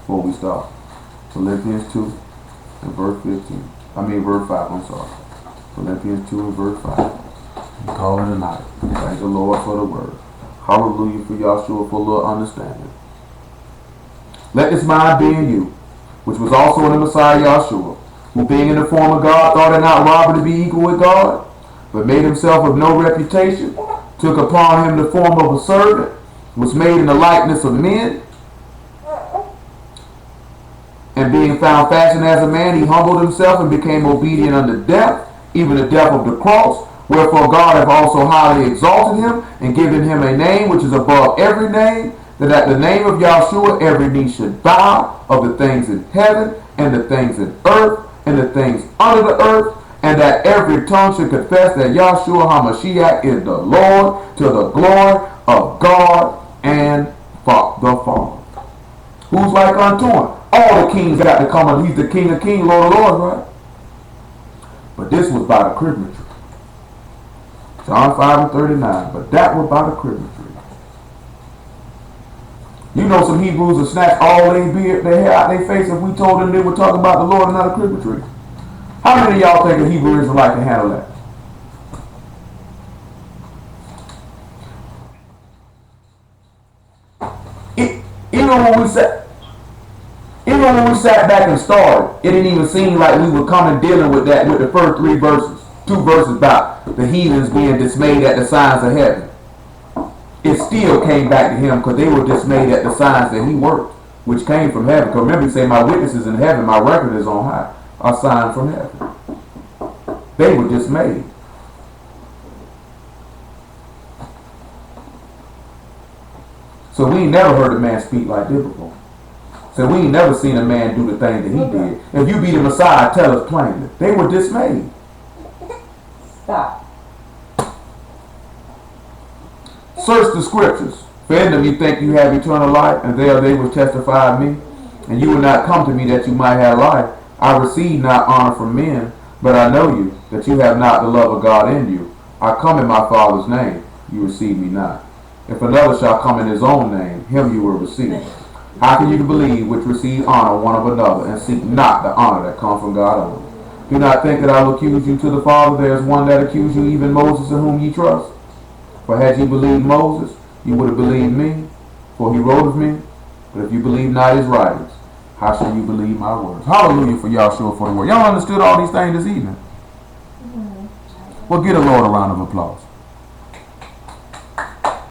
before we start. Philippians 2 and verse 15. Verse 5, I'm sorry. Philippians 2 and verse 5. We call it a night. Thank the Lord for the word. Hallelujah for Yahshua for a little understanding. Let this mind be in you, which was also in the Messiah Yahshua, who being in the form of God, thought it not robbery to be equal with God, but made himself of no reputation, took upon him the form of a servant, was made in the likeness of men, and being found fashioned as a man, he humbled himself and became obedient unto death, even the death of the cross. Wherefore God hath also highly exalted him, and given him a name which is above every name, that at the name of Yahshua every knee should bow, of the things in heaven, and the things in earth, and the things under the earth, and that every tongue should confess that Yahshua HaMashiach is the Lord, to the glory of God and the Father. Who's like unto him? All the kings got to come, and he's the King of kings, Lord of lords, right? But this was by the cribment tree. John 5 and 39, but that was by the cribment tree. You know some Hebrews will snatch all their beard, their hair out their face if we told them they were talking about the Lord and not a cribment tree. How many of y'all think a Hebrew Israelite can handle that? Even when we sat back and started, it didn't even seem like we were coming dealing with that with the first 3 verses. 2 verses about the heathens being dismayed at the signs of heaven. It still came back to him because they were dismayed at the signs that he worked, which came from heaven. Because remember, he said, my witnesses in heaven, my record is on high, a sign from heaven. They were dismayed. So we ain't never heard a man speak like biblical. So we ain't never seen a man do the thing that he did. If you be the Messiah, tell us plainly. They were dismayed. Stop. Search the scriptures. For in them you think you have eternal life, and there they will testify of me. And you will not come to me that you might have life. I receive not honor from men, but I know you, that you have not the love of God in you. I come in my Father's name, you receive me not. If another shall come in his own name, him you will receive. How can you believe which receive honor one of another, and seek not the honor that comes from God only? Do not think that I will accuse you to the Father. There is one that accused you, even Moses, in whom ye trust. For had you believed Moses, you would have believed me, for he wrote of me. But if you believe not his writings, how shall you believe my words? Hallelujah for y'all sure for the word. Y'all understood all these things this evening? Well, get a Lord a round of applause.